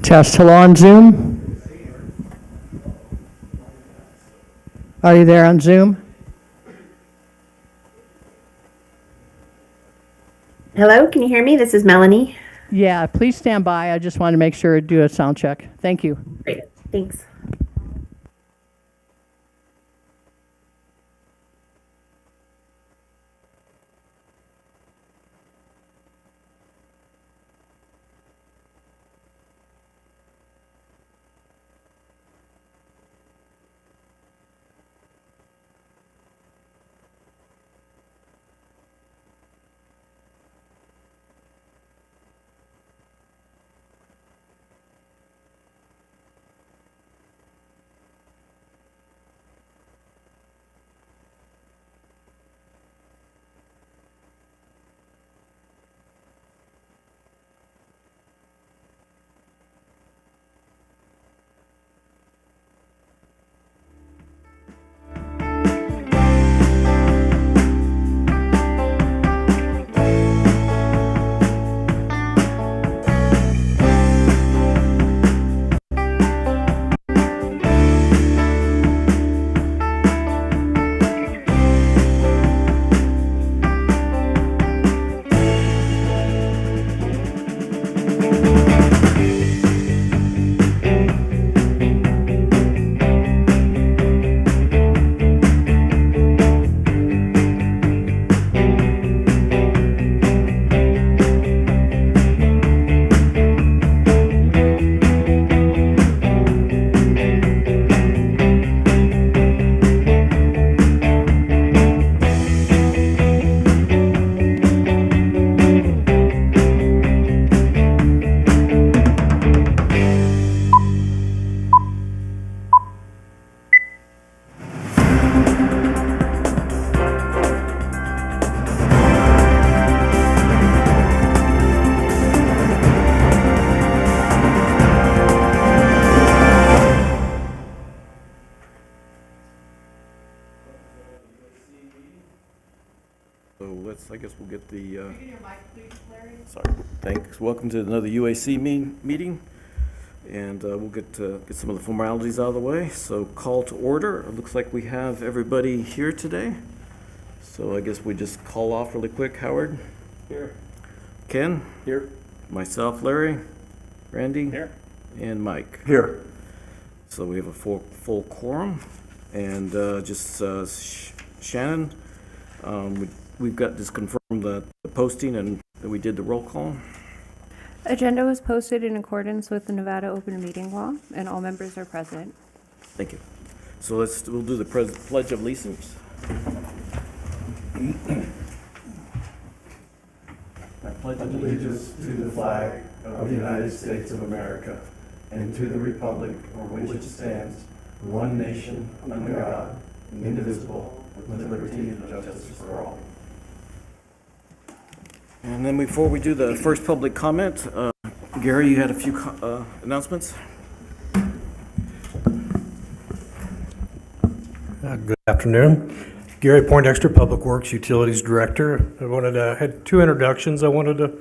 Test, hello on Zoom? Are you there on Zoom? Hello, can you hear me? This is Melanie. Yeah, please stand by. I just wanted to make sure to do a sound check. Thank you. Great, thanks. I guess we'll get the, sorry, thanks. Welcome to another UAC meeting. And we'll get some of the formalities out of the way. So call to order. It looks like we have everybody here today. So I guess we just call off really quick. Howard? Here. Ken? Here. Myself, Larry? Randy? Here. And Mike? Here. So we have a full quorum. And Shannon, we've got this confirmed the posting and that we did the roll call. Agenda was posted in accordance with the Nevada Open Meeting Law, and all members are present. Thank you. So we'll do the Pledge of Allegiance. I pledge allegiance to the flag of the United States of America and to the republic for which it stands, one nation, under God, indivisible, with liberty and justice for all. And then before we do the first public comment, Gary, you had a few announcements? Good afternoon. Gary Poindexter, Public Works Utilities Director. I had two introductions I wanted to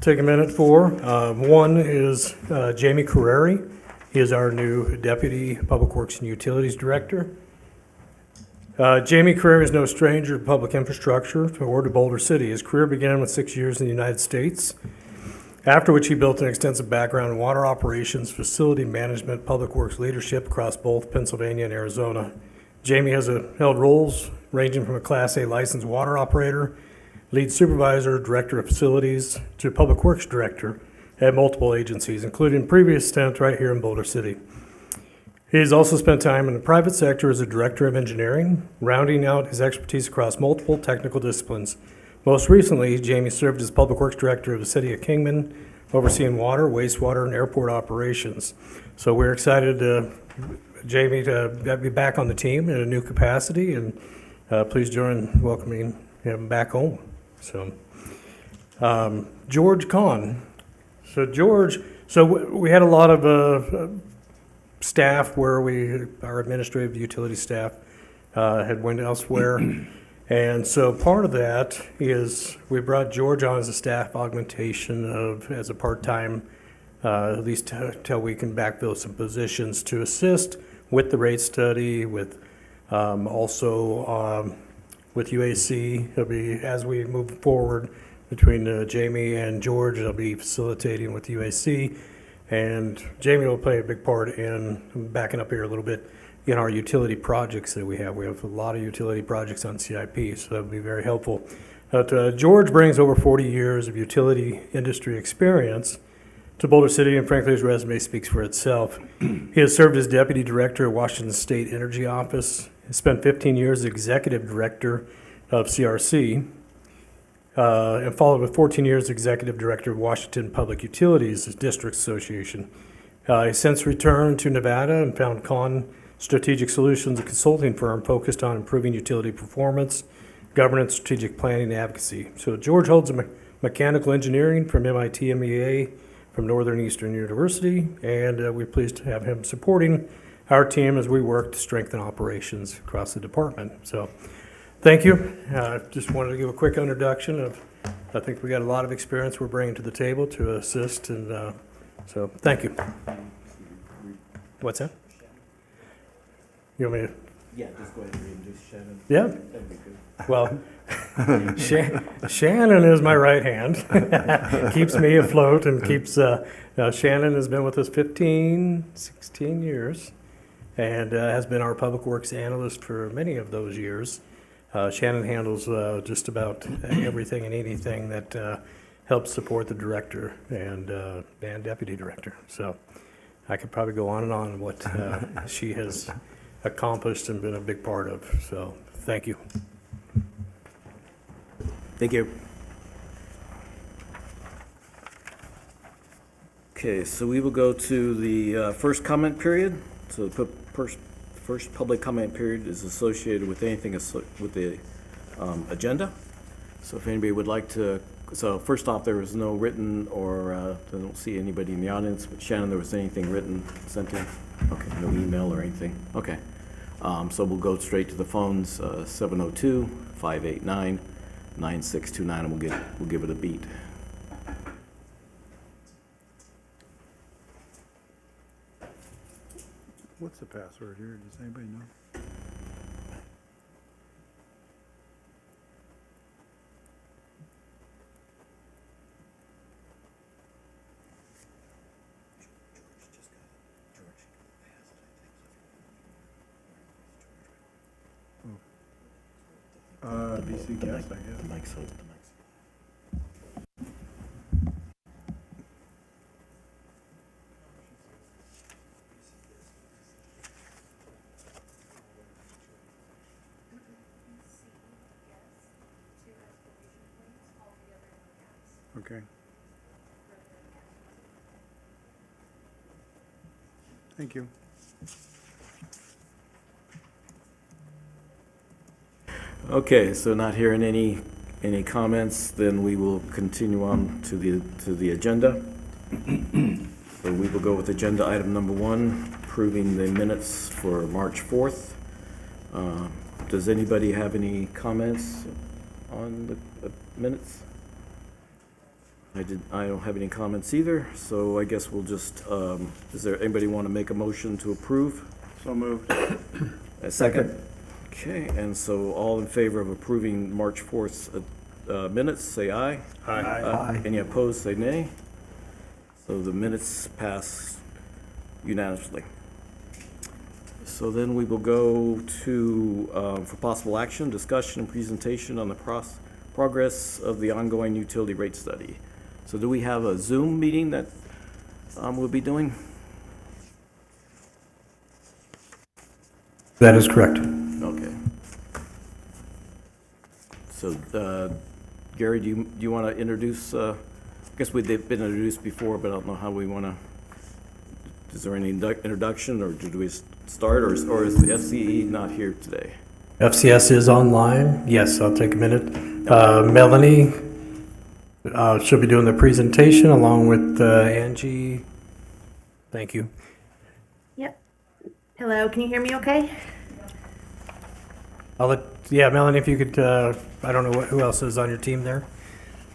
take a minute for. One is Jamie Carreri. He is our new Deputy Public Works and Utilities Director. Jamie Carreri is no stranger to public infrastructure or to Boulder City. His career began with 6 years in the United States, after which he built an extensive background in water operations, facility management, public works leadership across both Pennsylvania and Arizona. Jamie has held roles ranging from a Class A licensed water operator, lead supervisor, director of facilities, to public works director at multiple agencies, including previous stint right here in Boulder City. He's also spent time in the private sector as a director of engineering, rounding out his expertise across multiple technical disciplines. Most recently, Jamie served as public works director of the city of Kingman, overseeing water, wastewater, and airport operations. So we're excited, Jamie, to be back on the team in a new capacity, and please join welcoming him back home. So, George Kahn. So we had a lot of staff where our administrative utility staff had went elsewhere. And so part of that is we brought George on as a staff augmentation as a part-time at least till we can backfill some positions to assist with the rate study, with also with UAC. It'll be, as we move forward between Jamie and George, they'll be facilitating with UAC. And Jamie will play a big part in, backing up here a little bit, in our utility projects that we have. We have a lot of utility projects on CIP, so that'll be very helpful. But George brings over 40 years of utility industry experience to Boulder City, and frankly, his resume speaks for itself. He has served as Deputy Director of Washington State Energy Office. He spent 15 years as Executive Director of CRC, and followed with 14 years as Executive Director of Washington Public Utilities District Association. He since returned to Nevada and found Con Strategic Solutions, a consulting firm focused on improving utility performance, governance, strategic planning, and advocacy. So George holds a mechanical engineering from MIT MEA from Northern Eastern University, and we're pleased to have him supporting our team as we work to strengthen operations across the department. So thank you. Just wanted to give a quick introduction of, I think we got a lot of experience we're bringing to the table to assist, and so thank you. What's that? You want me to? Yeah, just go ahead and introduce Shannon. Yeah. That'd be good. Well, Shannon is my right hand. Keeps me afloat and keeps, Shannon has been with us 15, 16 years and has been our public works analyst for many of those years. Shannon handles just about everything and anything that helps support the director and deputy director. So I could probably go on and on what she has accomplished and been a big part of. So thank you. Thank you. Okay, so we will go to the first comment period. So the first public comment period is associated with anything with the agenda. So if anybody would like to, so first off, there was no written or I don't see anybody in the audience, but Shannon, there was anything written sent in? Okay, no email or anything? Okay. So we'll go straight to the phones, 702-589-9629, and we'll give it a beat. What's the password here? Does anybody know? BC Guest, I guess. The mic's open. Okay. Thank you. Okay, so not hearing any comments, then we will continue on to the agenda. So we will go with agenda item number 1, approving the minutes for March 4th. Does anybody have any comments on the minutes? I don't have any comments either, so I guess we'll just, does there anybody want to make a motion to approve? So moved. A second? Okay, and so all in favor of approving March 4th minutes, say aye. Aye. Any opposed, say nay. So the minutes pass unanimously. So then we will go to, for possible action, discussion and presentation on the progress of the ongoing utility rate study. So do we have a Zoom meeting that we'll be doing? That is correct. Okay. So, Gary, do you want to introduce, I guess they've been introduced before, but I don't know how we want to, is there any introduction, or do we start, or is the FCE not here today? FCS is online. Yes, I'll take a minute. Melanie she'll be doing the presentation along with Angie. Thank you. Yep. Hello, can you hear me okay? Melanie, if you could, I don't know who else is on your team there.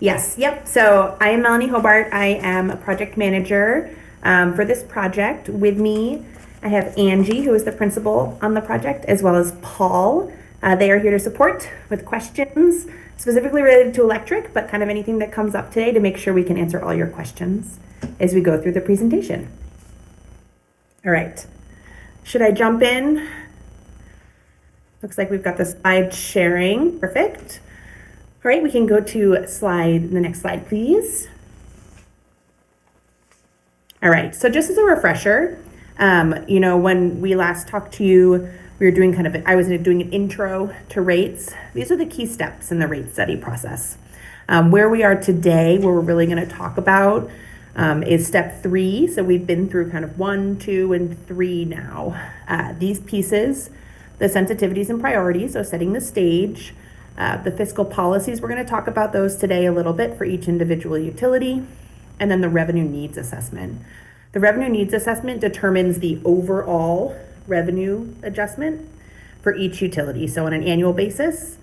Yes, yep. So I am Melanie Hobart. I am a project manager for this project. With me, I have Angie, who is the principal on the project, as well as Paul. They are here to support with questions specifically related to electric, but kind of anything that comes up today to make sure we can answer all your questions as we go through the presentation. All right. Should I jump in? Looks like we've got the slide sharing. Perfect. All right, we can go to the next slide, please. All right, so just as a refresher, when we last talked to you, we were doing I was doing an intro to rates. These are the key steps in the rate study process. Where we are today, where we're really gonna talk about is step 3. So we've been through kind of 1, 2, and 3 now. These pieces, the sensitivities and priorities, so setting the stage, the fiscal policies, we're going to talk about those today a little bit for each individual utility, and then the revenue needs assessment. The revenue needs assessment determines the overall revenue adjustment for each utility. So on an annual basis,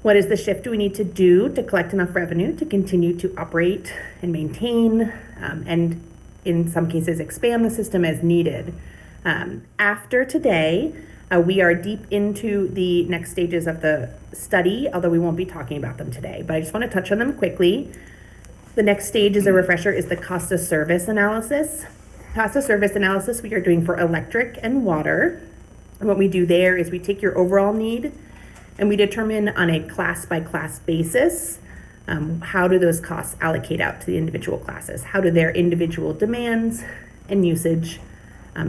what is the shift we need to do to collect enough revenue to continue to operate and maintain, and in some cases expand the system as needed. After today, we are deep into the next stages of the study, although we won't be talking about them today, but I just want to touch on them quickly. The next stage, as a refresher, is the cost of service analysis. Cost of service analysis we are doing for electric and water. And what we do there is we take your overall need and we determine on a class by class basis, how do those costs allocate out to the individual classes? How do their individual demands and usage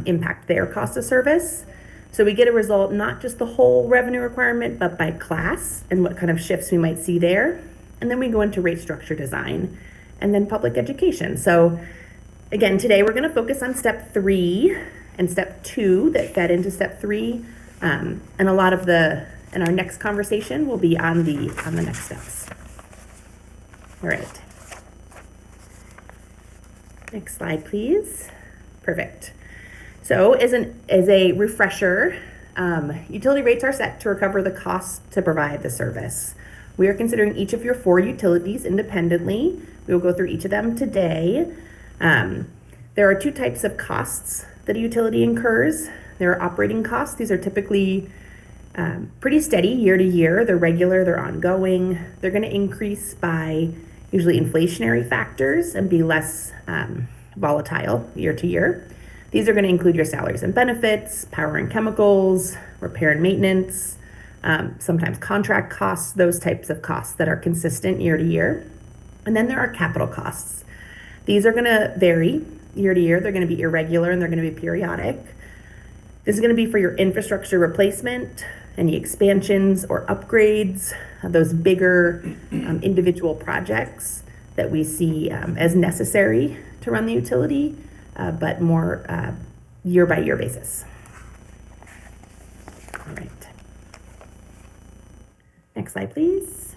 impact their cost of service? So we get a result, not just the whole revenue requirement, but by class and what kind of shifts we might see there. And then we go into rate structure design and then public education. So again, today we're going to focus on step 3 and step 2 that fed into step 3. And our next conversation will be on the next steps. All right. Next slide, please. Perfect. So as a refresher, utility rates are set to recover the costs to provide the service. We are considering each of your 4 utilities independently. We will go through each of them today. There are 2 types of costs that a utility incurs. There are operating costs. These are typically pretty steady year to year. They're regular, they're ongoing. They're going to increase by usually inflationary factors and be less volatile year to year. These are going to include your salaries and benefits, power and chemicals, repair and maintenance, sometimes contract costs, those types of costs that are consistent year to year. And then there are capital costs. These are going to vary year to year. They're going to be irregular and they're going to be periodic. This is going to be for your infrastructure replacement, any expansions or upgrades, those bigger individual projects that we see as necessary to run the utility, but more year by year basis. All right. Next slide, please.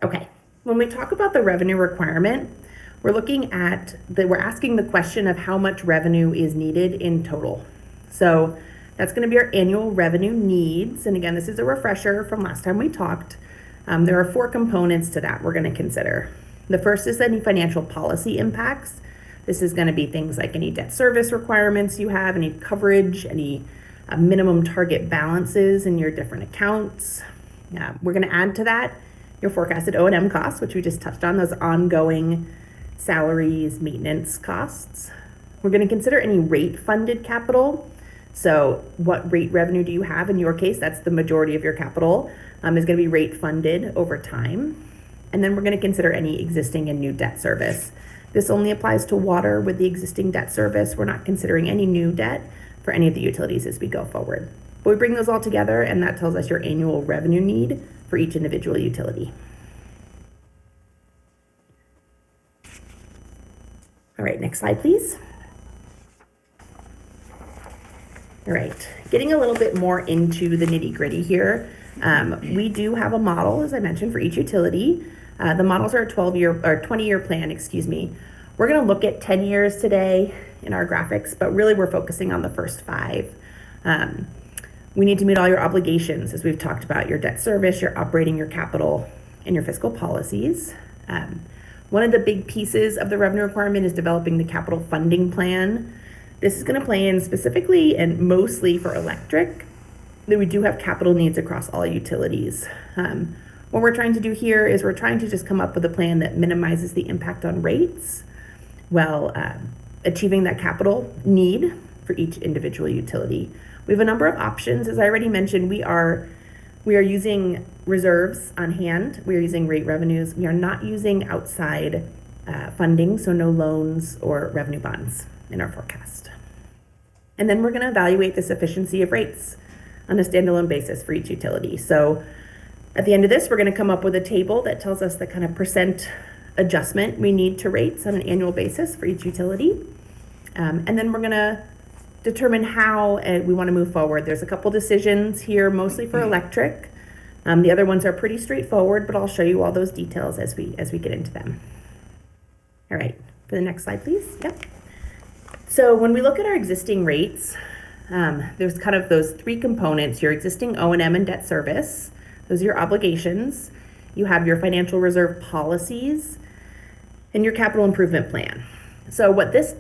Okay, when we talk about the revenue requirement, we're asking the question of how much revenue is needed in total. So that's going to be our annual revenue needs. And again, this is a refresher from last time we talked. There are 4 components to that we're going to consider. The first is any financial policy impacts. This is going to be things like any debt service requirements you have, any coverage, any minimum target balances in your different accounts. We're going to add to that your forecasted O&M costs, which we just touched on, those ongoing salaries, maintenance costs. We're going to consider any rate-funded capital. So what rate revenue do you have? In your case, that's the majority of your capital is going to be rate-funded over time. And then we're going to consider any existing and new debt service. This only applies to water with the existing debt service. We're not considering any new debt for any of the utilities as we go forward. But we bring those all together, and that tells us your annual revenue need for each individual utility. All right, next slide, please. All right, getting a little bit more into the nitty-gritty here. We do have a model, as I mentioned, for each utility. The models are a 20-year plan, excuse me. We're going to look at 10 years today in our graphics, but really we're focusing on the first 5. We need to meet all your obligations, as we've talked about, your debt service, your operating, your capital, and your fiscal policies. One of the big pieces of the revenue requirement is developing the capital funding plan. This is going to play in specifically and mostly for electric, that we do have capital needs across all utilities. What we're trying to do here is we're trying to just come up with a plan that minimizes the impact on rates while achieving that capital need for each individual utility. We have a number of options. As I already mentioned, we are using reserves on hand. We are using rate revenues. We are not using outside funding, so no loans or revenue bonds in our forecast. And then we're going to evaluate the sufficiency of rates on a standalone basis for each utility. So at the end of this, we're going to come up with a table that tells us the kind of percent adjustment we need to rates on an annual basis for each utility. And then we're going to determine how we want to move forward. There's a couple decisions here, mostly for electric. The other ones are pretty straightforward, but I'll show you all those details as we get into them. All right, for the next slide, please. Yep. So when we look at our existing rates, there's kind of those three components: your existing O&M and debt service. Those are your obligations. You have your financial reserve policies and your capital improvement plan. So what this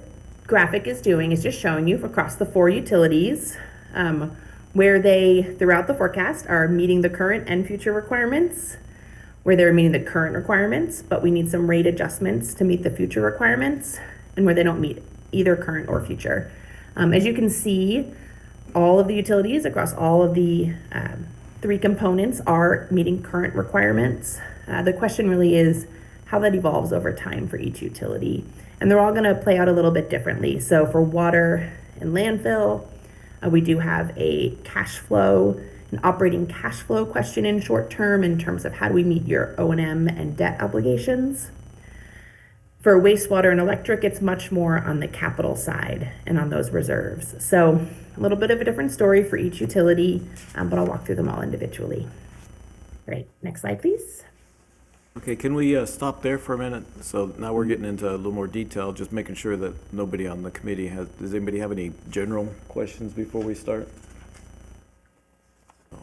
graphic is doing is just showing you across the four utilities where they, throughout the forecast, are meeting the current and future requirements, where they're meeting the current requirements, but we need some rate adjustments to meet the future requirements, and where they don't meet either current or future. As you can see, all of the utilities across all of the three components are meeting current requirements. The question really is how that evolves over time for each utility. And they're all going to play out a little bit differently. So for water and landfill, we do have a cash flow, an operating cash flow question in short term in terms of how do we meet your O&M and debt obligations. For wastewater and electric, it's much more on the capital side and on those reserves. So a little bit of a different story for each utility, but I'll walk through them all individually. Great, next slide, please. Okay, can we stop there for a minute? So now we're getting into a little more detail, just making sure that nobody on the committee does anybody have any general questions before we start?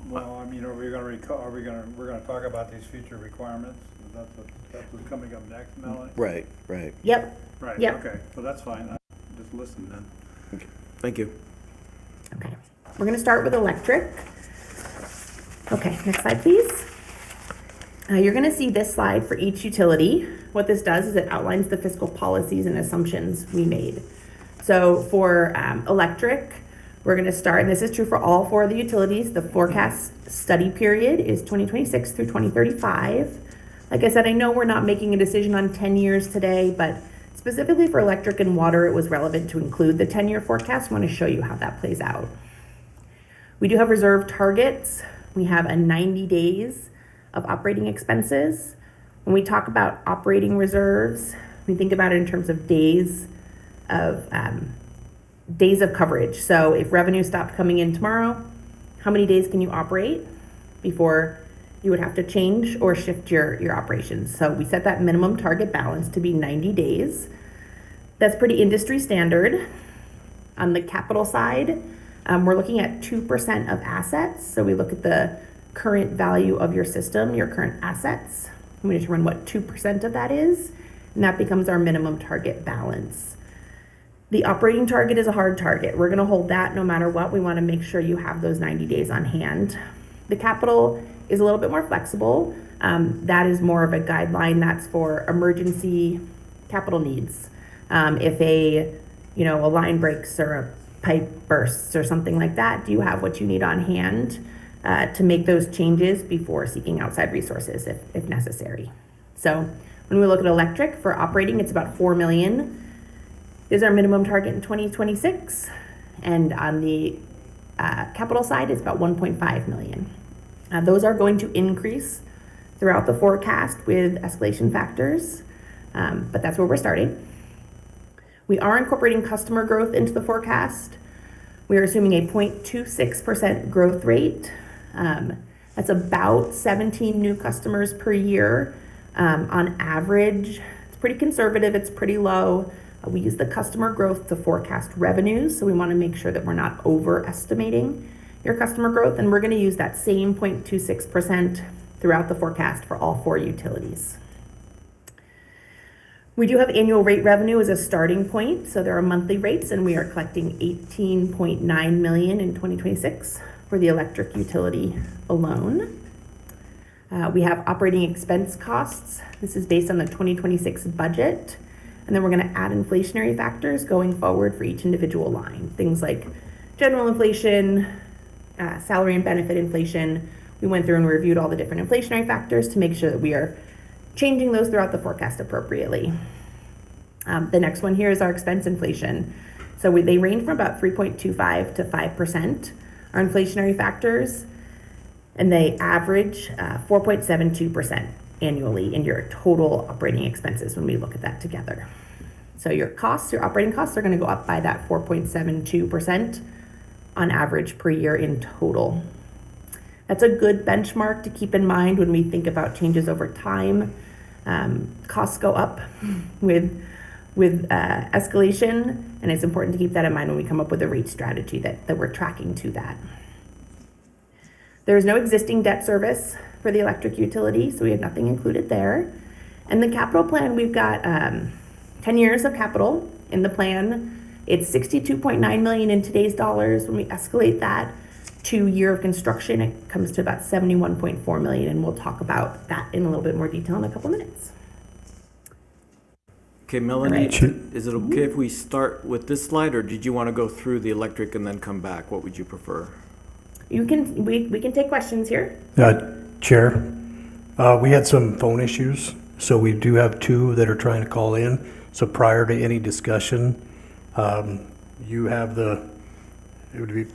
Well, I mean, we're gonna talk about these future requirements. That's what's coming up next, Melanie? Right, right. Yep. Right, Yep. okay, so that's fine. I just listen then. Okay, thank you. Okay, we're going to start with electric. Okay, next slide, please. You're going to see this slide for each utility. What this does is it outlines the fiscal policies and assumptions we made. So for electric, we're going to start, and this is true for all four of the utilities, the forecast study period is 2026 through 2035. Like I said, I know we're not making a decision on 10 years today, but specifically for electric and water, it was relevant to include the 10-year forecast. I want to show you how that plays out. We do have reserve targets. We have a 90 days of operating expenses. When we talk about operating reserves, we think about it in terms of days of coverage. So if revenue stopped coming in tomorrow, how many days can you operate before you would have to change or shift your operations? So we set that minimum target balance to be 90 days. That's pretty industry standard. On the capital side, we're looking at 2% of assets. So we look at the current value of your system, your current assets, and we determine what 2% of that is, and that becomes our minimum target balance. The operating target is a hard target. We're gonna hold that no matter what. We wanna make sure you have those 90 days on hand. The capital is a little bit more flexible. That is more of a guideline. That's for emergency capital needs. If a line breaks or a pipe bursts or something like that, do you have what you need on hand to make those changes before seeking outside resources if necessary? So when we look at electric for operating, it's about 4 million is our minimum target in 2026. And on the capital side, it's about 1.5 million. Those are going to increase throughout the forecast with escalation factors, but that's where we're starting. We are incorporating customer growth into the forecast. We are assuming a 0.26% growth rate. That's about 17 new customers per year. On average, it's pretty conservative, it's pretty low. We use the customer growth to forecast revenues, so we want to make sure that we're not overestimating your customer growth, and we're going to use that same 0.26% throughout the forecast for all 4 utilities. We do have annual rate revenue as a starting point, so there are monthly rates, and we are collecting $18.9 million in 2026 for the electric utility alone. We have operating expense costs. This is based on the 2026 budget, and then we're going to add inflationary factors going forward for each individual line. Things like general inflation, salary and benefit inflation. We went through and reviewed all the different inflationary factors to make sure that we are changing those throughout the forecast appropriately. The next one here is our expense inflation. So they range from about 3.25 to 5%, our inflationary factors, and they average 4.72% annually in your total operating expenses when we look at that together. So your costs, your operating costs are going to go up by that 4.72% on average per year in total. That's a good benchmark to keep in mind when we think about changes over time. Costs go up with escalation, and it's important to keep that in mind when we come up with a rate strategy that we're tracking to that. There is no existing debt service for the electric utility, so we have nothing included there. And the capital plan, we've got 10 years of capital in the plan. It's $62.9 million in today's dollars. When we escalate that to year of construction, it comes to about $71.4 million, and we'll talk about that in a little bit more detail in a couple minutes. Okay, Melanie, All right. is it okay if we start with this slide, or did you want to go through the electric and then come back? What would you prefer? We can take questions here. Chair, we had some phone issues, so we do have 2 that are trying to call in. So prior to any discussion, you have it would be,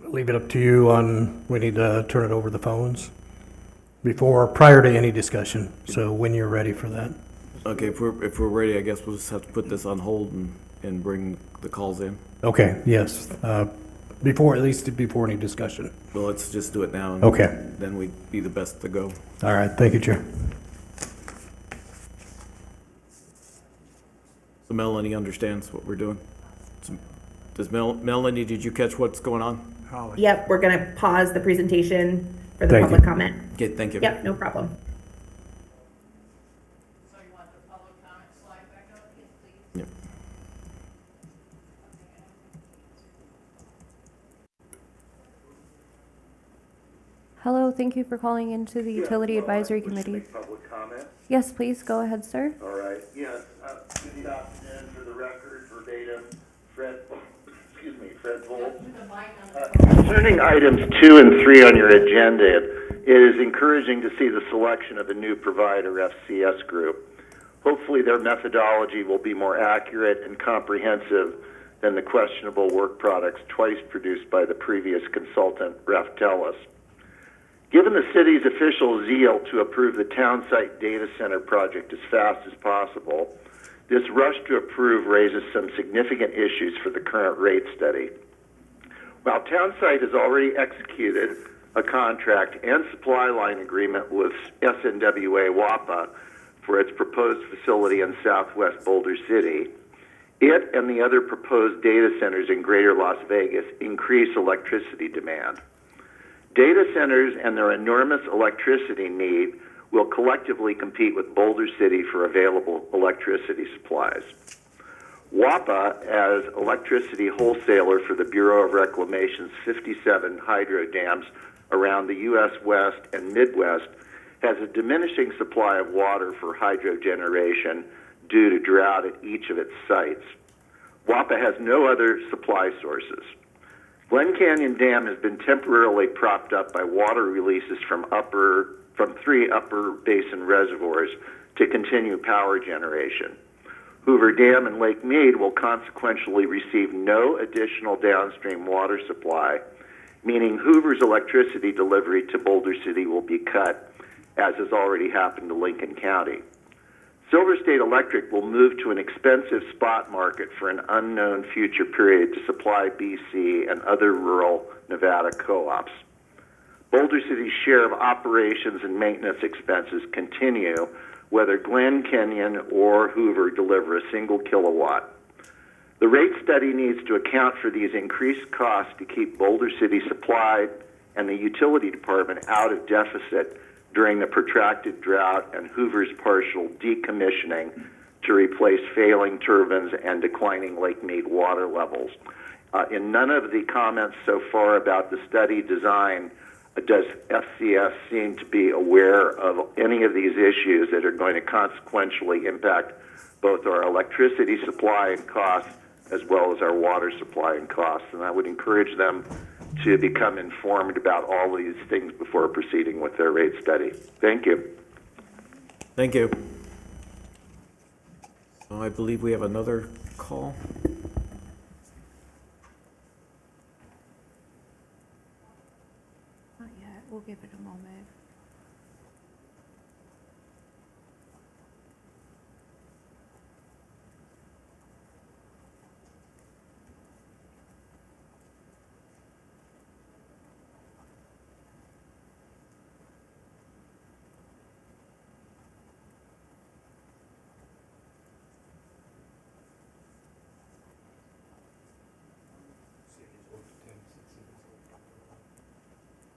leave it up to you on, we need to turn it over the phones prior to any discussion. So when you're ready for that. Okay, if we're ready, I guess we'll just have to put this on hold and bring the calls in. Okay, yes, before any discussion. Well, let's just do it now. And Okay. Then we'd be the best to go. All right, thank you, Chair. So Melanie understands what we're doing. So, Melanie, did you catch what's going on? Holly. Yep, we're gonna pause the presentation for the Thank public you. comment. Okay, thank you. Yep, no problem. So you want the public comment slide back up? Yes, please. Yep. Hello, thank you for calling into the Utility Advisory Committee. Public comment. Yes, please, go ahead, sir. All right, yes, good afternoon, for the record, verbatim, Fred Volt. Concerning items 2 and 3 on your agenda, it is encouraging to see the selection of a new provider, FCS Group. Hopefully their methodology will be more accurate and comprehensive than the questionable work products twice produced by the previous consultant, Raftellus. Given the city's official zeal to approve the townsite data center project as fast as possible, this rush to approve raises some significant issues for the current rate study. While townsite has already executed a contract and supply line agreement with SNWA WAPA for its proposed facility in southwest Boulder City, it and the other proposed data centers in greater Las Vegas increase electricity demand. Data centers and their enormous electricity need will collectively compete with Boulder City for available electricity supplies. WAPA, as electricity wholesaler for the Bureau of Reclamation's 57 hydro dams around the U.S. West and Midwest, has a diminishing supply of water for hydro generation due to drought at each of its sites. WAPA has no other supply sources. Glen Canyon Dam has been temporarily propped up by water releases from 3 upper basin reservoirs to continue power generation. Hoover Dam and Lake Mead will consequentially receive no additional downstream water supply, meaning Hoover's electricity delivery to Boulder City will be cut, as has already happened to Lincoln County. Silver State Electric will move to an expensive spot market for an unknown future period to supply BC and other rural Nevada co-ops. Boulder City's share of operations and maintenance expenses continue whether Glen Canyon or Hoover deliver a single kilowatt. The rate study needs to account for these increased costs to keep Boulder City supplied and the utility department out of deficit during the protracted drought and Hoover's partial decommissioning to replace failing turbines and declining Lake Mead water levels. In none of the comments so far about the study design does FCS seem to be aware of any of these issues that are going to consequentially impact both our electricity supply and costs as well as our water supply and costs. And I would encourage them to become informed about all of these things before proceeding with their rate study. Thank you. Thank you. So I believe we have another call. Not yet. We'll give it a moment.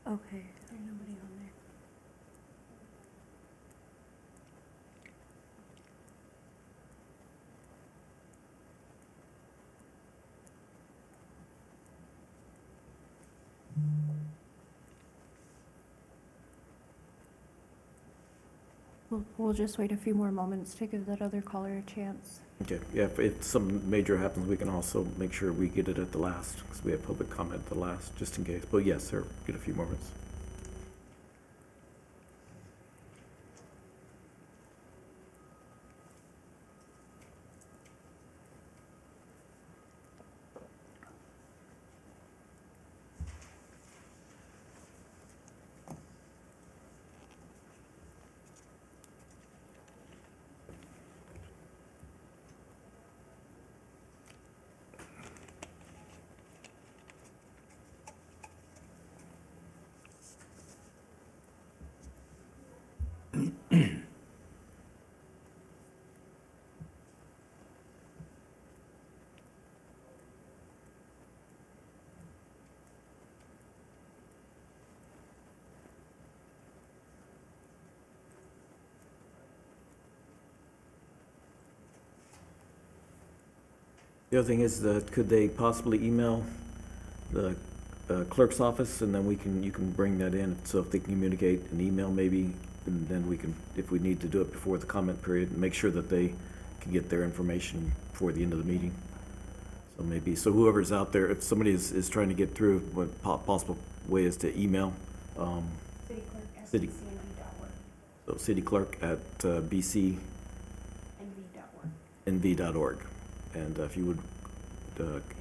Okay, there's nobody on there. We'll just wait a few more moments to give that other caller a chance. Okay, yeah, if something major happens, we can also make sure we get it at the last, because we have public comment at the last, just in case. But yes, sir, get a few moments. The other thing is that could they possibly email the clerk's office, and then you can bring that in. So if they can communicate an email maybe, and then we can, if we need to do it before the comment period, make sure that they can get their information before the end of the meeting. So maybe, so whoever's out there, if somebody is trying to get through, what possible way is to email. City clerk at City. bcnv.org. So city clerk at bcnv.org. And if you would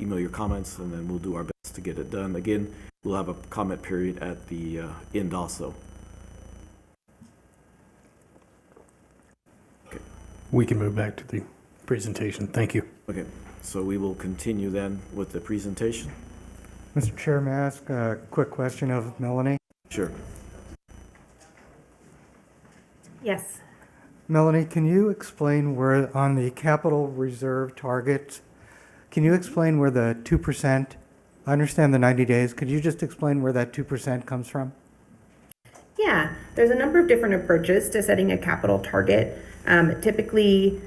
email your comments, and then we'll do our best to get it done. Again, we'll have a comment period at the end also. Okay. We can move back to the presentation. Thank you. Okay, so we will continue then with the presentation. Mr. Chair, may I ask a quick question of Melanie? Sure. Yes. Melanie, can you explain where on the capital reserve targets, can you explain where the 2%, I understand the 90 days, could you just explain where that 2% comes from? Yeah, there's a number of different approaches to setting a capital target. Typically,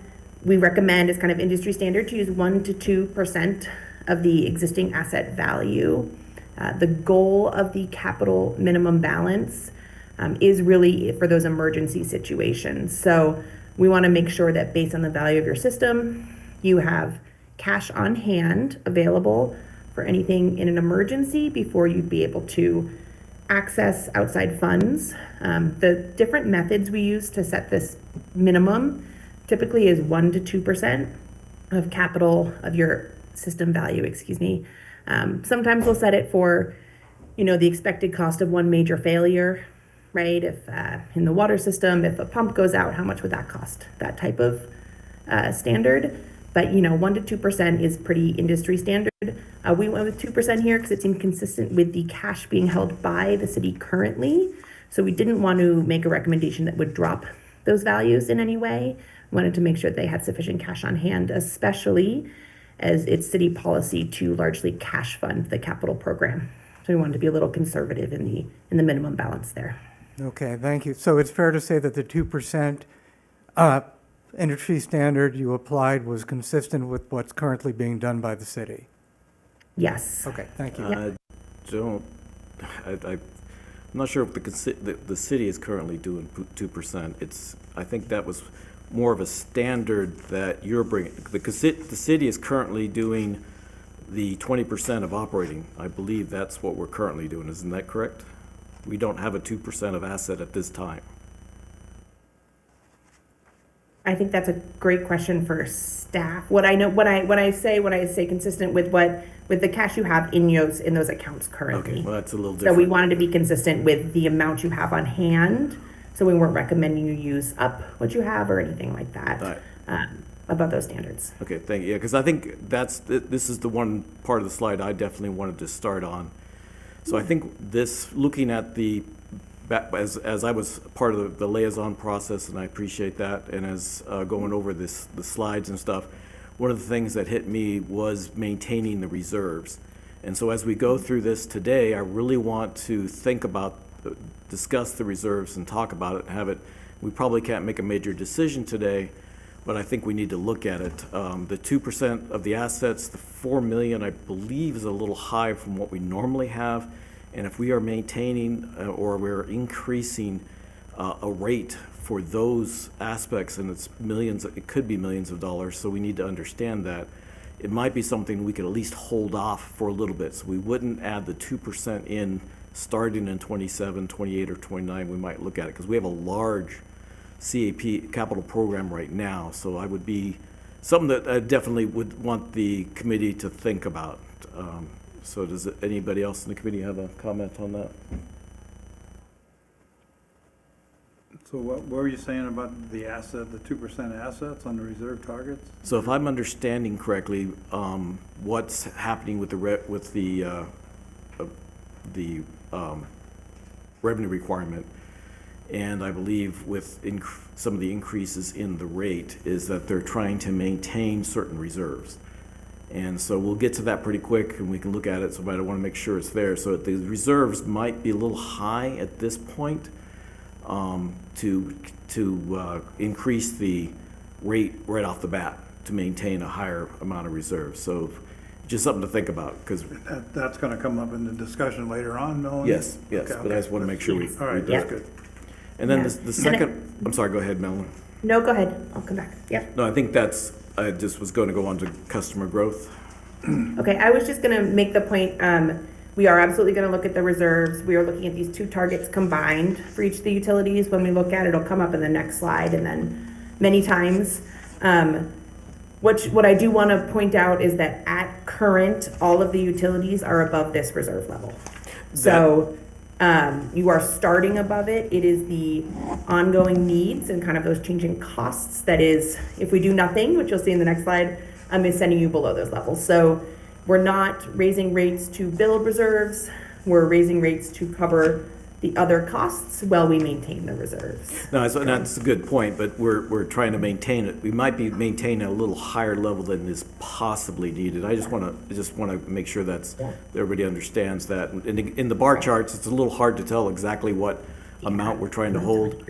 we recommend as kind of industry standard to use 1 to 2% of the existing asset value. The goal of the capital minimum balance is really for those emergency situations. So we want to make sure that based on the value of your system, you have cash on hand available for anything in an emergency before you'd be able to access outside funds. The different methods we use to set this minimum typically is 1 to 2% of capital of your system value, Sometimes we'll set it for, the expected cost of one major failure, right? If in the water system, if a pump goes out, how much would that cost? That type of standard. But 1 to 2% is pretty industry standard. We went with 2% here because it seemed consistent with the cash being held by the city currently. So we didn't want to make a recommendation that would drop those values in any way. We wanted to make sure that they had sufficient cash on hand, especially as it's city policy to largely cash fund the capital program. So we wanted to be a little conservative in the minimum balance there. Okay, thank you. So it's fair to say that the 2% industry standard you applied was consistent with what's currently being done by the city? Yes. Okay, thank you. I don't, I'm not sure if the city is currently doing 2%. I think that was more of a standard that you're bringing, because the city is currently doing the 20% of operating. I believe that's what we're currently doing. Isn't that correct? We don't have a 2% of asset at this time. I think that's a great question for staff. What I know, when I say consistent with the cash you have in those accounts currently. Okay, well, that's a little So different. we wanted to be consistent with the amount you have on hand. So we weren't recommending you use up what you have or anything like that, Right. above those standards. Okay, thank you. Yeah, because I think this is the one part of the slide I definitely wanted to start on. So I think this, looking at as I was part of the liaison process, and I appreciate that, and as going over the slides and stuff, one of the things that hit me was maintaining the reserves. And so as we go through this today, I really want to think about, discuss the reserves and talk about it and have it. We probably can't make a major decision today, but I think we need to look at it. The 2% of the assets, the 4 million, I believe is a little high from what we normally have. And if we are maintaining or we're increasing a rate for those aspects, and it's millions, it could be millions of dollars, so we need to understand that. It might be something we could at least hold off for a little bit. So we wouldn't add the 2% in starting in 27, 28, or 29. We might look at it because we have a large CAP capital program right now. So I would be something that I definitely would want the committee to think about. So does anybody else in the committee have a comment on that? So what were you saying about the 2% assets on the reserve targets? So if I'm understanding correctly, what's happening with the revenue requirement, and I believe with some of the increases in the rate, is that they're trying to maintain certain reserves. And so we'll get to that pretty quick, and we can look at it, so I want to make sure it's there. So the reserves might be a little high at this point to increase the rate right off the bat to maintain a higher amount of reserves. So just something to think about, because That's going to come up in the discussion later on, Melanie? yes, Okay, but I just want to make sure we All right, do that's it. good. And then Yeah. the second, I'm sorry, go ahead, Melanie. No, go ahead. I'll come back. Yep. No, I think I just was going to go on to customer growth. Okay, I was just gonna make the point, we are absolutely gonna look at the reserves. We are looking at these two targets combined for each of the utilities. When we look at it, it'll come up in the next slide and then many times. What I do wanna point out is that at current, all of the utilities are above this reserve level. So, you are starting above it. It is the ongoing needs and kind of those changing costs that is, if we do nothing, which you'll see in the next slide, is sending you below those levels. So we're not raising rates to build reserves. We're raising rates to cover the other costs while we maintain the reserves. No, that's a good point, but we're trying to maintain it. We might be maintaining a little higher level than is possibly needed. I just want to make sure everybody understands that. In the bar charts, it's a little hard to tell exactly what amount we're trying to hold.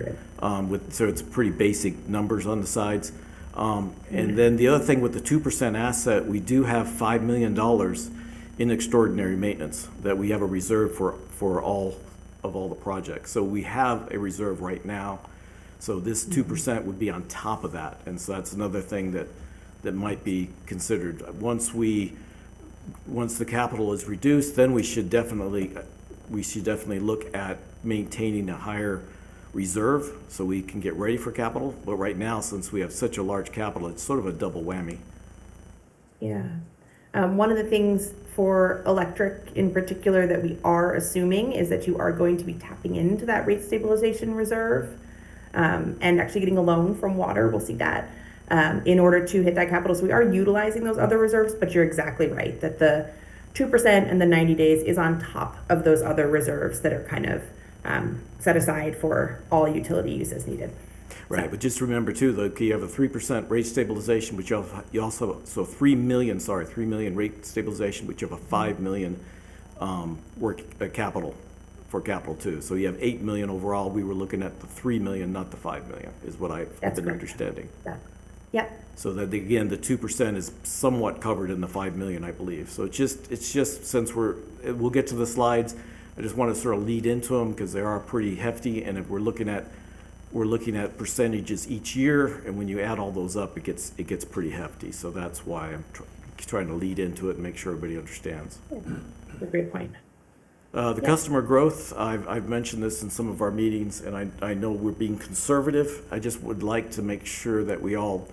So it's pretty basic numbers on the sides. And then the other thing with the 2% asset, we do have $5 million in extraordinary maintenance that we have a reserve for all the projects. So we have a reserve right now. So this 2% would be on top of that. And so that's another thing that might be considered. Once the capital is reduced, then we should definitely look at maintaining a higher reserve so we can get ready for capital. But right now, since we have such a large capital, it's sort of a double whammy. Yeah. One of the things for electric in particular that we are assuming is that you are going to be tapping into that rate stabilization reserve and actually getting a loan from water. We'll see that in order to hit that capital. So we are utilizing those other reserves, but you're exactly right that the 2% and the 90 days is on top of those other reserves that are kind of set aside for all utility use as needed. Right, but just remember too, you have a 3% rate stabilization, but you also, so 3 million rate stabilization, but you have a 5 million capital for capital too. So you have 8 million overall. We were looking at the 3 million, not the 5 million, is what I've That's been correct. understanding. Yep, So that, again, the 2% is somewhat covered in the 5 million, I believe. So it's just since we'll get to the slides, I just want to sort of lead into them because they are pretty hefty. And if we're looking at percentages each year, and when you add all those up, it gets pretty hefty. So that's why I'm trying to lead into it and make sure everybody understands. that's a great point. The customer growth, I've mentioned this in some of our meetings, and I know we're being conservative. I just would like to make sure that we all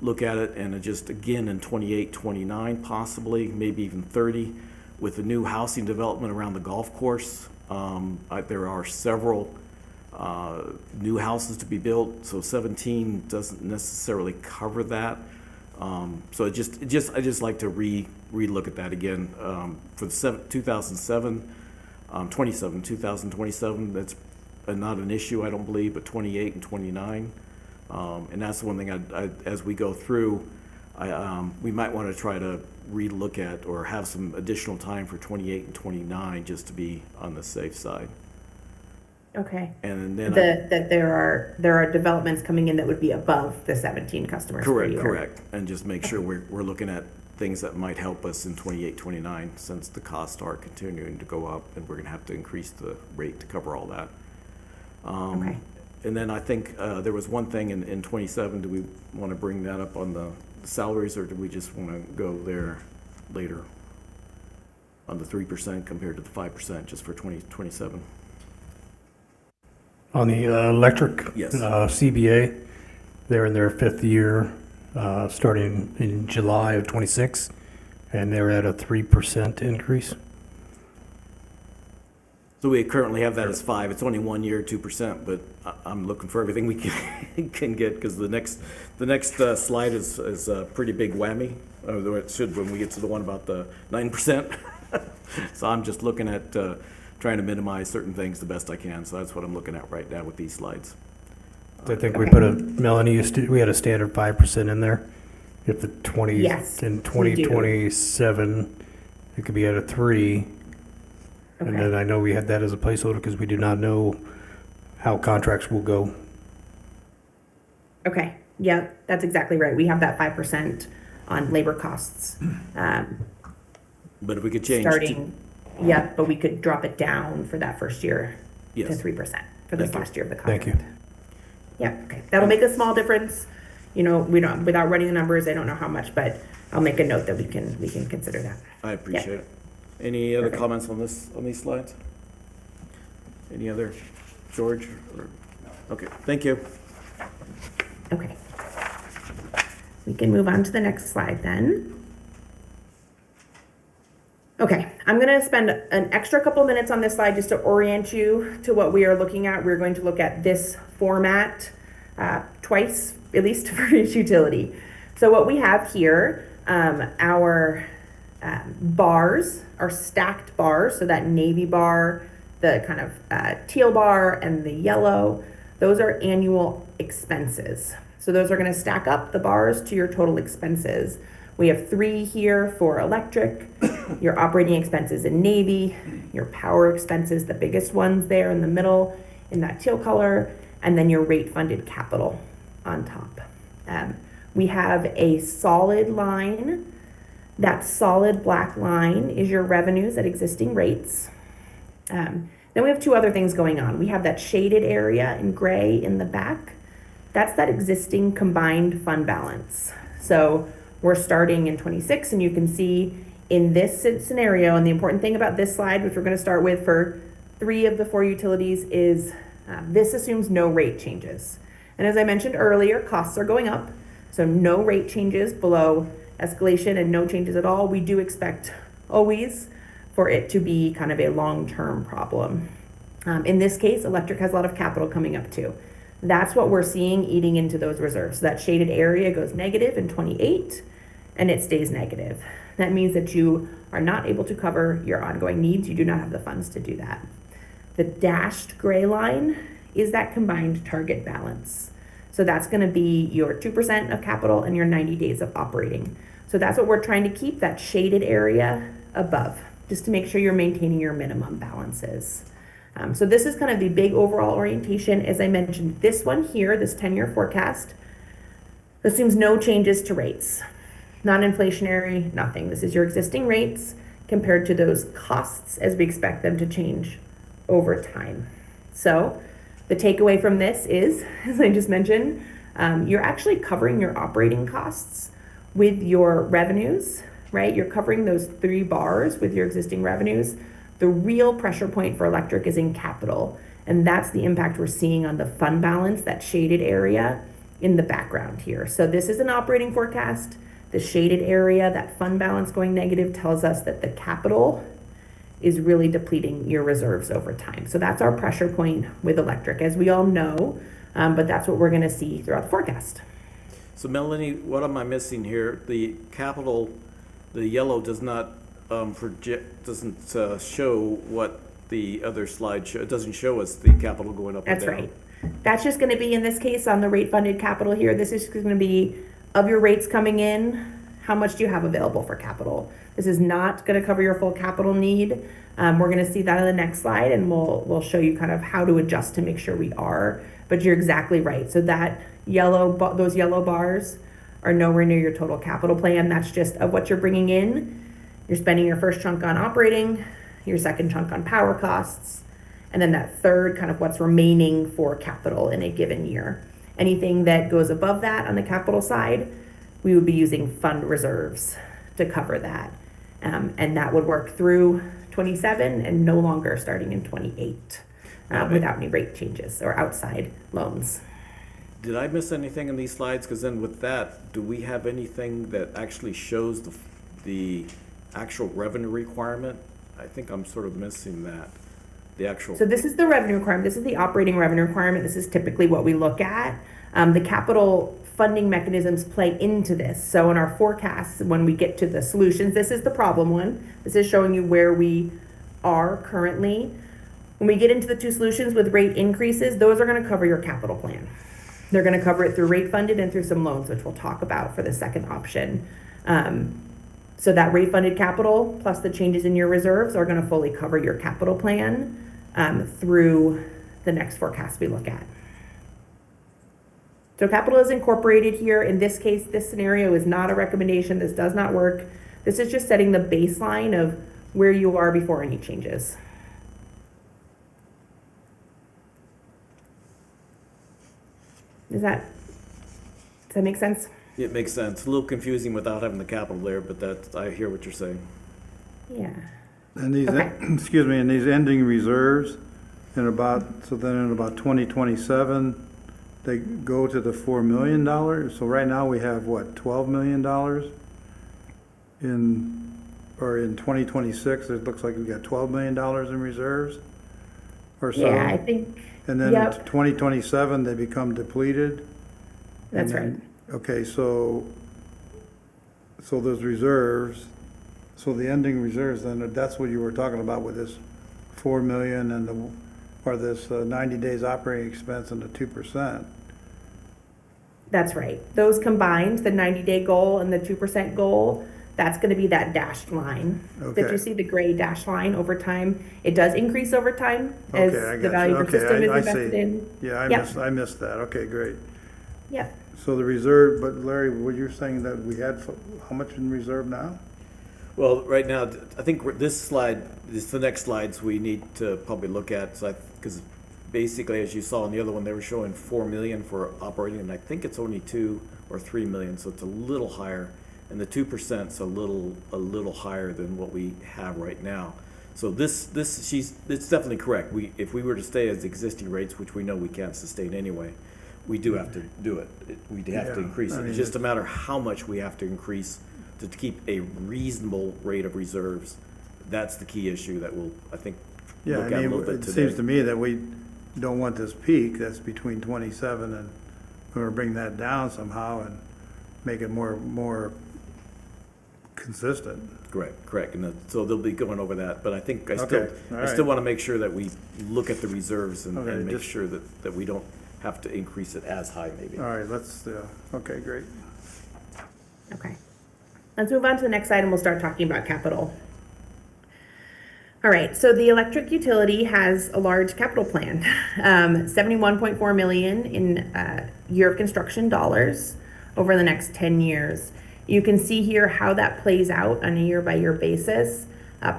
look at it and just, again, in 28, 29 possibly, maybe even 30, with the new housing development around the golf course. There are several new houses to be built, so 17 doesn't necessarily cover that. So I just like to re-look at that again. For the 2027, that's not an issue, I don't believe, but 28 and 29. And that's the one thing as we go through, we might want to try to re-look at or have some additional time for 28 and 29 just to be on the safe side. Okay. And then That there are developments coming in that would be above the 17 customers per year. correct. And just make sure we're looking at things that might help us in 28, 29, since the costs are continuing to go up and we're going to have to increase the rate to cover all that. Okay. And then I think there was one thing in 27, do we want to bring that up on the salaries, or do we just want to go there later on the 3% compared to the 5% just for 2027? On the electric Yes. CBA, they're in their 5th year, starting in July of '26, and they're at a 3% increase. So we currently have that as 5. It's only 1 year, 2%, but I'm looking for everything we can get, because the next slide is a pretty big whammy. Although it should when we get to the one about the 9%. So I'm just looking at trying to minimize certain things the best I can. So that's what I'm looking at right now with these slides. I think we put we had a standard 5% in there. If the 20, Yes, in we do. 2027, it could be at a 3. And Okay. then I know we had that as a placeholder because we do not know how contracts will go. Okay, yeah, that's exactly right. We have that 5% on labor costs. But if we could change Starting, yeah, but we could drop it down for that first year to Yes. 3% for this Thank you. last year of the Thank contract. you. Yeah, okay. That'll make a small difference. You know, we don't, without running the numbers, I don't know how much, but I'll make a note that we can consider that. I appreciate it. Any other Perfect. comments on these slides? Any other, George? Okay, thank you. Okay. We can move on to the next slide then. Okay, I'm gonna spend an extra couple minutes on this slide just to orient you to what we are looking at. We're going to look at this format twice, at least for each utility. So what we have here, our bars are stacked bars. So that navy bar, the kind of teal bar, and the yellow, those are annual expenses. So those are gonna stack up the bars to your total expenses. We have 3 here for electric, your operating expenses in navy, your power expenses, the biggest ones there in the middle in that teal color, and then your rate funded capital on top. We have a solid line. That solid black line is your revenues at existing rates. Then we have 2 other things going on. We have that shaded area in gray in the back. That's that existing combined fund balance. So we're starting in 26, and you can see in this scenario, and the important thing about this slide, which we're going to start with for 3 of the 4 utilities, is this assumes no rate changes. And as I mentioned earlier, costs are going up, so no rate changes below escalation and no changes at all. We do expect always for it to be kind of a long-term problem. In this case, electric has a lot of capital coming up too. That's what we're seeing eating into those reserves. So that shaded area goes negative in 28, and it stays negative. That means that you are not able to cover your ongoing needs. You do not have the funds to do that. The dashed gray line is that combined target balance. So that's going to be your 2% of capital and your 90 days of operating. So that's what we're trying to keep, that shaded area above, just to make sure you're maintaining your minimum balances. So this is kind of the big overall orientation. As I mentioned, this one here, this 10-year forecast, assumes no changes to rates. Non-inflationary, nothing. This is your existing rates compared to those costs as we expect them to change over time. So the takeaway from this is, as I just mentioned, you're actually covering your operating costs with your revenues, right? You're covering those 3 bars with your existing revenues. The real pressure point for electric is in capital, and that's the impact we're seeing on the fund balance, that shaded area in the background here. So this is an operating forecast. The shaded area, that fund balance going negative, tells us that the capital is really depleting your reserves over time. So that's our pressure point with electric, as we all know, but that's what we're gonna see throughout the forecast. So Melanie, what am I missing here? The capital, the yellow does not doesn't show what the other slide show. It doesn't show us the capital going up or down. That's right. That's just gonna be, in this case, on the rate funded capital here, this is gonna be of your rates coming in, how much do you have available for capital? This is not gonna cover your full capital need. We're gonna see that on the next slide, and we'll show you kind of how to adjust to make sure we are, but you're exactly right. So that those yellow bars are nowhere near your total capital plan. That's just of what you're bringing in. You're spending your first chunk on operating, your second chunk on power costs, and then that third kind of what's remaining for capital in a given year. Anything that goes above that on the capital side, we would be using fund reserves to cover that. And that would work through 27 and no longer starting in 28 without any rate changes or outside loans. Did I miss anything in these slides? Because then with that, do we have anything that actually shows the actual revenue requirement? I think I'm sort of missing that. The actual. So this is the revenue requirement. This is the operating revenue requirement. This is typically what we look at. The capital funding mechanisms play into this. So in our forecasts, when we get to the solutions, this is the problem one. This is showing you where we are currently. When we get into the 2 solutions with rate increases, those are going to cover your capital plan. They're going to cover it through rate funded and through some loans, which we'll talk about for the second option. So that rate funded capital plus the changes in your reserves are going to fully cover your capital plan through the next forecast we look at. So capital is incorporated here. In this case, this scenario is not a recommendation. This does not work. This is just setting the baseline of where you are before any changes. Does that make sense? It makes sense. A little confusing without having the capital there, but I hear what you're saying. Yeah. And these, Okay. excuse me, and these ending reserves, then in about 2027, they go to the $4 million. So right now we have, what, $12 million in 2026, it looks like we got $12 million in reserves or so. Yeah, I think, And then in yep. 2027, they become depleted. That's And right. then- Okay, so those reserves, so the ending reserves, then that's what you were talking about with this 4 million and this 90 days operating expense and the 2%. That's right. Those combined, the 90-day goal and the 2% goal, that's going to be that dashed line. Did Okay. you see the gray dashed line over time? It does increase over time as Okay, I the got value you. of the Okay, system is I invested see. in. Yeah, Yep. I missed that. Okay, great. Yep. So the reserve, but Larry, were you saying that we had how much in reserve now? Well, right now, I think this slide, the next slides we need to probably look at, because basically, as you saw in the other one, they were showing 4 million for operating, and I think it's only 2 or 3 million, so it's a little higher, and the 2%'s a little higher than what we have right now. So it's definitely correct. If we were to stay as existing rates, which we know we can't sustain anyway, we do have to do it. We'd have to Yeah, increase I it. mean, It's just a matter of how much we have to increase to keep a reasonable rate of reserves. That's the key issue that we'll, I think, Yeah, look I at a mean, little bit it today. seems to me that we don't want this peak that's between 27 and we're gonna bring that down somehow and make it more consistent. Correct. And so they'll be going over that, but I think I Okay, all still right. want to make sure that we look at the reserves and Okay, make just- sure that we don't have to increase it as high maybe. All right, okay, great. Okay. Let's move on to the next slide and we'll start talking about capital. All right, so the electric utility has a large capital plan, 71.4 million in year of construction dollars over the next 10 years. You can see here how that plays out on a year-by-year basis,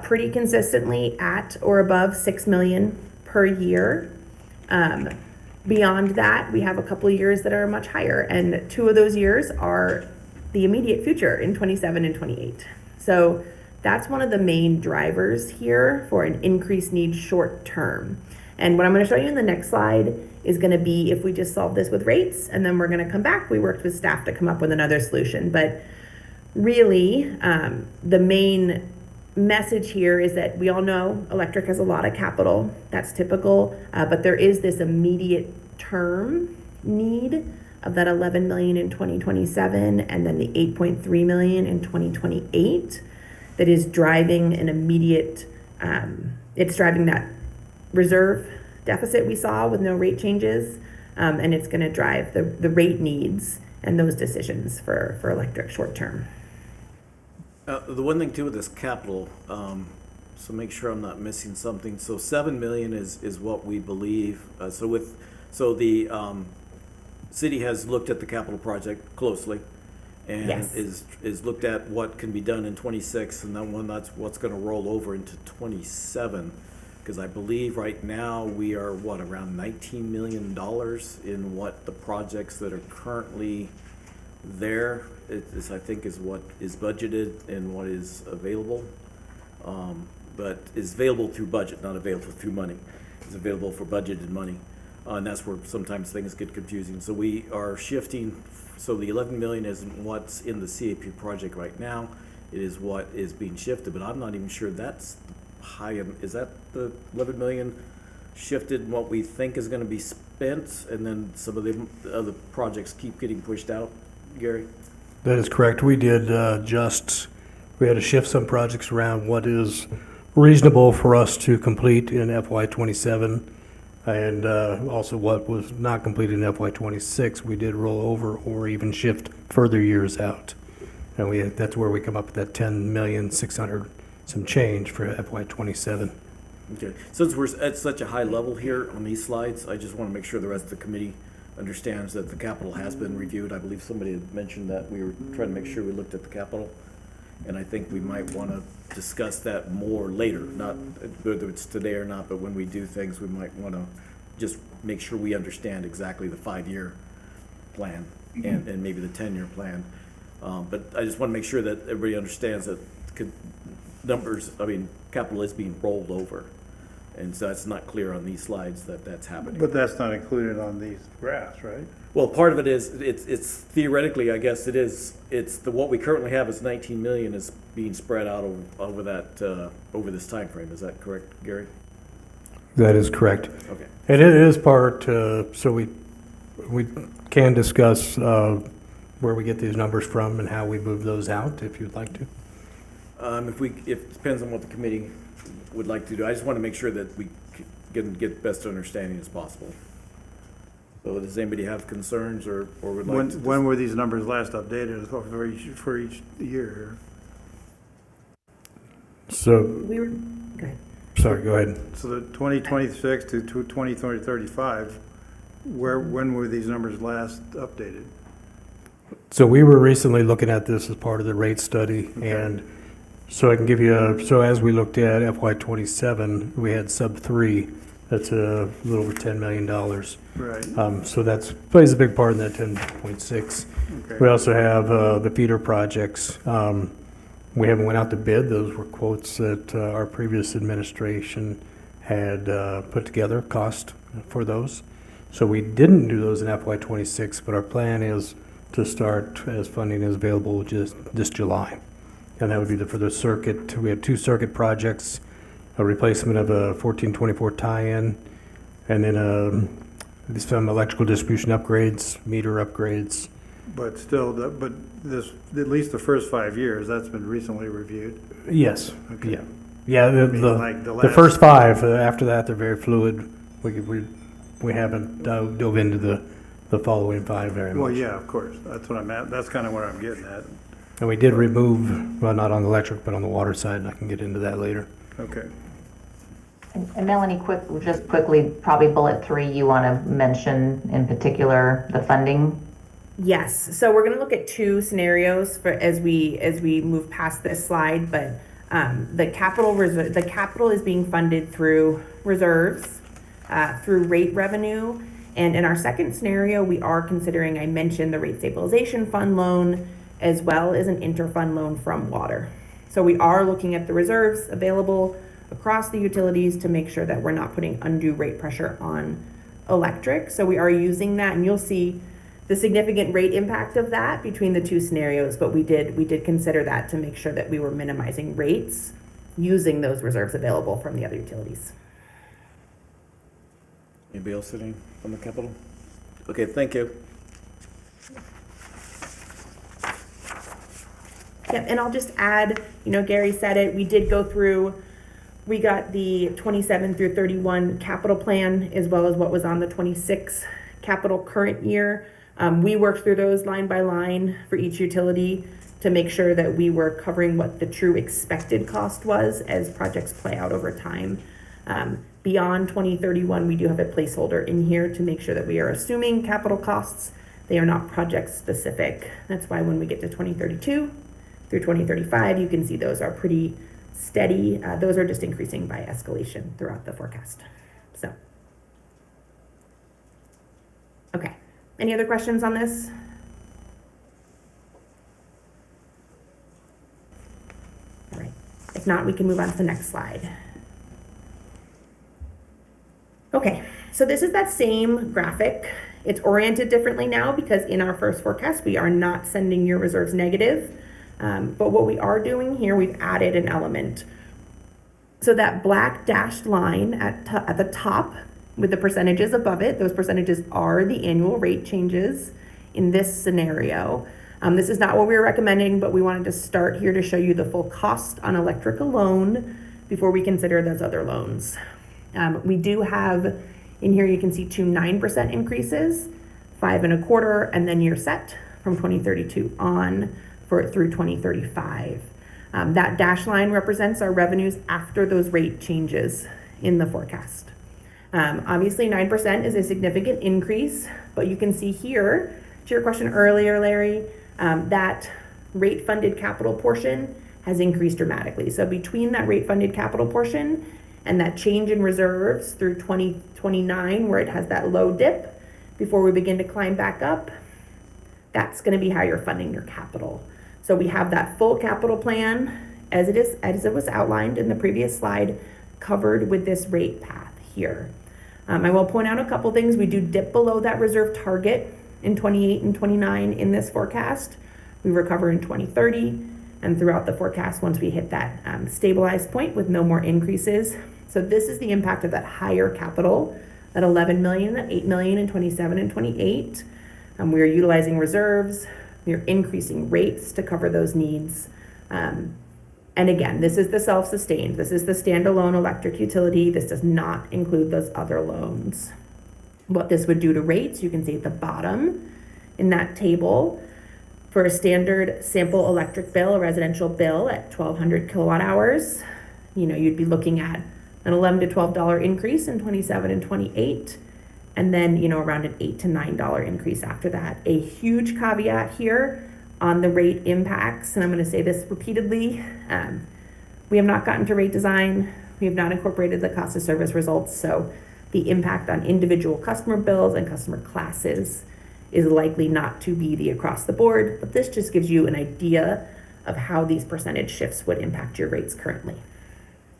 pretty consistently at or above 6 million per year. Beyond that, we have a couple years that are much higher, and 2 of those years are the immediate future in 27 and 28. So that's one of the main drivers here for an increased need short term. And what I'm going to show you in the next slide is going to be if we just solve this with rates, and then we're going to come back. We worked with staff to come up with another solution. But really, the main message here is that we all know electric has a lot of capital. That's typical. But there is this immediate term need of that 11 million in 2027 and then the 8.3 million in 2028. That is driving an immediate, it's driving that reserve deficit we saw with no rate changes, and it's going to drive the rate needs and those decisions for electric short term. The one thing too with this capital, so make sure I'm not missing something. So 7 million is what we believe. So the city has looked at the capital project closely, and Yes. is looked at what can be done in 26, and then that's what's going to roll over into 27. Because I believe right now we are around $19 million in what the projects that are currently there. I think is what is budgeted and what is available, but is available through budget, not available through money. It's available for budgeted money, and that's where sometimes things get confusing. So we are shifting. So the 11 million isn't what's in the CAP project right now. It is what is being shifted, but I'm not even sure that's high. Is that the 11 million shifted in what we think is going to be spent, and then some of the other projects keep getting pushed out, Gary? That is correct. We did we had to shift some projects around what is reasonable for us to complete in FY '27, and also what was not completed in FY '26. We did roll over or even shift further years out, and that's where we come up with that 10,600,000 some change for FY '27. Okay, since we're at such a high level here on these slides, I just want to make sure the rest of the committee understands that the capital has been reviewed. I believe somebody had mentioned that we were trying to make sure we looked at the capital, and I think we might want to discuss that more later, not whether it's today or not, but when we do things, we might want to just make sure we understand exactly the 5-year plan and maybe the 10-year plan. But I just want to make sure that everybody understands that capital is being rolled over. And so that's not clear on these slides that that's happening. But that's not included on these graphs, right? Well, part of it is, it's theoretically, I guess what we currently have is 19 million is being spread out over over this time frame. Is that correct, Gary? That is correct. Okay. And it is part, so we can discuss where we get these numbers from and how we move those out, if you'd like to. If it depends on what the committee would like to do. I just want to make sure that we can get best understanding as possible. So does anybody have concerns or would like to? When were these numbers last updated for each year? So, We were, go ahead. sorry, go ahead. So the 2026 to 2035, when were these numbers last updated? So we were recently looking at this as part of the rate study, and so I can give you, so as we looked at FY '27, we had sub 3, that's a little over $10 million. Right. So that plays a big part in that 10.6. Okay. We also have the feeder projects. We haven't went out to bid. Those were quotes that our previous administration had put together, cost for those. So we didn't do those in FY '26, but our plan is to start as funding is available just this July. And that would be for the circuit. We have 2 circuit projects, a replacement of a 1424 tie-in, and then some electrical distribution upgrades, meter upgrades. But still, at least the first 5 years, that's been recently reviewed. Yes, Okay. yeah. Yeah, like the the last- first 5, after that, they're very fluid. We haven't dove into the following 5 very much. Well, yeah, of course. That's what I'm at. That's kind of what I'm getting at. And we did remove, well, not on the electric, but on the water side, and I can get into that later. Okay. And Melanie, just quickly, probably bullet 3, you want to mention in particular the funding? Yes, so we're gonna look at two scenarios for as we move past this slide, but the capital is being funded through reserves, through rate revenue, and in our second scenario, we are considering, I mentioned the rate stabilization fund loan, as well as an interfund loan from water. So we are looking at the reserves available across the utilities to make sure that we're not putting undue rate pressure on electric. So we are using that, and you'll see the significant rate impact of that between the two scenarios, but we did consider that to make sure that we were minimizing rates using those reserves available from the other utilities. Anybody else sitting on the Capitol? Okay, thank you. Yep, and I'll just add, Gary said it, we did go through, we got the 27 through 31 capital plan, as well as what was on the 26 capital current year. We worked through those line by line for each utility to make sure that we were covering what the true expected cost was as projects play out over time. Beyond 2031, we do have a placeholder in here to make sure that we are assuming capital costs. They are not project specific. That's why when we get to 2032 through 2035, you can see those are pretty steady. Those are just increasing by escalation throughout the forecast. So, okay. Any other questions on this? All right. If not, we can move on to the next slide. Okay, so this is that same graphic. It's oriented differently now because in our first forecast, we are not sending your reserves negative. But what we are doing here, we've added an element. So that black dashed line at the top with the percentages above it, those percentages are the annual rate changes in this scenario. This is not what we were recommending, but we wanted to start here to show you the full cost on electric alone before we consider those other loans. We do have, in here you can see 2 9% increases, 5 1/4, and then you're set from 2032 on through 2035. That dash line represents our revenues after those rate changes in the forecast. Obviously 9% is a significant increase, but you can see here, to your question earlier, Larry, that rate funded capital portion has increased dramatically. So between that rate funded capital portion and that change in reserves through 2029, where it has that low dip before we begin to climb back up, that's going to be how you're funding your capital. So we have that full capital plan as it was outlined in the previous slide, covered with this rate path here. I will point out a couple things. We do dip below that reserve target in 28 and 29 in this forecast. We recover in 2030 and throughout the forecast once we hit that stabilized point with no more increases. So this is the impact of that higher capital, that 11 million, that 8 million in 27 and 28. We are utilizing reserves. We are increasing rates to cover those needs. And again, this is the self-sustained. This is the standalone electric utility. This does not include those other loans. What this would do to rates, you can see at the bottom in that table, for a standard sample electric bill, a residential bill at 1,200 kilowatt hours, you'd be looking at an $11 to $12 increase in 27 and 28. And then, around an $8 to $9 increase after that. A huge caveat here on the rate impacts, and I'm going to say this repeatedly, we have not gotten to rate design. We have not incorporated the cost of service results, so the impact on individual customer bills and customer classes is likely not to be the across the board, but this just gives you an idea of how these percentage shifts would impact your rates currently.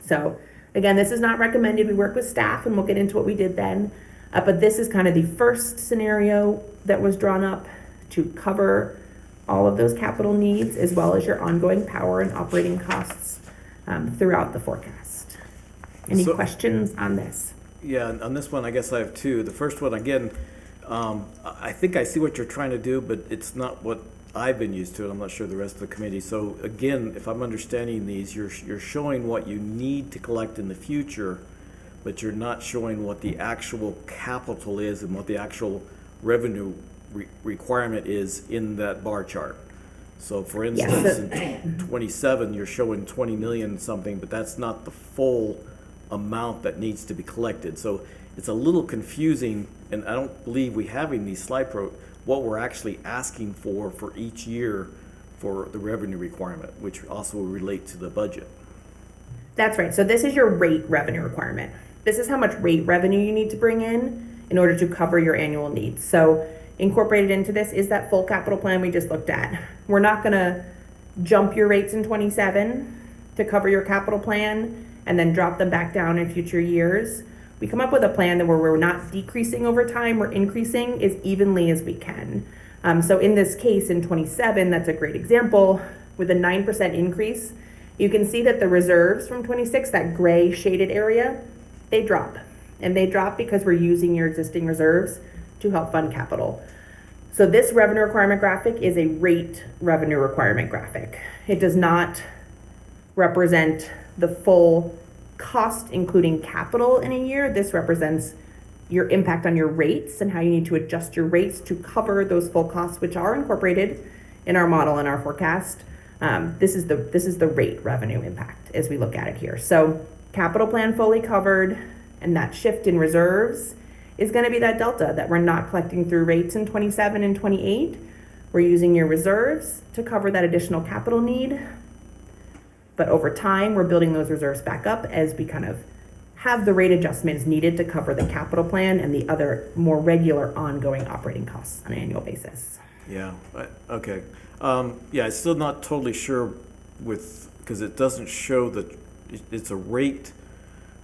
So again, this is not recommended. We work with staff, and we'll get into what we did then. But this is kind of the first scenario that was drawn up to cover all of those capital needs, as well as your ongoing power and operating costs throughout the forecast. Any questions on this? Yeah, on this one, I guess I have two. The first one, again, I think I see what you're trying to do, but it's not what I've been used to, and I'm not sure the rest of the committee. So again, if I'm understanding these, you're showing what you need to collect in the future, but you're not showing what the actual capital is and what the actual revenue requirement is in that bar chart. So for instance, in 27, you're showing 20 million something, but that's not the full amount that needs to be collected. So it's a little confusing, and I don't believe we have in these slide what we're actually asking for each year for the revenue requirement, which also will relate to the budget. That's right. So this is your rate revenue requirement. This is how much rate revenue you need to bring in order to cover your annual needs. So incorporated into this is that full capital plan we just looked at. We're not going to jump your rates in 27 to cover your capital plan and then drop them back down in future years. We come up with a plan that where we're not decreasing over time, we're increasing as evenly as we can. So in this case, in 27, that's a great example. With a 9% increase, you can see that the reserves from 26, that gray shaded area, they drop. And they drop because we're using your existing reserves to help fund capital. So this revenue requirement graphic is a rate revenue requirement graphic. It does not represent the full cost, including capital in a year. This represents your impact on your rates and how you need to adjust your rates to cover those full costs, which are incorporated in our model and our forecast. This is the rate revenue impact as we look at it here. So capital plan fully covered, and that shift in reserves is going to be that delta that we're not collecting through rates in 27 and 28. We're using your reserves to cover that additional capital need. But over time, we're building those reserves back up as we kind of have the rate adjustments needed to cover the capital plan and the other more regular ongoing operating costs on an annual basis. Yeah, okay. Yeah, I'm still not totally sure because it doesn't show that it's a rate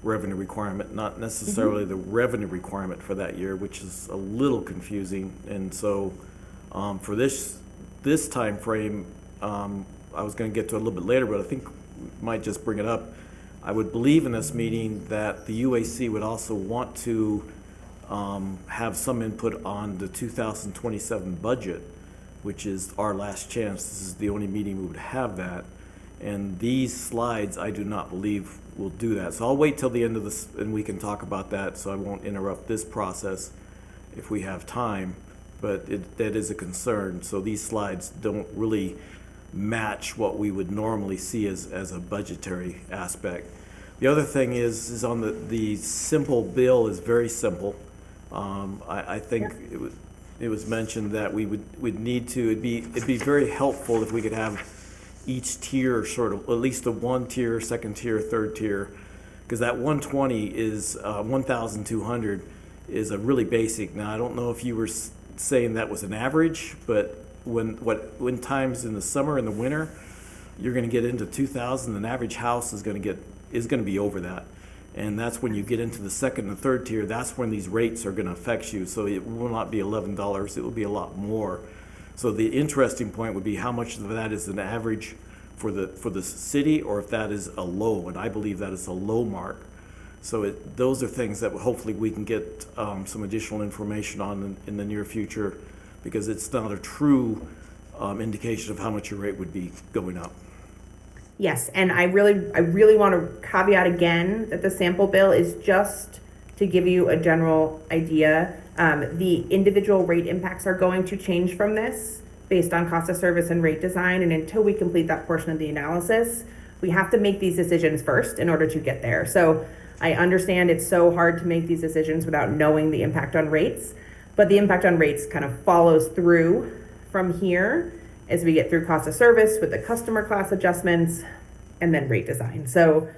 revenue requirement, not necessarily the revenue requirement for that year, which is a little confusing. And so for this time frame, I was going to get to a little bit later, but I think we might just bring it up. I would believe in this meeting that the UAC would also want to have some input on the 2027 budget, which is our last chance. This is the only meeting we would have that. And these slides, I do not believe will do that. So I'll wait till the end of this and we can talk about that, so I won't interrupt this process if we have time. But that is a concern. So these slides don't really match what we would normally see as a budgetary aspect. The other thing is on the simple bill is very simple. I think it was mentioned that we'd need to, it'd be very helpful if we could have each tier sort of, at least the one tier, second tier, third tier, because that 120 is 1,200 is a really basic. Now I don't know if you were saying that was an average, but when times in the summer and the winter, you're going to get into 2,000. An average house is going to be over that, and that's when you get into the second and third tier. That's when these rates are going to affect you. So it will not be $11; it will be a lot more. So the interesting point would be how much of that is an average for the city, or if that is a low, and I believe that is a low mark. So those are things that hopefully we can get some additional information on in the near future, because it's not a true indication of how much your rate would be going up. Yes, and I really want to caveat again that the sample bill is just to give you a general idea. The individual rate impacts are going to change from this based on cost of service and rate design, and until we complete that portion of the analysis, we have to make these decisions first in order to get there. So I understand it's so hard to make these decisions without knowing the impact on rates, but the impact on rates kind of follows through from here as we get through cost of service with the customer class adjustments and then rate design. So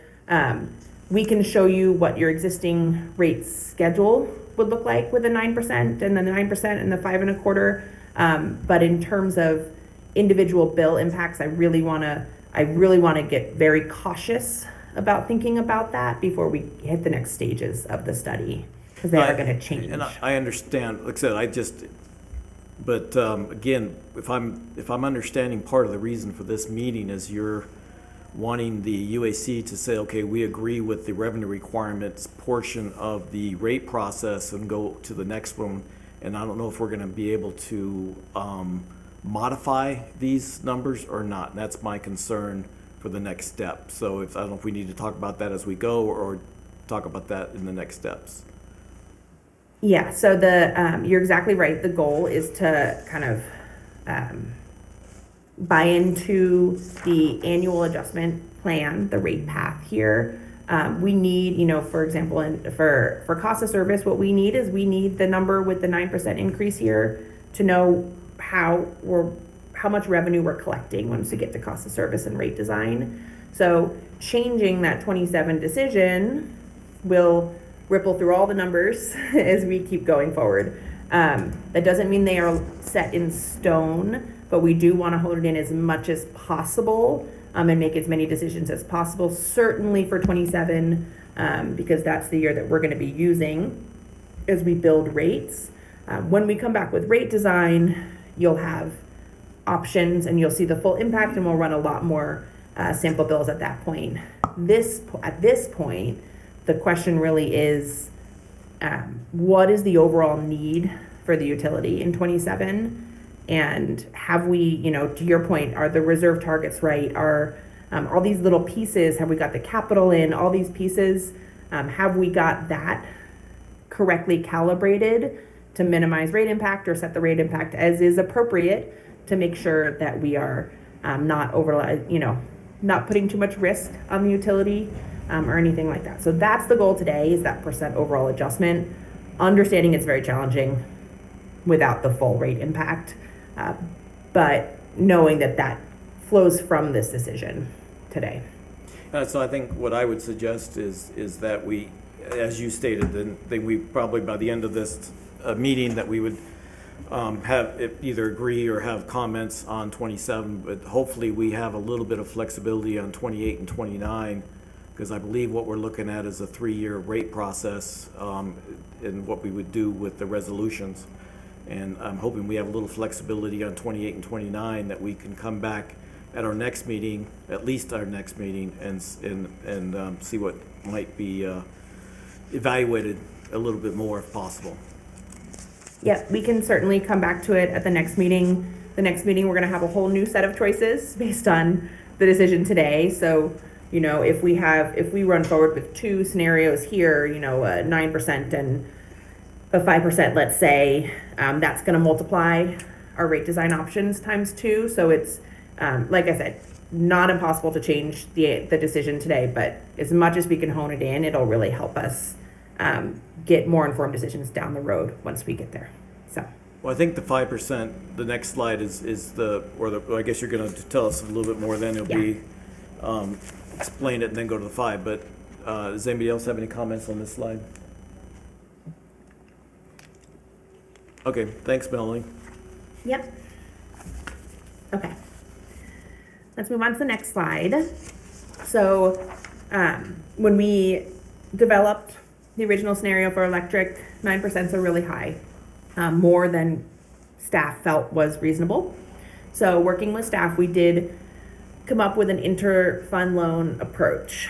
we can show you what your existing rate schedule would look like with the 9% and then the 9% and the 5.25%. But in terms of individual bill impacts, I really want to get very cautious about thinking about that before we hit the next stages of the study, because they are going to change. And I understand. Like I said, but again, if I'm understanding part of the reason for this meeting is you're wanting the UAC to say, okay, we agree with the revenue requirements portion of the rate process and go to the next one. And I don't know if we're going to be able to modify these numbers or not. And that's my concern for the next step. So I don't know if we need to talk about that as we go or talk about that in the next steps. Yeah, so you're exactly right. The goal is to kind of buy into the annual adjustment plan, the rate path here, We need, for example, for cost of service, what we need is we need the number with the 9% increase here to know how much revenue we're collecting once we get to cost of service and rate design. So changing that 27 decision will ripple through all the numbers as we keep going forward. That doesn't mean they are set in stone, but we do want to hold it in as much as possible and make as many decisions as possible, certainly for 27, because that's the year that we're going to be using as we build rates. When we come back with rate design, you'll have options and you'll see the full impact, and we'll run a lot more sample bills at that point. At this point, the question really is, what is the overall need for the utility in 27? And have we, to your point, are the reserve targets right? Are all these little pieces, have we got the capital in, all these pieces, have we got that correctly calibrated to minimize rate impact or set the rate impact as is appropriate to make sure that we are not not putting too much risk on the utility or anything like that. So that's the goal today, is that % overall adjustment. Understanding it's very challenging without the full rate impact, but knowing that flows from this decision today. So I think what I would suggest is that we, as you stated, then we probably by the end of this meeting that we would have either agree or have comments on 27, but hopefully we have a little bit of flexibility on 28 and 29, because I believe what we're looking at is a 3-year rate process and what we would do with the resolutions. And I'm hoping we have a little flexibility on 28 and 29 that we can come back at our next meeting, at least our next meeting, and see what might be evaluated a little bit more if possible. Yeah, we can certainly come back to it at the next meeting. The next meeting, we're going to have a whole new set of choices based on the decision today. So, if we run forward with 2 scenarios here, a 9% and a 5%, let's say, that's going to multiply our rate design options times 2. So it's, like I said, not impossible to change the decision today, but as much as we can hone it in, it'll really help us get more informed decisions down the road once we get there. So. Well, I think the 5%, the next slide is I guess you're going to tell us a little bit more, then it'll be explain it and then go to the 5. But does anybody else have any comments on this slide? Okay, thanks, Melanie. Yep. Okay. Let's move on to the next slide. So when we developed the original scenario for electric, 9% are really high, more than staff felt was reasonable. So working with staff, we did come up with an inter-fund loan approach.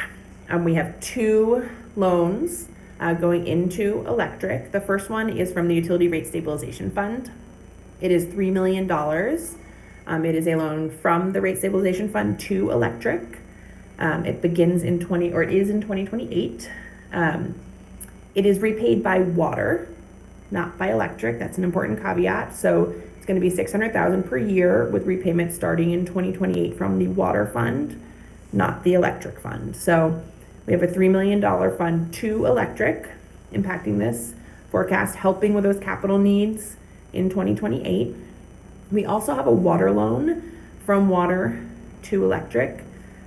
We have 2 loans going into electric. The first one is from the Utility Rate Stabilization Fund. It is $3 million. It is a loan from the Rate Stabilization Fund to electric. It begins in 2028. It is repaid by water, not by electric. That's an important caveat. So it's going to be $600,000 per year with repayment starting in 2028 from the water fund, not the electric fund. So we have a $3 million fund to electric impacting this forecast, helping with those capital needs in 2028. We also have a water loan from water to electric.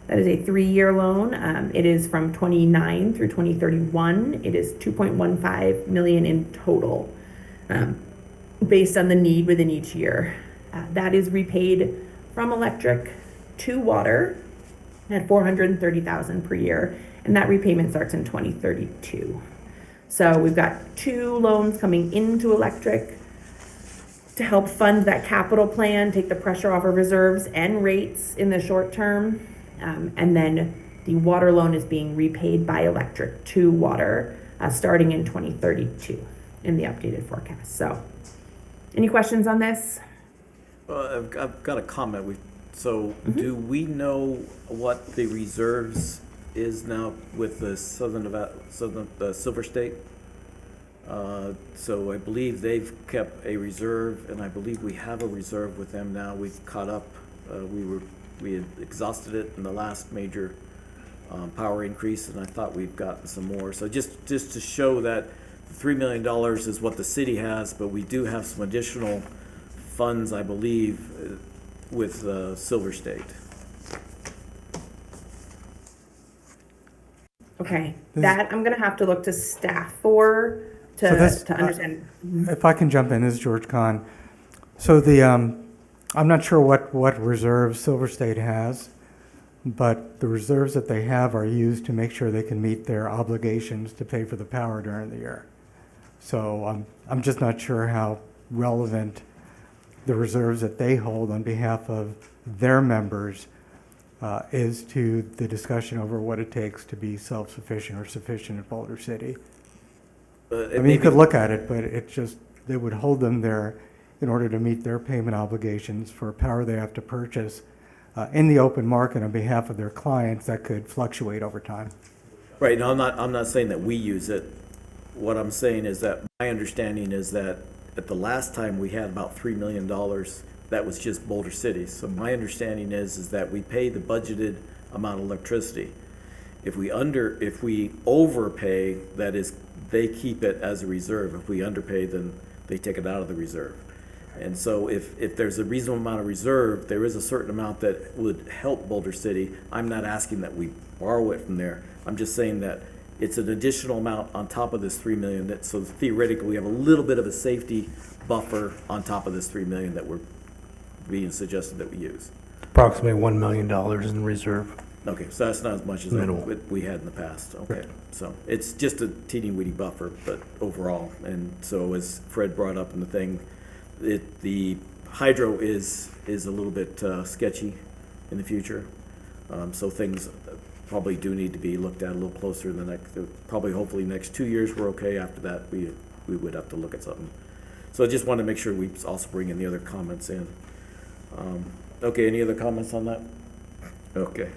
That is a 3-year loan. It is from 29 through 2031. It is $2.15 million in total, based on the need within each year. That is repaid from electric to water at $430,000 per year, and that repayment starts in 2032. So we've got 2 loans coming into electric to help fund that capital plan, take the pressure off of reserves and rates in the short term. And then the water loan is being repaid by electric to water starting in 2032 in the updated forecast. So any questions on this? I've got a comment. Do we know what the reserves is now with the Silver State? So I believe they've kept a reserve, and I believe we have a reserve with them now. We've caught up. We had exhausted it in the last major power increase, and I thought we've gotten some more. So just to show that $3 million is what the city has, but we do have some additional funds, I believe, with Silver State. Okay, that I'm gonna have to look to staff for, So this- to understand. If I can jump in, this is George Kahn. So I'm not sure what reserves Silver State has, but the reserves that they have are used to make sure they can meet their obligations to pay for the power during the year. So I'm just not sure how relevant the reserves that they hold on behalf of their members is to the discussion over what it takes to be self-sufficient or sufficient at Boulder City. I mean, you could look at it, but they would hold them there in order to meet their payment obligations for power they have to purchase in the open market on behalf of their clients that could fluctuate over time. Right, no, I'm not saying that we use it. What I'm saying is that my understanding is that at the last time we had about $3 million, that was just Boulder City. So my understanding is that we pay the budgeted amount of electricity. If we overpay, that is, they keep it as a reserve. If we underpay, then they take it out of the reserve. And so if there's a reasonable amount of reserve, there is a certain amount that would help Boulder City. I'm not asking that we borrow it from there. I'm just saying that it's an additional amount on top of this $3 million. So theoretically, we have a little bit of a safety buffer on top of this $3 million that we're being suggested that we use. Approximately $1 million in reserve. Okay, so that's not as much as Minimal. what we had in the past. Okay, so it's just a teeny-weeny buffer, but overall. And so as Fred brought up in the thing, the hydro is a little bit sketchy in the future. So things probably do need to be looked at a little closer in the next, probably hopefully next 2 years we're okay. After that, we would have to look at something. So I just want to make sure we also bring in the other comments in. Okay, any other comments on that? Okay.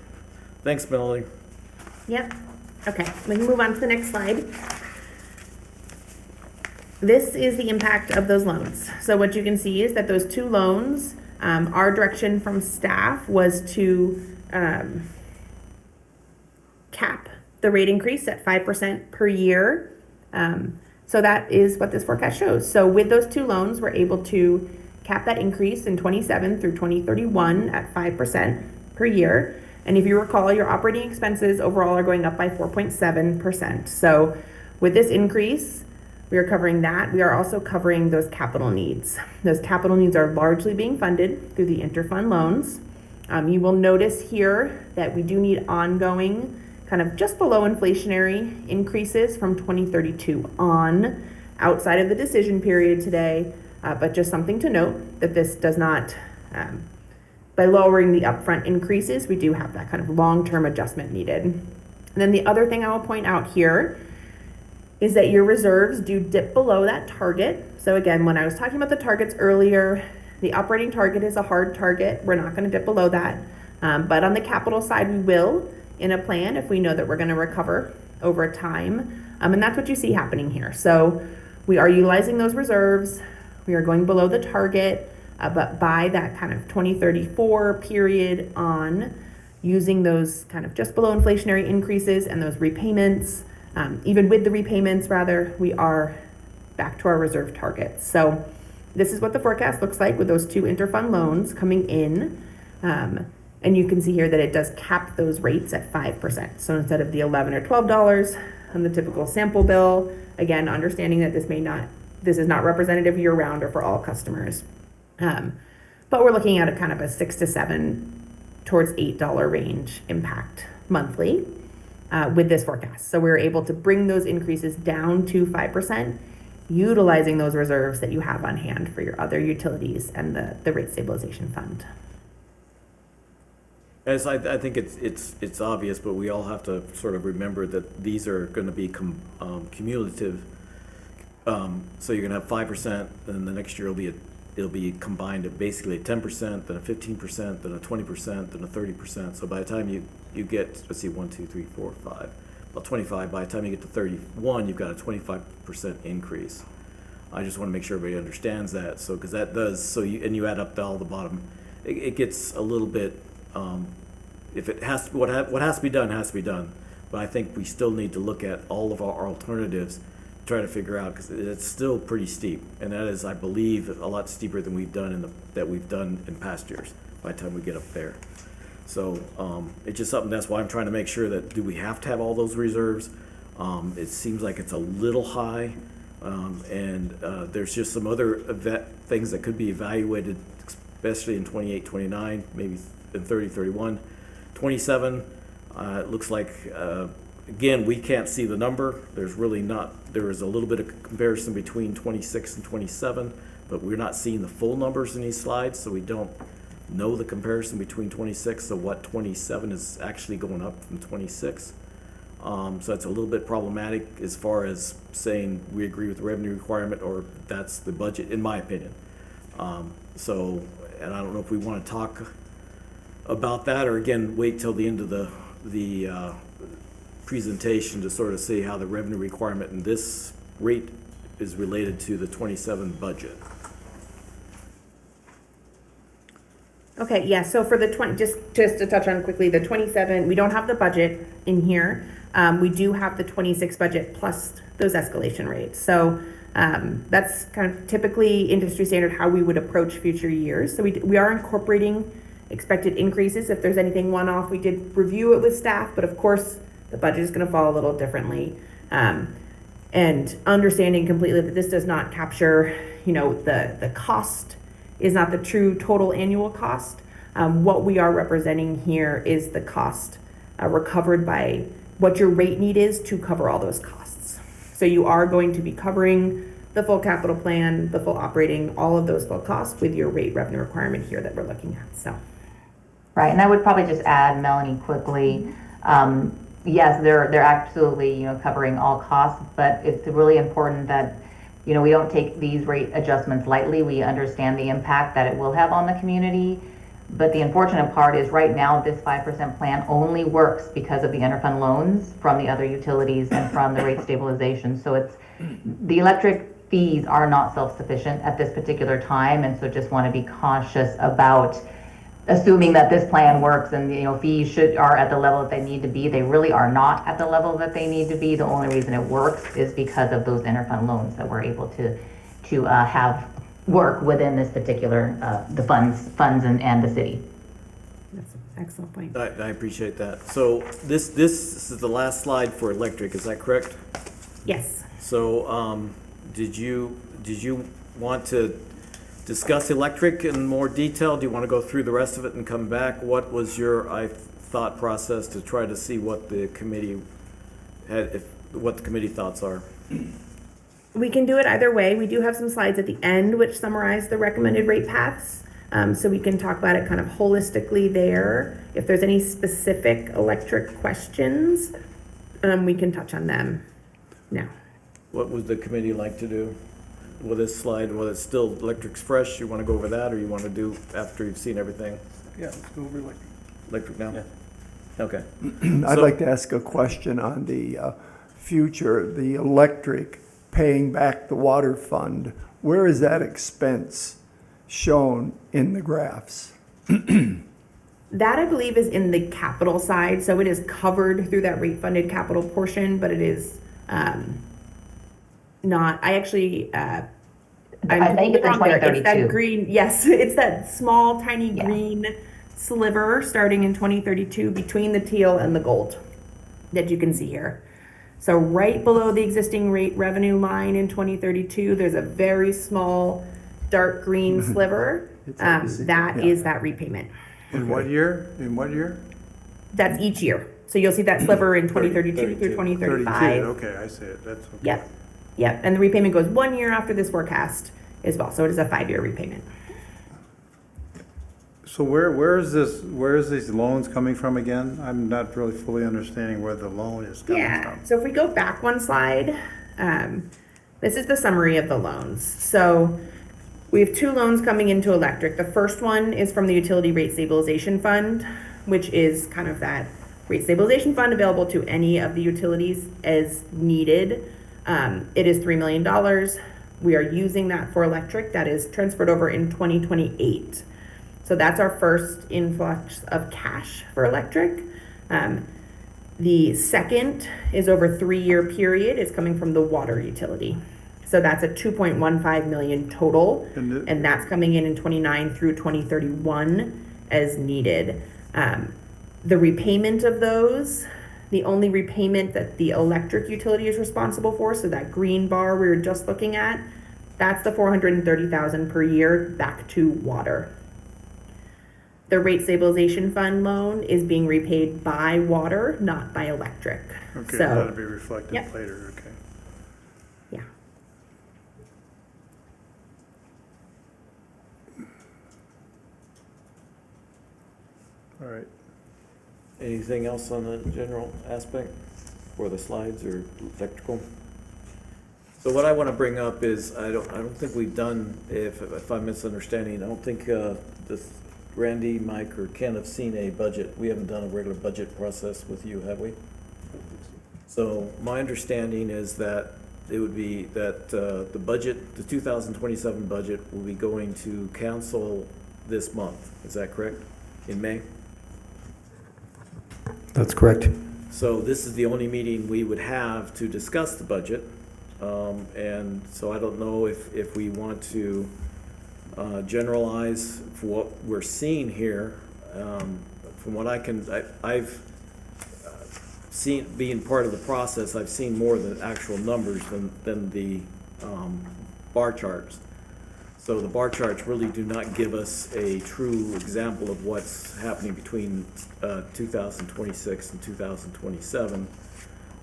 Thanks, Melanie. Yep. Okay, we can move on to the next slide. This is the impact of those loans. So what you can see is that those two loans, our direction from staff was to cap the rate increase at 5% per year. So that is what this forecast shows. So with those two loans, we're able to cap that increase in 27 through 2031 at 5% per year. And if you recall, your operating expenses overall are going up by 4.7%. So with this increase, we are covering that. We are also covering those capital needs. Those capital needs are largely being funded through the interfund loans. You will notice here that we do need ongoing, kind of just below inflationary increases from 2032 on, outside of the decision period today, but just something to note that this does not, by lowering the upfront increases, we do have that kind of long-term adjustment needed. And then the other thing I will point out here is that your reserves do dip below that target. So again, when I was talking about the targets earlier, the operating target is a hard target. We're not going to dip below that. But on the capital side, we will in a plan if we know that we're going to recover over time. And that's what you see happening here. So we are utilizing those reserves. We are going below the target. But by that kind of 2034 period on, using those kind of just below inflationary increases and those repayments, even with the repayments rather, we are back to our reserve targets. So this is what the forecast looks like with those two interfund loans coming in. And you can see here that it does cap those rates at 5%. So instead of the $11 or $12 on the typical sample bill, again, understanding that this is not representative year round or for all customers. But we're looking at a kind of a 6 to 7 towards $8 range impact monthly with this forecast. So we're able to bring those increases down to 5%, utilizing those reserves that you have on hand for your other utilities and the rate stabilization fund. As I think it's obvious, but we all have to sort of remember that these are going to be cumulative. So you're going to have 5%, and the next year it'll be combined at basically 10%, then a 15%, then a 20%, then a 30%. So by the time you get, let's see, 1, 2, 3, 4, 5, about 25. By the time you get to 31, you've got a 25% increase. I just want to make sure everybody understands that. So because that does, and you add up to all the bottom, it gets a little bit if it has, what has to be done has to be done. But I think we still need to look at all of our alternatives, try to figure out, because it's still pretty steep. And that is, I believe, a lot steeper than we've done in past years, by the time we get up there. So, it's just something, that's why I'm trying to make sure that, do we have to have all those reserves? It seems like it's a little high, and there's just some other things that could be evaluated, especially in 28, 29, maybe in 30, 31. 27, it looks like, again, we can't see the number. There is a little bit of comparison between 26 and 27, but we're not seeing the full numbers in these slides, so we don't know the comparison between 26, so what 27 is actually going up from 26. So it's a little bit problematic as far as saying we agree with the revenue requirement or that's the budget, in my opinion. And I don't know if we want to talk about that, or again, wait till the end of the presentation to sort of see how the revenue requirement in this rate is related to the 27 budget. Okay, yeah, so for the just to touch on quickly, the 27, we don't have the budget in here. We do have the 26 budget plus those escalation rates. So that's kind of typically industry standard how we would approach future years. So we are incorporating expected increases. If there's anything one-off, we did review it with staff, but of course the budget is going to fall a little differently. And understanding completely that this does not capture, the cost is not the true total annual cost. What we are representing here is the cost recovered by what your rate need is to cover all those costs. So you are going to be covering the full capital plan, the full operating, all of those full costs with your rate revenue requirement here that we're looking at. So. Right, and I would probably just add, Melanie, quickly, yes, they're absolutely, covering all costs, but it's really important that, we don't take these rate adjustments lightly. We understand the impact that it will have on the community. But the unfortunate part is right now, this 5% plan only works because of the interfund loans from the other utilities and from the rate stabilization. So the electric fees are not self-sufficient at this particular time. And so just want to be cautious about assuming that this plan works and fees are at the level that they need to be. They really are not at the level that they need to be. The only reason it works is because of those interfund loans that we're able to have work within this particular the funds and the city. That's an excellent point. I appreciate that. So this is the last slide for electric, is that correct? Yes. So did you want to discuss electric in more detail? Do you want to go through the rest of it and come back? What was your thought process to try to see what the committee what the committee thoughts are? We can do it either way. We do have some slides at the end which summarize the recommended rate paths. So we can talk about it kind of holistically there. If there's any specific electric questions, we can touch on them now. What would the committee like to do with this slide? Well, it's still electric's fresh. You want to go over that, or you want to do after you've seen everything? Yeah, let's go over electric. Electric now? Yeah. Okay. I'd like to ask a question on the future, the electric paying back the water fund. Where is that expense shown in the graphs? That I believe is in the capital side. So it is covered through that rate funded capital portion, but it is not. I actually, I think it's in 2032. It's that green, yes, it's that small, tiny green sliver starting in 2032 between the teal and the gold that you can see here. So right below the existing rate revenue line in 2032, there's a very small dark green sliver. That is that repayment. In what year? In what year? That's each year. So you'll see that sliver in 2032 through 2035. 32, okay, I see it, that's okay. Yep, yep, and the repayment goes 1 year after this forecast as well, so it is a 5-year repayment. So where is these loans coming from again? I'm not really fully understanding where the loan is coming from. So if we go back one slide, this is the summary of the loans. So we have 2 loans coming into electric. The first one is from the Utility Rate Stabilization Fund, which is kind of that rate stabilization fund available to any of the utilities as needed. It is $3 million. We are using that for electric. That is transferred over in 2028. So that's our first influx of cash for electric. The second is over 3-year period. It's coming from the water utility. So that's a 2.15 million total, and that's coming in 29 through 2031 as needed. The repayment of those, the only repayment that the electric utility is responsible for, so that green bar we were just looking at, that's the 430,000 per year back to water. The rate stabilization fund loan is being repaid by water, not by electric. Okay, So, that'll be reflected Yep. later, okay. yeah. All right. Anything else on the general aspect for the slides or electrical? So what I want to bring up is, I don't think we've done, if I'm misunderstanding, I don't think this Randy, Mike, or Ken have seen a budget. We haven't done a regular budget process with you, have we? So my understanding is that it would be that the budget, the 2027 budget, will be going to council this month. Is that correct? In May? That's correct. So this is the only meeting we would have to discuss the budget. And so I don't know if we want to generalize for what we're seeing here. From what I've seen, being part of the process, I've seen more of the actual numbers than the bar charts. So the bar charts really do not give us a true example of what's happening between 2026 and 2027.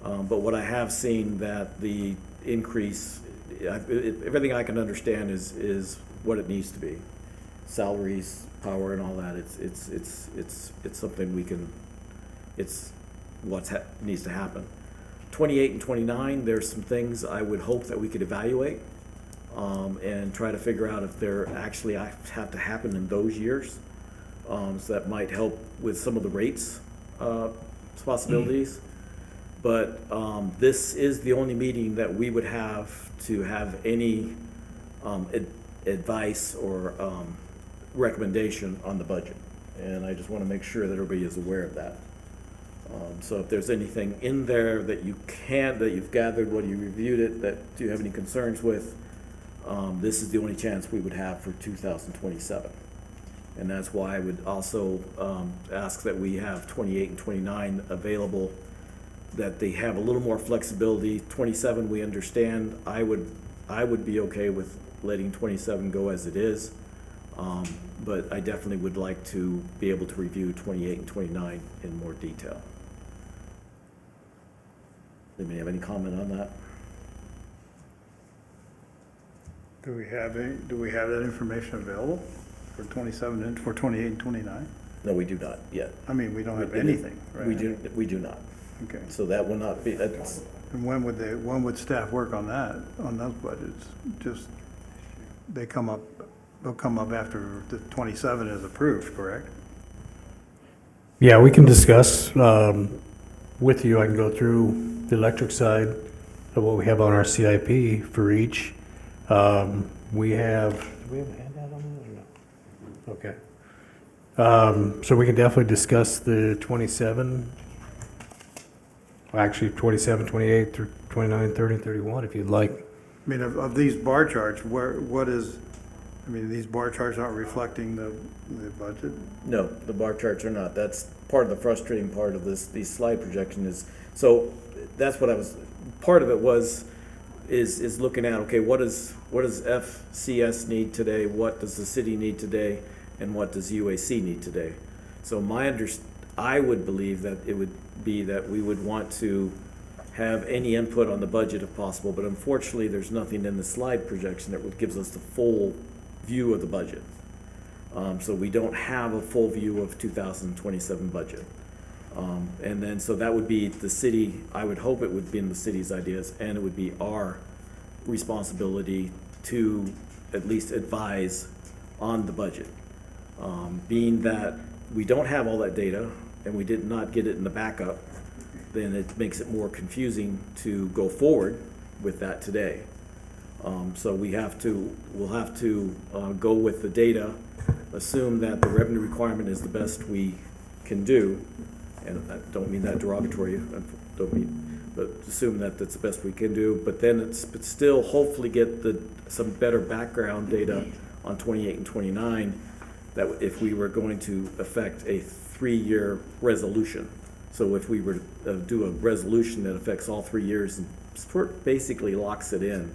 But what I have seen, that the increase, everything I can understand is what it needs to be. Salaries, power, and all that. It's something we can. It's what needs to happen. 28 and 29. There's some things I would hope that we could evaluate and try to figure out if they're actually have to happen in those years. So that might help with some of the rates possibilities. But this is the only meeting that we would have to have any advice or recommendation on the budget. And I just want to make sure that everybody is aware of that. So if there's anything in there that you've gathered, when you reviewed it, that do you have any concerns with, this is the only chance we would have for 2027. And that's why I would also ask that we have 28 and 29 available, that they have a little more flexibility. 27, we understand. I would be okay with letting 27 go as it is. But I definitely would like to be able to review 28 and 29 in more detail. Anybody have any comment on that? Do we have that information available for 27 and for 28 and 29? No, we do not yet. I mean, we don't have anything, right? We do not. Okay. So that will not be, that's, And when would staff work on that, on those budgets? Just, they'll come up after the 27 is approved, correct? Yeah, we can discuss with you. I can go through the electric side of what we have on our CIP for each. We have, do we have a handout on that or no? Okay. So we can definitely discuss the 27, well, actually 27, 28 through 29, 30, and 31 if you'd like. I mean, of these bar charts, these bar charts aren't reflecting the budget? no, the bar charts are not. That's part of the frustrating part of these slide projection is, so that's what part of it is looking at, okay, what does FCS need today? What does the city need today? And what does UAC need today? So I would believe that it would be that we would want to have any input on the budget if possible, but unfortunately, there's nothing in the slide projection that gives us the full view of the budget. So we don't have a full view of 2027 budget. And then, so that would be the city, I would hope it would be in the city's ideas, and it would be our responsibility to at least advise on the budget. Being that we don't have all that data, and we did not get it in the backup, then it makes it more confusing to go forward with that today. So we'll have to go with the data assume that the revenue requirement is the best we can do, and I don't mean that derogatory, but assume that that's the best we can do, but then but still hopefully get some better background data on 28 and 29, that if we were going to affect a 3-year resolution. So if we were to do a resolution that affects all 3 years and basically locks it in,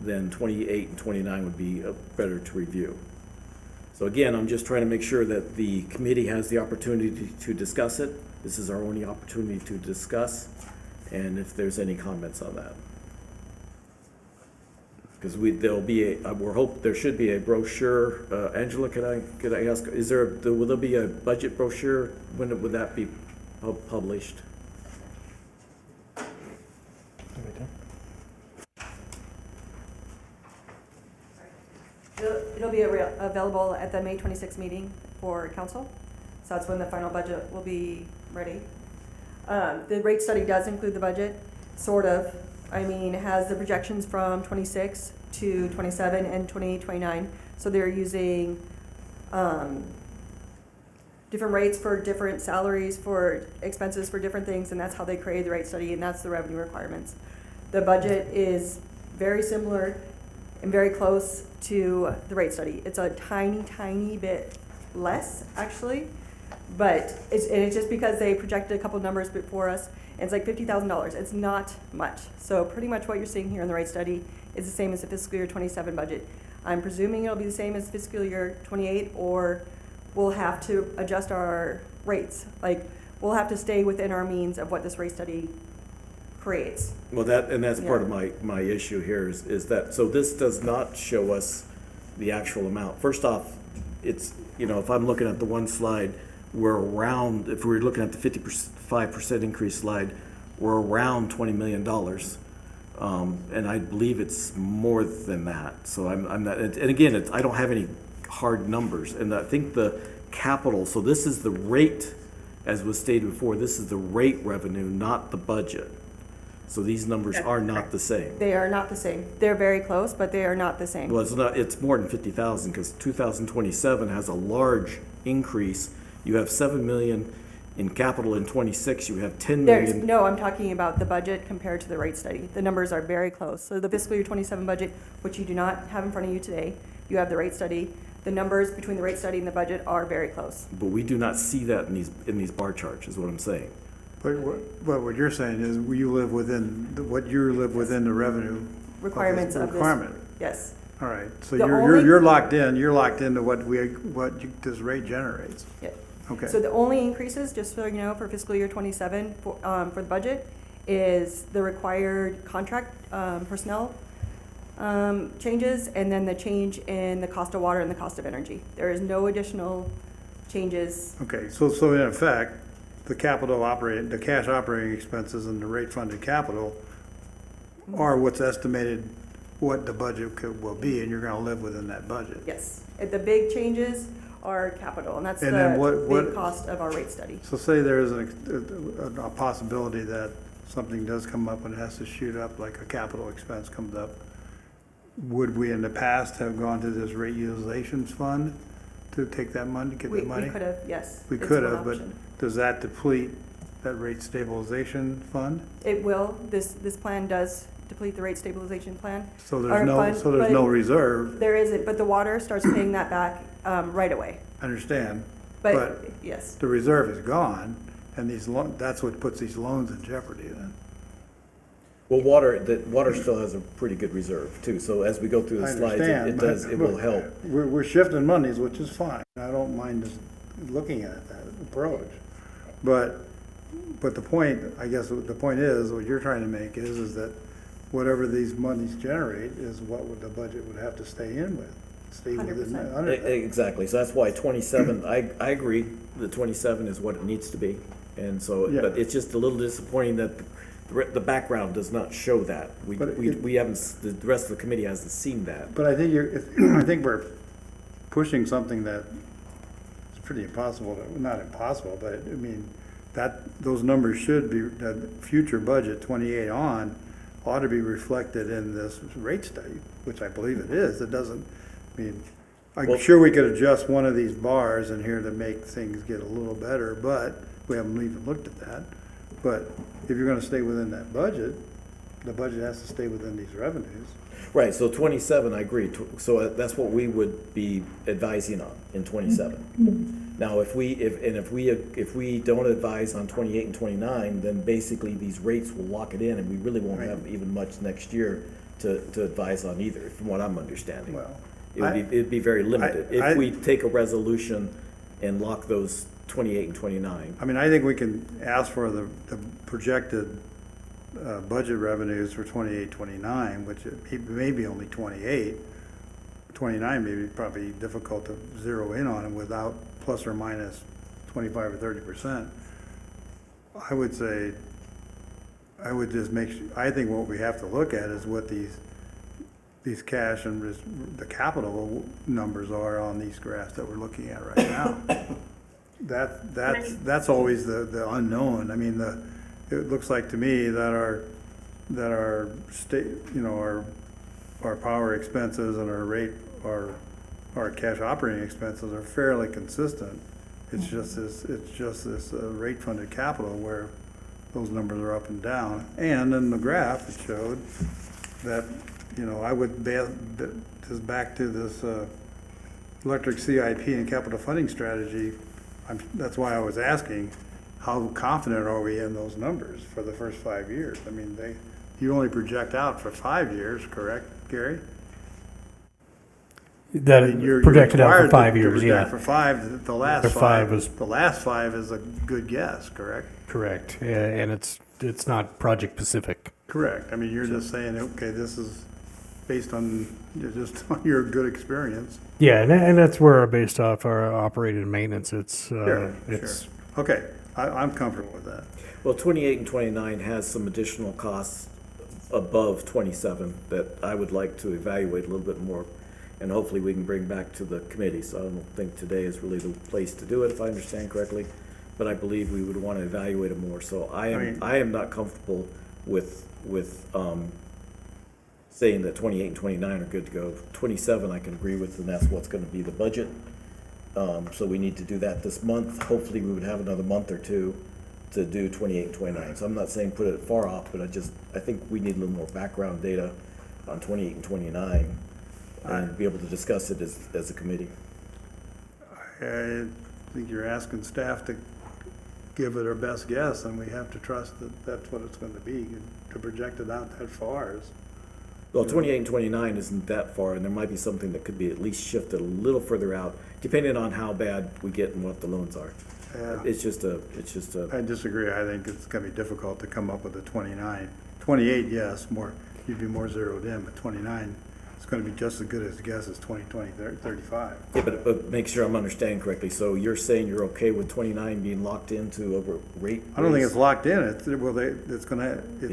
then 28 and 29 would be better to review. So again, I'm just trying to make sure that the committee has the opportunity to discuss it. This is our only opportunity to discuss, and if there's any comments on that. Because there'll be there should be a brochure. Angela, could I ask, will there be a budget brochure? When would that be published? It'll be available at the May 26th meeting for council. So that's when the final budget will be ready. The rate study does include the budget, sort of. I mean, it has the projections from 26 to 27 and 28, 29. So they're using different rates for different salaries, for expenses for different things, and that's how they created the rate study, and that's the revenue requirements. The budget is very similar and very close to the rate study. It's a tiny bit less, actually, but it's just because they projected a couple of numbers before us, and it's like $50,000. It's not much. So pretty much what you're seeing here in the rate study is the same as the fiscal year 27 budget. I'm presuming it'll be the same as fiscal year 28, or we'll have to adjust our rates. Like, we'll have to stay within our means of what this rate study creates. Well, that's part of my issue here is that, so this does not show us the actual amount. First off, it's, if I'm looking at the one slide, if we're looking at the 55% increase slide, we're around $20 million. And I believe it's more than that. So I'm not, and again, I don't have any hard numbers. And I think the capital, so this is the rate, as was stated before, this is the rate revenue, not the budget. So these numbers are not the same. They are not the same. They're very close, but they are not the same. Well, it's more than 50,000 because 2027 has a large increase. You have 7 million in capital in 26. You have 10 million. No, I'm talking about the budget compared to the rate study. The numbers are very close. So the fiscal year 27 budget, which you do not have in front of you today, you have the rate study. The numbers between the rate study and the budget are very close. But we do not see that in these bar charts, is what I'm saying. But what you're saying is you live within the revenue Requirements of this. requirement. Yes. All right, so The you're locked into what this rate generates. Yeah. Okay. So the only increases, just so you know, for fiscal year 27 for the budget is the required contract personnel changes, and then the change in the cost of water and the cost of energy. There is no additional changes. Okay, so in effect, the cash operating expenses and the rate funded capital are what's estimated what the budget will be, and you're gonna live within that budget. Yes. The big changes are capital, and that's And then the what- big cost of our rate study. So say there is a possibility that something does come up and it has to shoot up, like a capital expense comes up. Would we in the past have gone to this rate utilization fund to take that money, get the money? We could have, yes. We It's could one have, but option. does that deplete that rate stabilization fund? It will. This plan does deplete the rate stabilization plan. So Our fund, there's but no reserve, There isn't, but the water starts paying that back right away. I understand. But yes, The reserve is gone, and that's what puts these loans in jeopardy then. Well, water still has a pretty good reserve too. So as we go through the I slides, understand, it will help. We're shifting monies, which is fine. I don't mind just looking at that approach. But the point, I guess, the point is, what you're trying to make is that whatever these monies generate is what the budget would have to stay in with. Stay within 100%. under that. Exactly. So that's why 27, I agree, the 27 is what it needs to be. And so, Yeah. but it's just a little disappointing that the background does not show that. We haven't, the rest of the committee hasn't seen that. But I think I think we're pushing something that is pretty impossible, not impossible, but I mean, those numbers should be, the future budget 28 on ought to be reflected in this rate study, which I believe it is. It doesn't, I mean, I'm sure we could adjust one of these bars in here to make things get a little better, but we haven't even looked at that. But if you're gonna stay within that budget, the budget has to stay within these revenues. Right, so 27, I agree. So that's what we would be advising on in 27. Now, if we don't advise on 28 and 29, then basically these rates will lock it in, and we really won't have even much next year to advise on either, from what I'm understanding. Well, It'd be very limited. I- If we take a resolution and lock those 28 and 29. I mean, I think we can ask for the projected budget revenues for 28, 29, which it may be only 28. 29 may be probably difficult to zero in on it without plus or minus 25 or 30%. I would say, I would just make, I think what we have to look at is what these cash and the capital numbers are on these graphs that we're looking at right now. That's always the unknown. I mean, it looks like to me that our state, you know, our power expenses and our cash operating expenses are fairly consistent. It's just this rate funded capital where those numbers are up and down. And in the graph, it showed that, you know, I would just back to this electric CIP and capital funding strategy. That's why I was asking, how confident are we in those numbers for the first 5 years? I mean, you only project out for 5 years, correct, Gary? That You're projected out for required 5 to years, project yeah. For five, the last The five five, is- the last 5 is a good guess, correct? Correct, and it's not project specific. Correct. I mean, you're just saying, okay, this is based on just on your good experience. Yeah, and that's where based off our operating and maintenance, Sure. Okay, I'm comfortable with that. Well, 28 and 29 has some additional costs above 27 that I would like to evaluate a little bit more, and hopefully we can bring back to the committee. So I don't think today is really the place to do it, if I understand correctly, but I believe we would want to evaluate it more. So I am not comfortable with saying that 28 and 29 are good to go. 27 I can agree with, and that's what's going to be the budget. So we need to do that this month. Hopefully we would have another month or two to do 28 and 29. So I'm not saying put it far off, but I think we need a little more background data on 28 and 29 and be able to discuss it as a committee. I think you're asking staff to give it our best guess, and we have to trust that that's what it's going to be. To project it out that far is. Well, 28 and 29 isn't that far, and there might be something that could be at least shifted a little further out, depending on how bad we get and what the loans are. Yeah. It's just a. I disagree. I think it's going to be difficult to come up with a 29. 28, yes, you'd be more zeroed in, but 29, it's going to be just as good as a guess as 20, 35. Yeah, but make sure I'm understanding correctly. So you're saying you're okay with 29 being locked into a rate? I don't think it's locked in. It's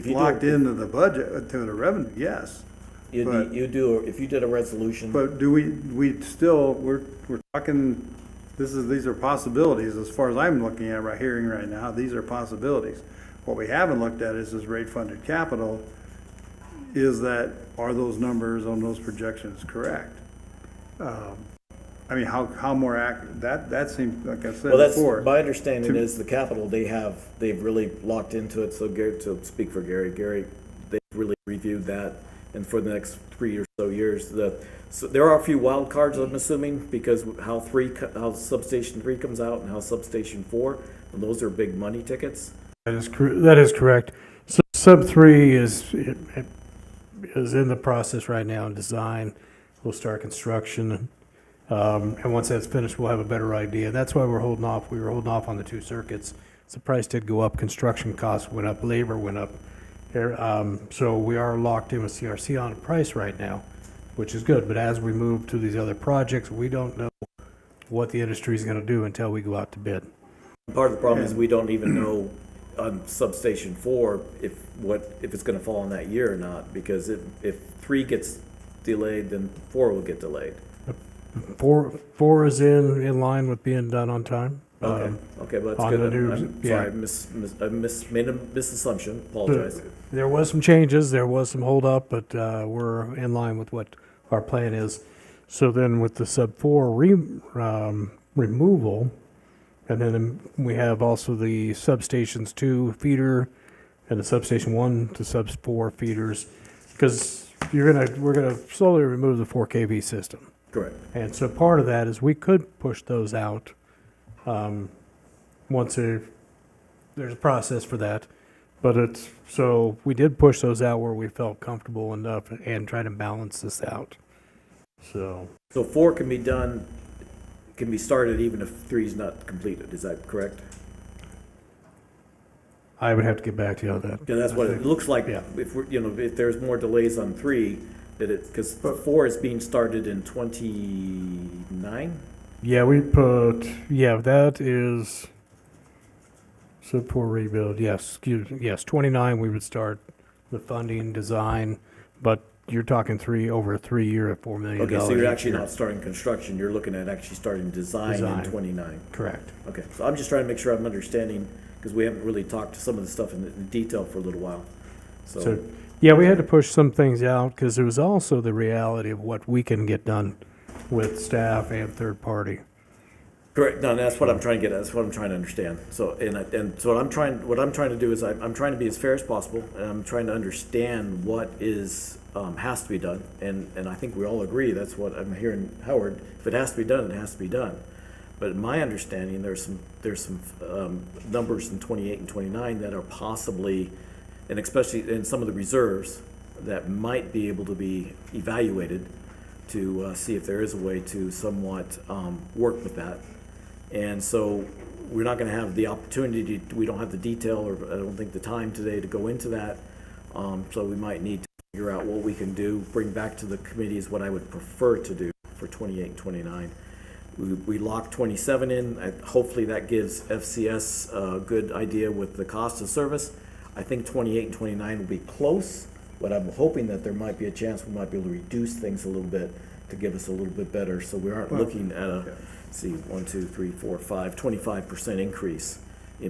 locked into the budget, to the revenue, yes. If you did a resolution. But we're talking, these are possibilities as far as I'm looking at hearing right now. These are possibilities. What we haven't looked at is this rate funded capital. Are those numbers on those projections correct? I mean, how more accurate, that seems, like I said before. My understanding is the capital, they've really locked into it. So Gary, to speak for Gary, they've really reviewed that. And for the next 3 or so years, so there are a few wild cards, I'm assuming, because how substation 3 comes out and how substation 4, and those are big money tickets. That is correct. So sub 3 is in the process right now in design. We'll start construction, and once that's finished, we'll have a better idea. That's why we're holding off. We were holding off on the 2 circuits. The price did go up. Construction costs went up. Labor went up. So we are locked in with CRC on a price right now, which is good. But as we move to these other projects, we don't know what the industry is going to do until we go out to bid. Part of the problem is we don't even know on substation 4 if it's going to fall in that year or not, because if 3 gets delayed, then 4 will get delayed. 4 is in line with being done on time. Okay, but that's on good. the news, I'm yeah. sorry, I made a misassumption. Apologize. There was some changes, there was some holdup, but we're in line with what our plan is. So then with the sub 4 removal, and then we have also the substations 2 feeder and the substation 1 to sub 4 feeders, because we're gonna slowly remove the 4 kV system. Correct. And so part of that is we could push those out once there's a process for that. But so we did push those out where we felt comfortable enough and try to balance this out. So 4 can be done, can be started even if 3 is not completed, is that correct? I would have to get back to you on that. Yeah, that's what it looks like. Yeah. If we're, if there's more delays on 3, because 4 is being started in 29? Yeah, that is sub 4 rebuild. Yes, 29 we would start the funding design, but you're talking over a 3 year at $4 million. Okay, so you're each actually year. not starting construction, you're looking at actually starting design Design. in 29. Correct. Okay, so I'm just trying to make sure I'm understanding, because we haven't really talked to some of the stuff in detail for a little while. So, yeah, we had to push some things out because there was also the reality of what we can get done with staff and third party. Correct. No, that's what I'm trying to get at. That's what I'm trying to understand. So, so what I'm trying to do is I'm trying to be as fair as possible, and I'm trying to understand what has to be done. And I think we all agree that's what I'm hearing, Howard. If it has to be done, it has to be done. But in my understanding, there's some numbers in 28 and 29 that are possibly, and especially in some of the reserves, that might be able to be evaluated to see if there is a way to somewhat work with that. And so we're not going to have the opportunity, we don't have the detail, or I don't think the time today to go into that. So we might need to figure out what we can do, bring back to the committee is what I would prefer to do for 28 and 29. We locked 27 in. Hopefully that gives FCS a good idea with the cost of service. I think 28 and 29 will be close, but I'm hoping that there might be a chance we might be able to reduce things a little bit to give us a little bit better, so we aren't looking at a, see, 1, 2, 3, 4, 5, 25% increase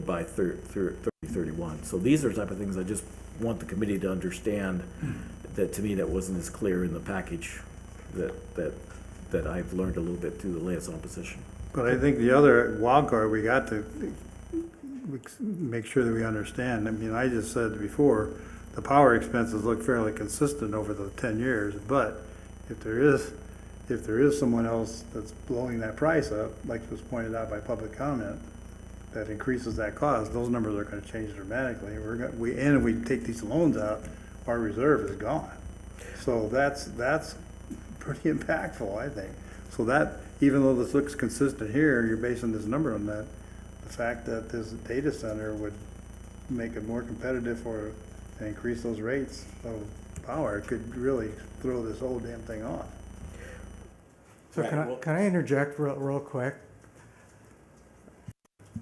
by 31. So these are the type of things I just want the committee to understand, that to me that wasn't as clear in the package that I've learned a little bit through the liaison position. But I think the other wild card we got to make sure that we understand, I mean, I just said before, the power expenses look fairly consistent over the 10 years, but if there is someone else that's blowing that price up, like was pointed out by public comment, that increases that cost, those numbers are gonna change dramatically. And if we take these loans out, our reserve is gone. So that's pretty impactful, I think. So that, even though this looks consistent here, you're basing this number on that, the fact that this data center would make it more competitive and increase those rates of power could really throw this whole damn thing off. So can I interject real quick?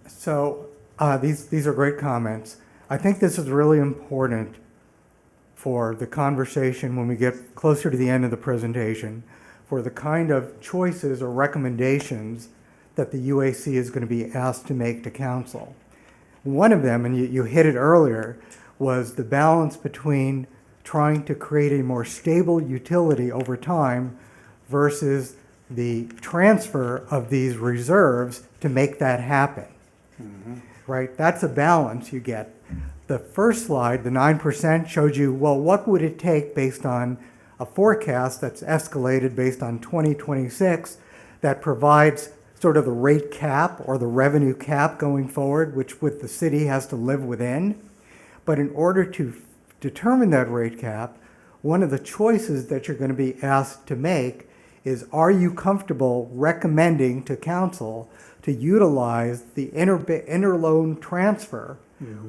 So these are great comments. I think this is really important for the conversation when we get closer to the end of the presentation, for the kind of choices or recommendations that the UAC is going to be asked to make to council. One of them, and you hit it earlier, was the balance between trying to create a more stable utility over time versus the transfer of these reserves to make that happen. Right? That's a balance you get. The first slide, the 9%, showed you, well, what would it take based on a forecast that's escalated based on 2026 that provides sort of the rate cap or the revenue cap going forward, which the city has to live within. But in order to determine that rate cap, one of the choices that you're going to be asked to make is, are you comfortable recommending to council to utilize the interloan transfer,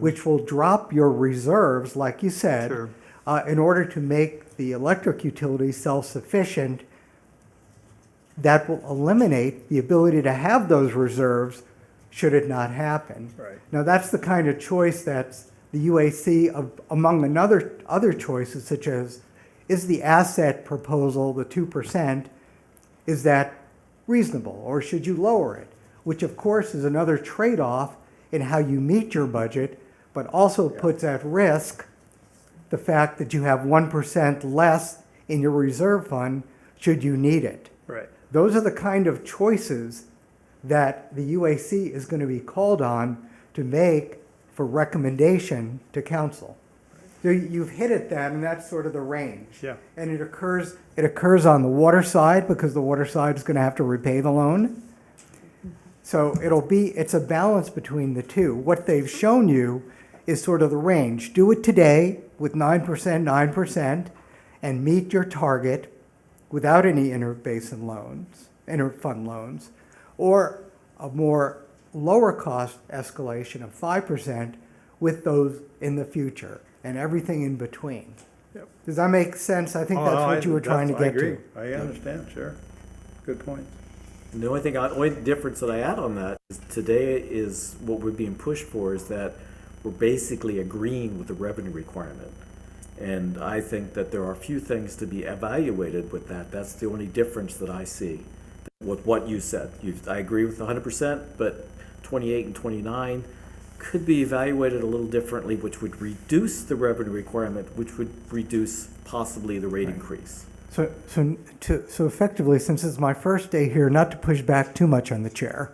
which will drop your reserves, like you said, in order to make the electric utility self-sufficient. That will eliminate the ability to have those reserves should it not happen. Right. Now, that's the kind of choice that's the UAC, among other choices, such as, is the asset proposal, the 2%, is that reasonable, or should you lower it? Which, of course, is another trade-off in how you meet your budget, but also puts at risk the fact that you have 1% less in your reserve fund should you need it. Right. Those are the kind of choices that the UAC is going to be called on to make for recommendation to council. So you've hit at that, and that's sort of the range. Yeah. And it occurs on the water side because the water side is going to have to repay the loan. So it's a balance between the two. What they've shown you is sort of the range. Do it today with 9%, and meet your target without any interbasin loans, interfund loans, or a more lower cost escalation of 5% with those in the future and everything in between. Yep. Does that make sense? I think that's what you were trying to get to. I understand, sure. Good point. And the only difference that I add on that is today is what we're being pushed for is that we're basically agreeing with the revenue requirement. And I think that there are a few things to be evaluated with that. That's the only difference that I see with what you said. I agree with 100%, but 28 and 29 could be evaluated a little differently, which would reduce the revenue requirement, which would reduce possibly the rate increase. So effectively, since it's my first day here, not to push back too much on the chair,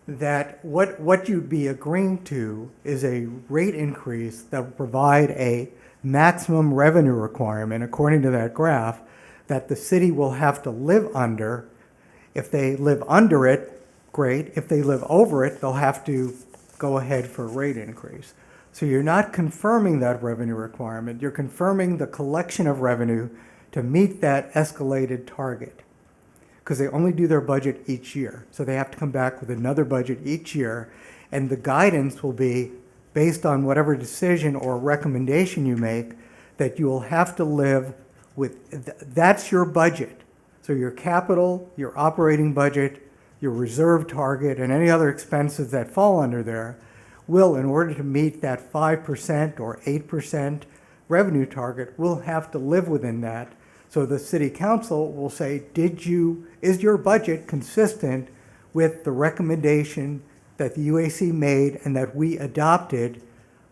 that what you'd be agreeing to is a rate increase that will provide a maximum revenue requirement, according to that graph, that the city will have to live under. If they live under it, great. If they live over it, they'll have to go ahead for a rate increase. So you're not confirming that revenue requirement. You're confirming the collection of revenue to meet that escalated target, because they only do their budget each year. So they have to come back with another budget each year, and the guidance will be based on whatever decision or recommendation you make, that you will have to live with, that's your budget. So your capital, your operating budget, your reserve target, and any other expenses that fall under there will, in order to meet that 5% or 8% revenue target, will have to live within that. So the city council will say, is your budget consistent with the recommendation that the UAC made and that we adopted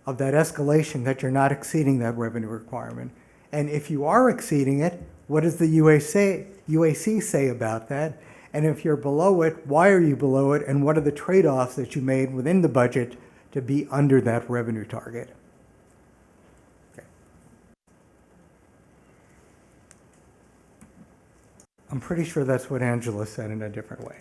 of that escalation, that you're not exceeding that revenue requirement? And if you are exceeding it, what does the UAC say about that? And if you're below it, why are you below it? And what are the trade-offs that you made within the budget to be under that revenue target? Okay. I'm pretty sure that's what Angela said in a different way.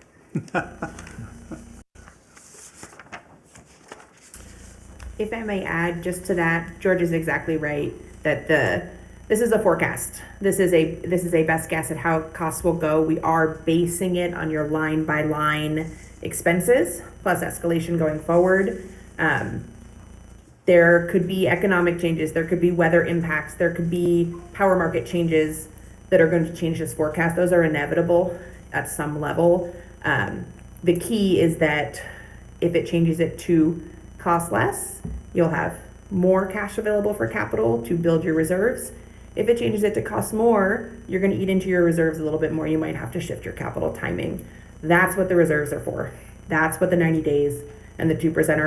If I may add just to that, George is exactly right that this is a forecast. This is a best guess at how costs will go. We are basing it on your line by line expenses plus escalation going forward. There could be economic changes, there could be weather impacts, there could be power market changes that are going to change this forecast. Those are inevitable at some level. The key is that if it changes it to cost less, you'll have more cash available for capital to build your reserves. If it changes it to cost more, you're going to eat into your reserves a little bit more. You might have to shift your capital timing. That's what the reserves are for. That's what the 90 days and the 2%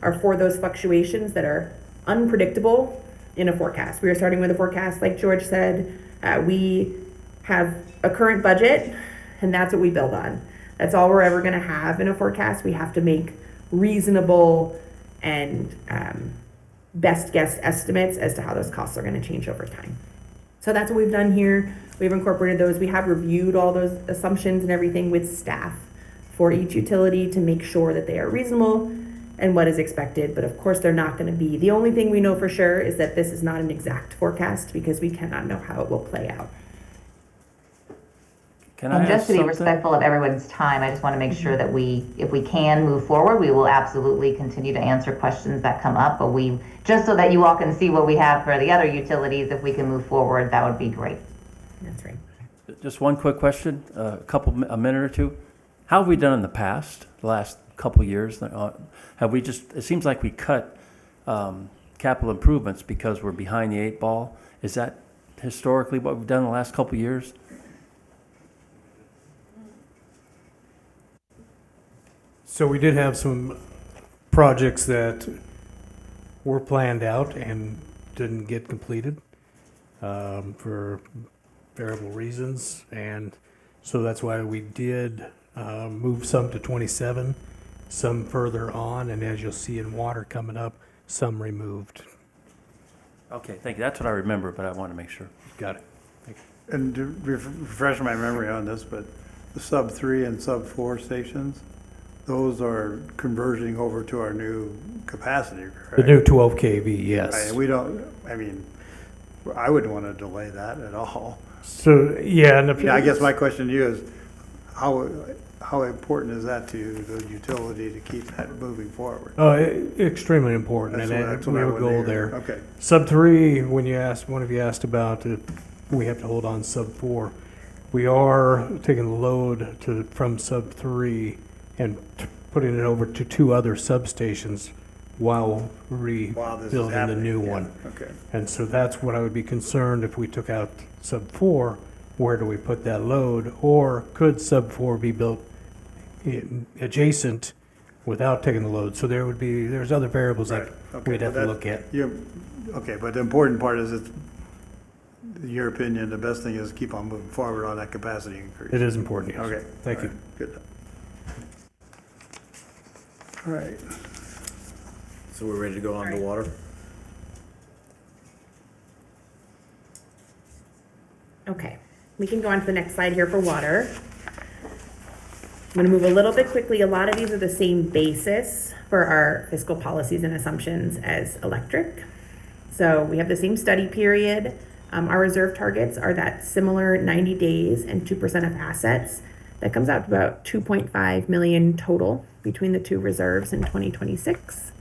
are for those fluctuations that are unpredictable in a forecast. We are starting with a forecast, like George said. We have a current budget, and that's what we build on. That's all we're ever going to have in a forecast. We have to make reasonable and best guess estimates as to how those costs are going to change over time. So that's what we've done here. We've incorporated those. We have reviewed all those assumptions and everything with staff for each utility to make sure that they are reasonable and what is expected. But of course, they're not going to be. The only thing we know for sure is that this is not an exact forecast because we cannot know how it will play out. And just to be respectful of everyone's time, I just want to make sure that if we can move forward, we will absolutely continue to answer questions that come up. But just so that you all can see what we have for the other utilities, if we can move forward, that would be great. That's right. Just one quick question, a minute or two. How have we done in the past, the last couple of years? It seems like we cut capital improvements because we're behind the 8 ball. Is that historically what we've done in the last couple of years? So we did have some projects that were planned out and didn't get completed for variable reasons. And so that's why we did move some to 27, some further on, and as you'll see in water coming up, some removed. Okay, thank you. That's what I remember, but I want to make sure. Got it. And to refresh my memory on this, but the sub 3 and sub 4 stations, those are converging over to our new capacity, correct? The new 12 kV, Right, yes. and we don't, I mean, I wouldn't want to delay that at all. So, yeah, and if Yeah, I guess my question to you is, how important is that to the utility to keep that moving forward? Extremely important, That's and what- that's we what I have a wanted to goal hear. there. Okay. Sub 3, when you asked, one of you asked about it, we have to hold on sub 4. We are taking the load from sub 3 and putting it over to 2 other substations while While this is rebuilding the happening, new yeah, one. okay. And so that's what I would be concerned if we took out sub 4, where do we put that load? Or could sub 4 be built adjacent without taking the load? So there's other variables that Okay, we'd have but to that- look at. Okay, but the important part is, it's, in your opinion, the best thing is keep on moving forward on that capacity increase. It is important, yes. Okay. Thank all you. right, Good. All right. So we're ready to go on to water? Okay, we can go on to the next slide here for water. I'm going to move a little bit quickly. A lot of these are the same basis for our fiscal policies and assumptions as electric. So we have the same study period. Our reserve targets are that similar 90 days and 2% of assets. That comes out to about 2.5 million total between the two reserves in 2026.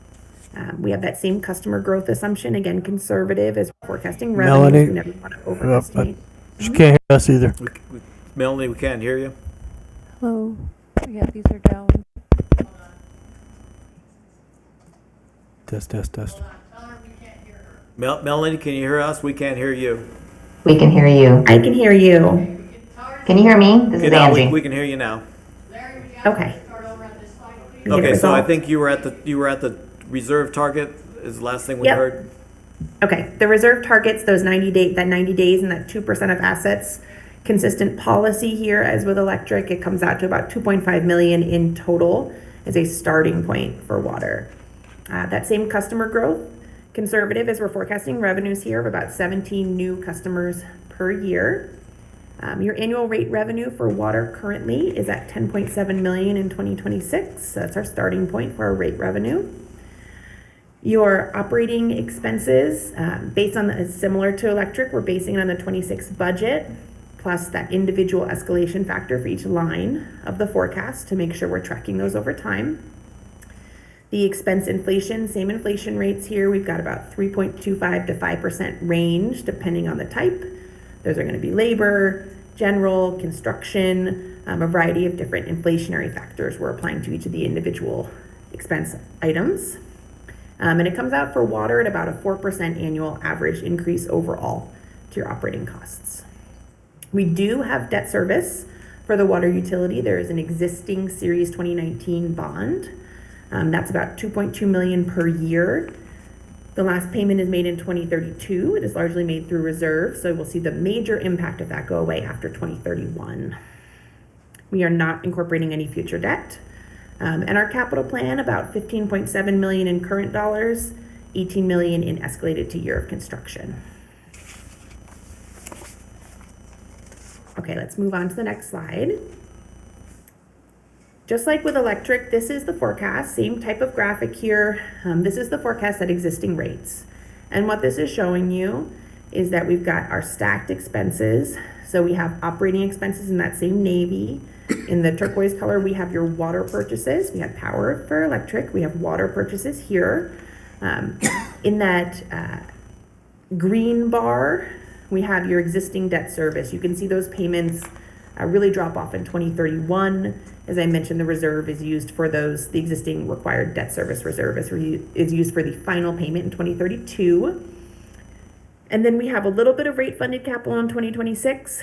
We have that same customer growth assumption, again, conservative as forecasting revenue. Melanie? We never want to overestimate. She can't hear us either. Melanie, we can't hear you. Hello. Yeah, these are down. Test. Melanie, can you hear us? We can't hear you. We can hear you. I can hear you. Can you hear me? This is Now Angie. we can hear you now. Okay. Okay, so I think you were at the reserve target is the last thing we Yep. heard. Okay, the reserve targets, those 90 days and that 2% of assets, consistent policy here as with electric, it comes out to about 2.5 million in total as a starting point for water. That same customer growth, conservative as we're forecasting revenues here of about 17 new customers per year. Your annual rate revenue for water currently is at 10.7 million in 2026. So that's our starting point for our rate revenue. Your operating expenses, based on similar to electric, we're basing it on the 26 budget, plus that individual escalation factor for each line of the forecast to make sure we're tracking those over time. The expense inflation, same inflation rates here. We've got about 3.25 to 5% range, depending on the type. Those are going to be labor, general, construction, a variety of different inflationary factors we're applying to each of the individual expense items. And it comes out for water at about a 4% annual average increase overall to your operating costs. We do have debt service for the water utility. There is an existing Series 2019 bond. That's about 2.2 million per year. The last payment is made in 2032. It is largely made through reserve, so we'll see the major impact of that go away after 2031. We are not incorporating any future debt. And our capital plan, about 15.7 million in current dollars, 18 million in escalated to year of construction. Okay, let's move on to the next slide. Just like with electric, this is the forecast, same type of graphic here. This is the forecast at existing rates. And what this is showing you is that we've got our stacked expenses. So we have operating expenses in that same navy. In the turquoise color, we have your water purchases. We have power for electric. We have water purchases here. In that green bar, we have your existing debt service. You can see those payments really drop off in 2031. As I mentioned, the reserve is used for those, the existing required debt service reserve is used for the final payment in 2032. And then we have a little bit of rate funded capital in 2026.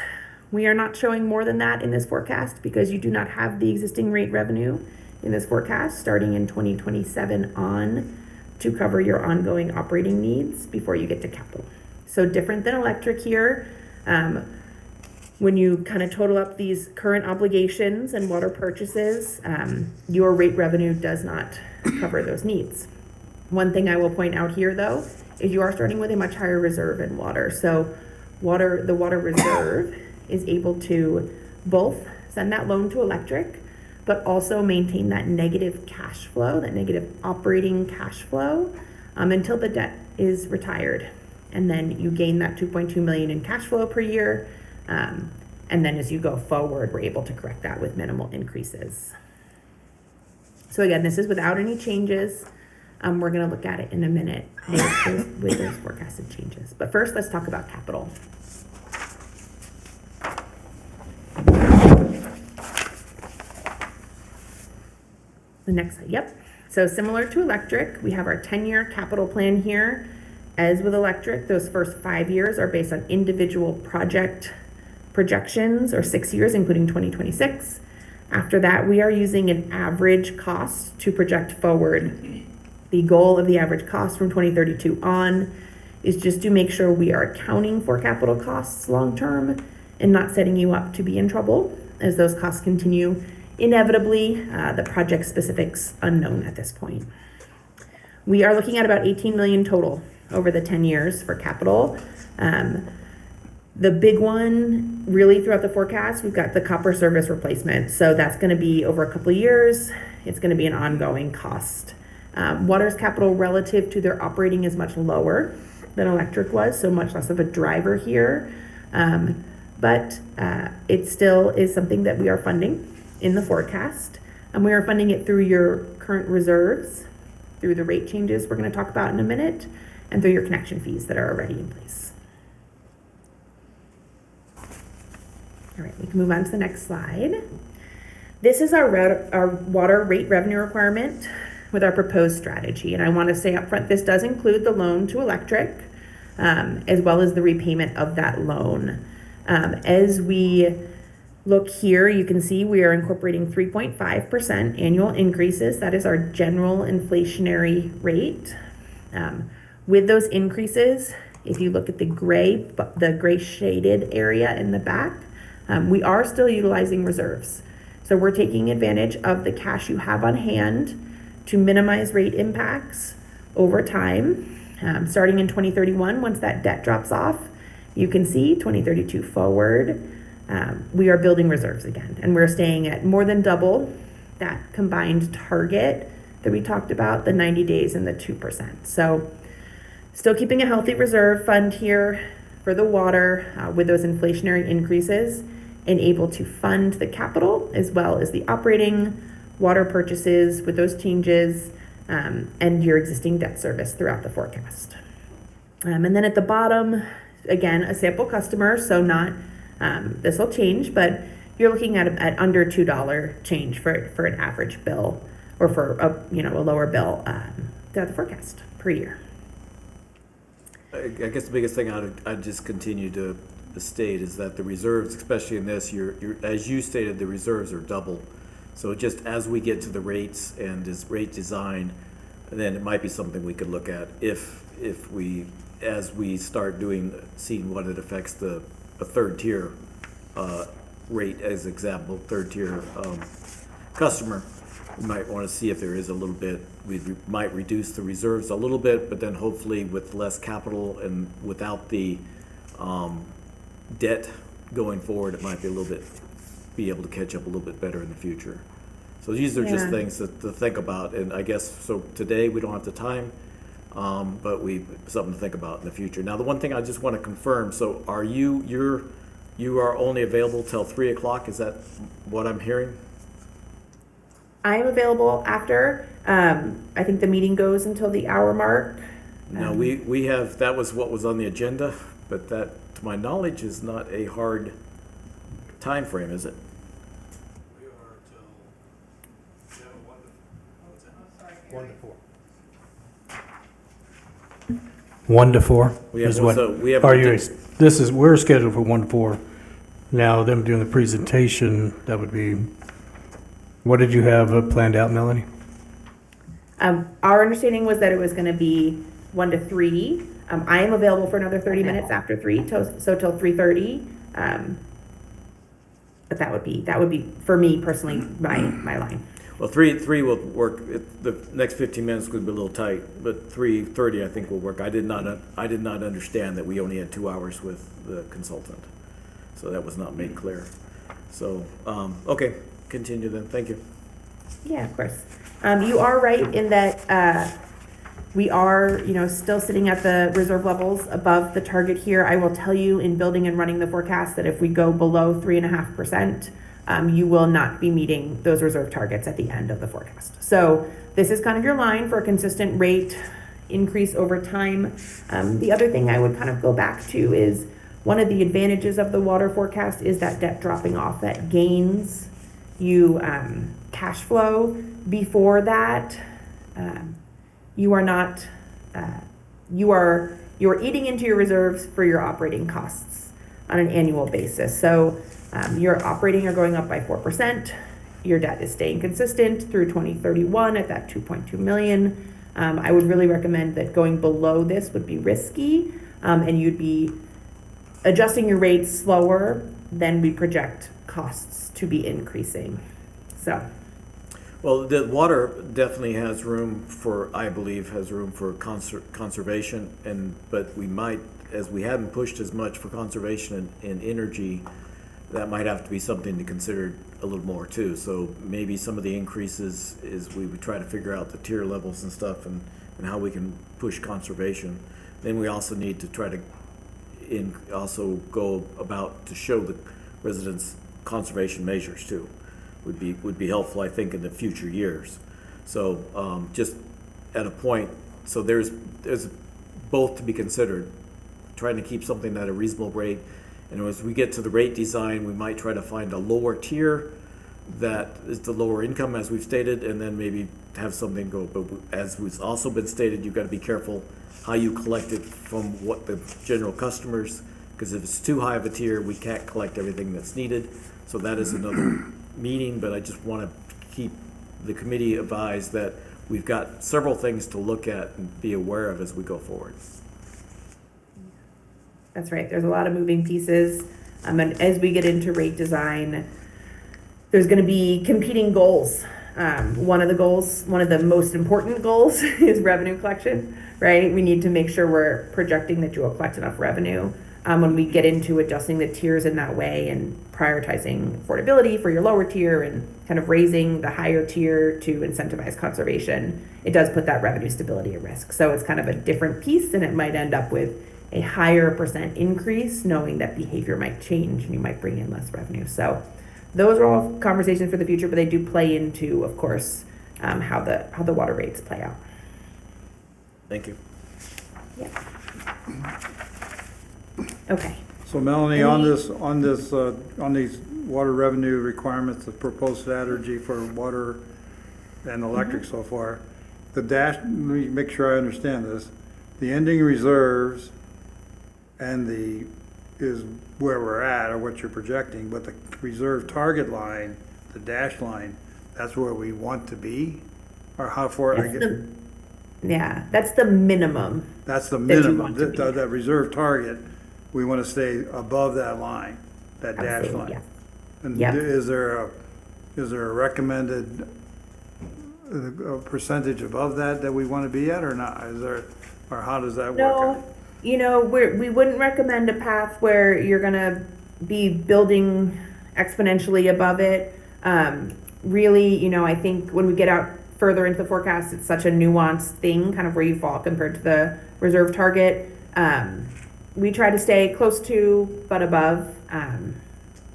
We are not showing more than that in this forecast because you do not have the existing rate revenue in this forecast starting in 2027 on to cover your ongoing operating needs before you get to capital. So different than electric here. When you kind of total up these current obligations and water purchases, your rate revenue does not cover those needs. One thing I will point out here, though, is you are starting with a much higher reserve in water. So the water reserve is able to both send that loan to electric, but also maintain that negative cash flow, that negative operating cash flow, until the debt is retired. And then you gain that 2.2 million in cash flow per year. And then as you go forward, we're able to correct that with minimal increases. So again, this is without any changes. We're gonna look at it in a minute with those forecasted changes. But first, let's talk about capital. The next slide, yep. So similar to electric, we have our 10-year capital plan here. As with electric, those first 5 years are based on individual project projections, or 6 years, including 2026. After that, we are using an average cost to project forward. The goal of the average cost from 2032 on is just to make sure we are accounting for capital costs long-term and not setting you up to be in trouble as those costs continue. Inevitably, the project specifics unknown at this point. We are looking at about 18 million total over the 10 years for capital. The big one really throughout the forecast, we've got the copper service replacement. So that's gonna be over a couple of years. It's gonna be an ongoing cost. Water's capital relative to their operating is much lower than electric was, so much less of a driver here. But it still is something that we are funding in the forecast. And we are funding it through your current reserves, through the rate changes we're gonna talk about in a minute, and through your connection fees that are already in place. All right, we can move on to the next slide. This is our water rate revenue requirement with our proposed strategy. And I want to say up front, this does include the loan to electric, as well as the repayment of that loan. As we look here, you can see we are incorporating 3.5% annual increases. That is our general inflationary rate. With those increases, if you look at the gray shaded area in the back, we are still utilizing reserves. So we're taking advantage of the cash you have on hand to minimize rate impacts over time. Starting in 2031, once that debt drops off, you can see 2032 forward, we are building reserves again. And we're staying at more than double that combined target that we talked about, the 90 days and the 2%. So still keeping a healthy reserve fund here for the water with those inflationary increases, and able to fund the capital as well as the operating water purchases with those changes, and your existing debt service throughout the forecast. And then at the bottom, again, a sample customer, so not, this will change, but you're looking at under $2 change for an average bill, or for a lower bill throughout the forecast per year. I guess the biggest thing I'd just continue to state is that the reserves, especially in this, as you stated, the reserves are double. So just as we get to the rates and this rate design, then it might be something we could look at as we start seeing what it affects a third tier rate, as example, third tier customer. We might want to see if there is a little bit, we might reduce the reserves a little bit, but then hopefully with less capital and without the debt going forward, it might be able to catch up a little bit better in the future. So these are just things to think about, and I guess, so today we don't have the time, but something to think about in the future. Now, the one thing I just want to confirm, so you are only available till 3 o'clock, is that what I'm hearing? I am available after. I think the meeting goes until the hour mark. No, we have, that was what was on the agenda, but that, to my knowledge, is not a hard time frame, is it? We are till 1 to 4. 1 to 4 is what, we're scheduled for 1 to 4. Now, them doing the presentation, that would be, what did you have planned out, Melanie? Our understanding was that it was going to be 1 to 3. I am available for another 30 minutes after 3, so till 3:30. But that would be for me personally, my line. Well, three will work. The next 15 minutes could be a little tight, but 3:30 I think will work. I did not understand that we only had 2 hours with the consultant. So that was not made clear. So, okay, continue then. Thank you. Yeah, of course. You are right in that we are, still sitting at the reserve levels above the target here. I will tell you in building and running the forecast that if we go below 3.5%, you will not be meeting those reserve targets at the end of the forecast. So this is kind of your line for a consistent rate increase over time. The other thing I would kind of go back to is one of the advantages of the water forecast is that debt dropping off that gains you cash flow. Before that, you are not, you are eating into your reserves for your operating costs on an annual basis. So your operating are going up by 4%. Your debt is staying consistent through 2031 at that 2.2 million. I would really recommend that going below this would be risky, and you'd be adjusting your rates slower than we project costs to be increasing. So. Well, the water definitely has room for, I believe, has room for conservation, but we might, as we haven't pushed as much for conservation and energy, that might have to be something to consider a little more too. So maybe some of the increases is we would try to figure out the tier levels and stuff and how we can push conservation. Then we also need to try to also go about to show the residents conservation measures too. Would be helpful, I think, in the future years. So just at a point, so there's both to be considered, trying to keep something at a reasonable rate. And as we get to the rate design, we might try to find a lower tier that is the lower income, as we've stated, and then maybe have something go. But as was also been stated, you've got to be careful how you collect it from what the general customers, because if it's too high of a tier, we can't collect everything that's needed. So that is another meeting, but I just want to keep the committee advised that we've got several things to look at and be aware of as we go forward. That's right. There's a lot of moving pieces. And as we get into rate design, there's going to be competing goals. One of the most important goals is revenue collection, right? We need to make sure we're projecting that you will collect enough revenue. When we get into adjusting the tiers in that way and prioritizing affordability for your lower tier and kind of raising the higher tier to incentivize conservation, it does put that revenue stability at risk. So it's kind of a different piece, and it might end up with a higher % increase, knowing that behavior might change and you might bring in less revenue. So those are all conversations for the future, but they do play into, of course, how the water rates play out. Thank you. Yeah. Okay. So Melanie, on these water revenue requirements, the proposed strategy for water and electric so far, let me make sure I understand this. The ending reserves is where we're at or what you're projecting, but the reserve target line, the dash line, that's where we want to be? Or how far? That's the minimum. That's the minimum. That reserve target, we want to stay above that line, that dash line. Yes. And Yep. is there a recommended percentage above that we want to be at or not? Or how does that work? No, we wouldn't recommend a path where you're gonna be building exponentially above it. Really, I think when we get out further into the forecast, it's such a nuanced thing, kind of where you fall compared to the reserve target. We try to stay close to, but above.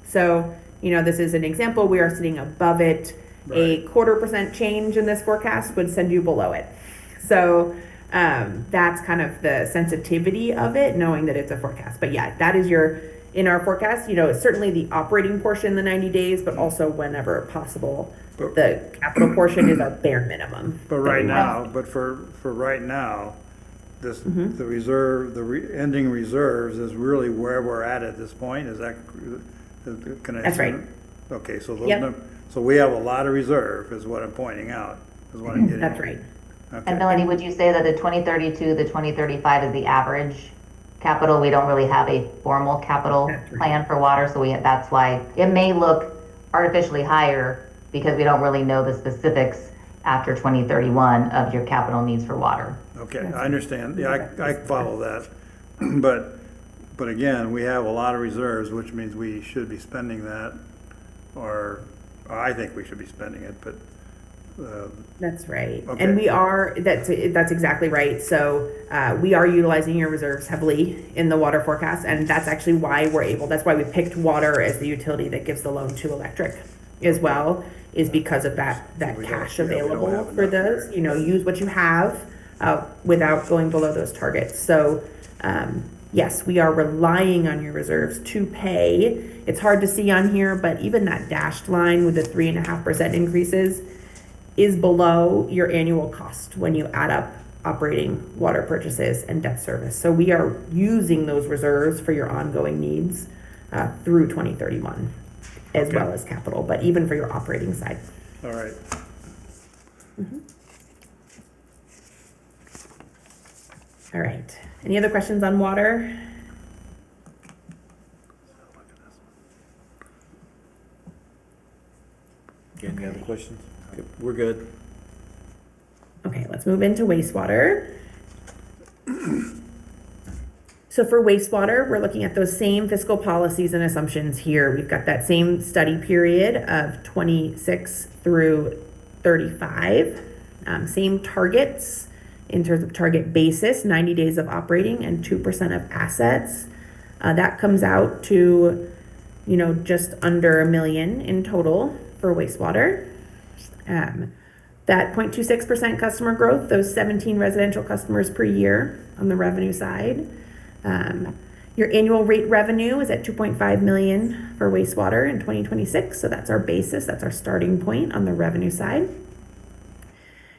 So, this is an example. We are sitting above it. Right. A 0.25% change in this forecast would send you below it. So that's kind of the sensitivity of it, knowing that it's a forecast. But yeah, that is in our forecast, it's certainly the operating portion, the 90 days, but also whenever possible, the capital portion is our bare minimum. But right now, for right now, this, the reserve, ending reserves is really where we're at this point. Is that, can I? That's right. Okay, so so we have a lot of reserve is what I'm pointing out, is what I'm getting at. That's right. Okay. And Melanie, would you say that the 2032, the 2035 is the average capital, we don't really have a formal capital plan for water, so that's why it may look artificially higher because we don't really know the specifics after 2031 of your capital needs for water. Okay, I understand. Yeah, I follow that. But again, we have a lot of reserves, which means we should be spending that, or I think we should be spending it, but, That's right. Okay. And that's exactly right. So we are utilizing your reserves heavily in the water forecast, and that's actually why that's why we picked water as the utility that gives the loan to electric as well, is because of that cash we don't available have for enough those, there. use what you have without going below those targets. So yes, we are relying on your reserves to pay. It's hard to see on here, but even that dashed line with the 3.5% increases is below your annual cost when you add up operating water purchases and debt service. So we are using those reserves for your ongoing needs through 2031, as well as capital, but even for your operating side. all right. All right. Any other questions on water? Again, any other questions? Okay, we're good. Okay, let's move into wastewater. So for wastewater, we're looking at those same fiscal policies and assumptions here. We've got that same study period of 26 through 35. Same targets in terms of target basis, 90 days of operating and 2% of assets. That comes out to, just under $1 million in total for wastewater. That 0.26% customer growth, those 17 residential customers per year on the revenue side. Your annual rate revenue is at $2.5 million for wastewater in 2026. So that's our basis, that's our starting point on the revenue side.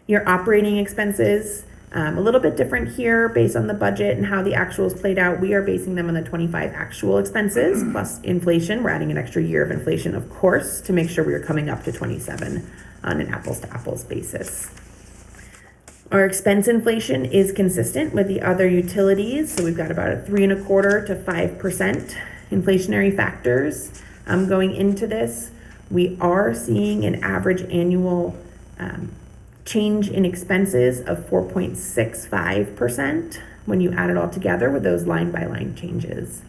Your operating expenses, a little bit different here based on the budget and how the actuals played out. We are basing them on the 25 actual expenses plus inflation. We're adding an extra year of inflation, of course, to make sure we are coming up to 27 on an apples to apples basis. Our expense inflation is consistent with the other utilities. So we've got about a 3.25% to 5% inflationary factors going into this. We are seeing an average annual change in expenses of 4.65% when you add it all together with those line by line changes.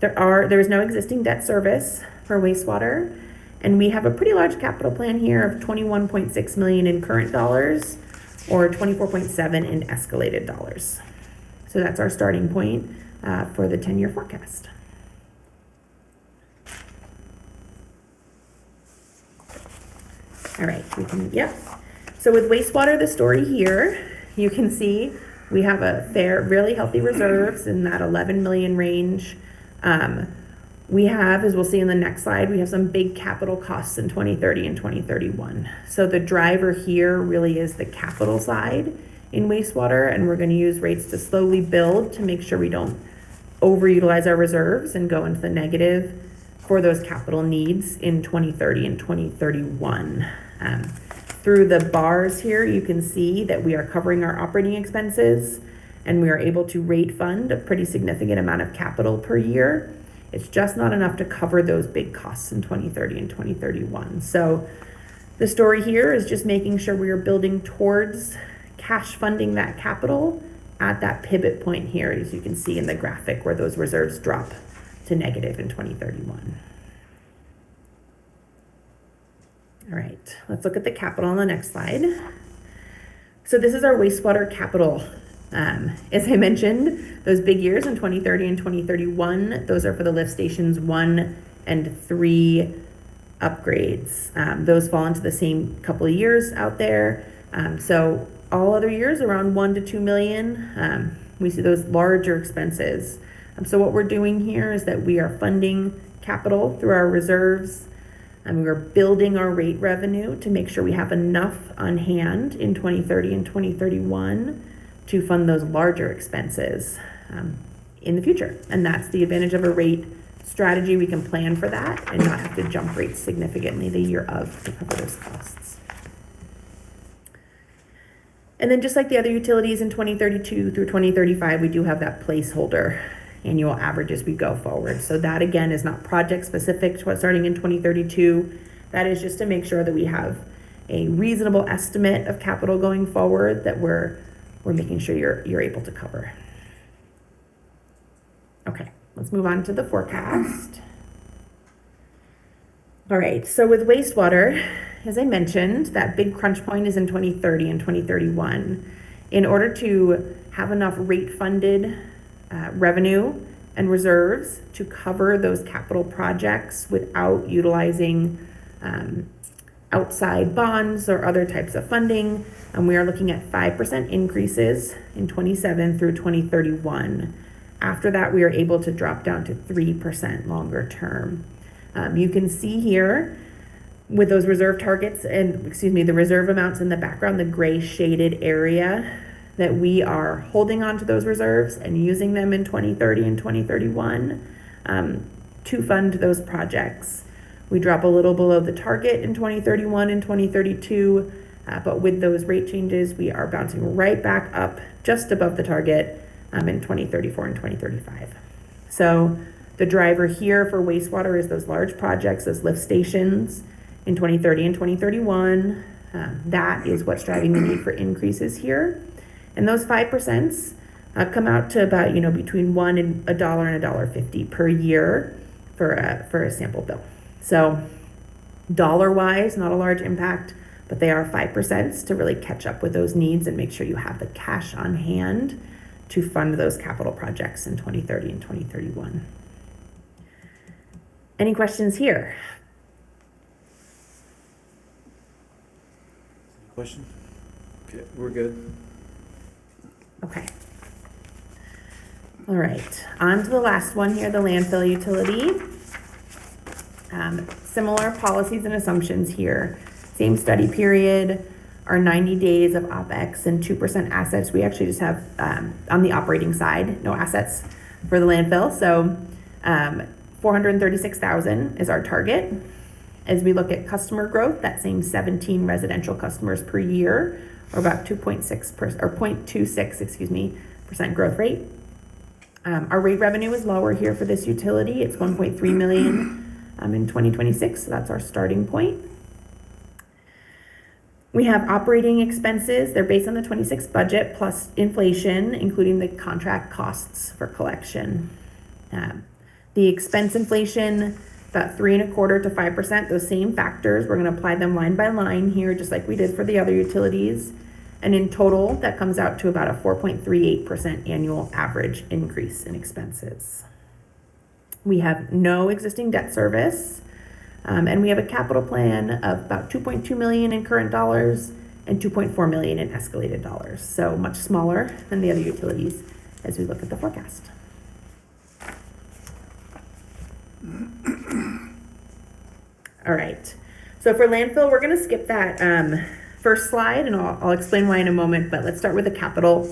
There is no existing debt service for wastewater, and we have a pretty large capital plan here of $21.6 million in current dollars or 24.7 in escalated dollars. So that's our starting point for the 10-year forecast. All right, So with wastewater, the story here, you can see we have a really healthy reserves in that 11 million range. We have, as we'll see in the next slide, we have some big capital costs in 2030 and 2031. So the driver here really is the capital side in wastewater, and we're going to use rates to slowly build to make sure we don't overutilize our reserves and go into the negative for those capital needs in 2030 and 2031. Through the bars here, you can see that we are covering our operating expenses, and we are able to rate fund a pretty significant amount of capital per year. It's just not enough to cover those big costs in 2030 and 2031. So the story here is just making sure we are building towards cash funding that capital at that pivot point here, as you can see in the graphic where those reserves drop to negative in 2031. All right, let's look at the capital on the next slide. So this is our wastewater capital. As I mentioned, those big years in 2030 and 2031, those are for the lift stations 1 and 3 upgrades. Those fall into the same couple of years out there. So all other years around 1 to 2 million, we see those larger expenses. So what we're doing here is that we are funding capital through our reserves, and we're building our rate revenue to make sure we have enough on hand in 2030 and 2031 to fund those larger expenses in the future. And that's the advantage of a rate strategy. We can plan for that and not have to jump rates significantly the year of to cover those costs. And then just like the other utilities in 2032 through 2035, we do have that placeholder annual average as we go forward. So that again is not project specific to what's starting in 2032. That is just to make sure that we have a reasonable estimate of capital going forward that we're making sure you're able to cover. Okay, let's move on to the forecast. All right, so with wastewater, as I mentioned, that big crunch point is in 2030 and 2031. In order to have enough rate-funded revenue and reserves to cover those capital projects without utilizing outside bonds or other types of funding, we are looking at 5% increases in 27 through 2031. After that, we are able to drop down to 3% longer term. You can see here with those reserve targets and, the reserve amounts in the background, the gray shaded area, that we are holding on to those reserves and using them in 2030 and 2031 to fund those projects. We drop a little below the target in 2031 and 2032, but with those rate changes, we are bouncing right back up just above the target in 2034 and 2035. So the driver here for wastewater is those large projects, those lift stations in 2030 and 2031. That is what's driving the need for increases here. And those 5% come out to about, between $1 and $1.50 per year for a sample bill. So dollar-wise, not a large impact, but they are 5% to really catch up with those needs and make sure you have the cash on hand to fund those capital projects in 2030 and 2031. Any questions here? Question? Okay, we're good. Okay. All right, on to the last one here, the landfill utility. Similar policies and assumptions here. Same study period, our 90 days of OpEx and 2% assets. We actually just have, on the operating side, no assets for the landfill. So 436,000 is our target. As we look at customer growth, that same 17 residential customers per year, or about 0.26% growth rate. Our rate revenue is lower here for this utility. It's 1.3 million in 2026, so that's our starting point. We have operating expenses. They're based on the 26 budget plus inflation, including the contract costs for collection. The expense inflation, about 3.25% to 5%. Those same factors, we're going to apply them line by line here, just like we did for the other utilities. And in total, that comes out to about a 4.38% annual average increase in expenses. We have no existing debt service, and we have a capital plan of about 2.2 million in current dollars and 2.4 million in escalated dollars. So much smaller than the other utilities as we look at the forecast. All right, so for landfill, we're going to skip that first slide, and I'll explain why in a moment, but let's start with the capital.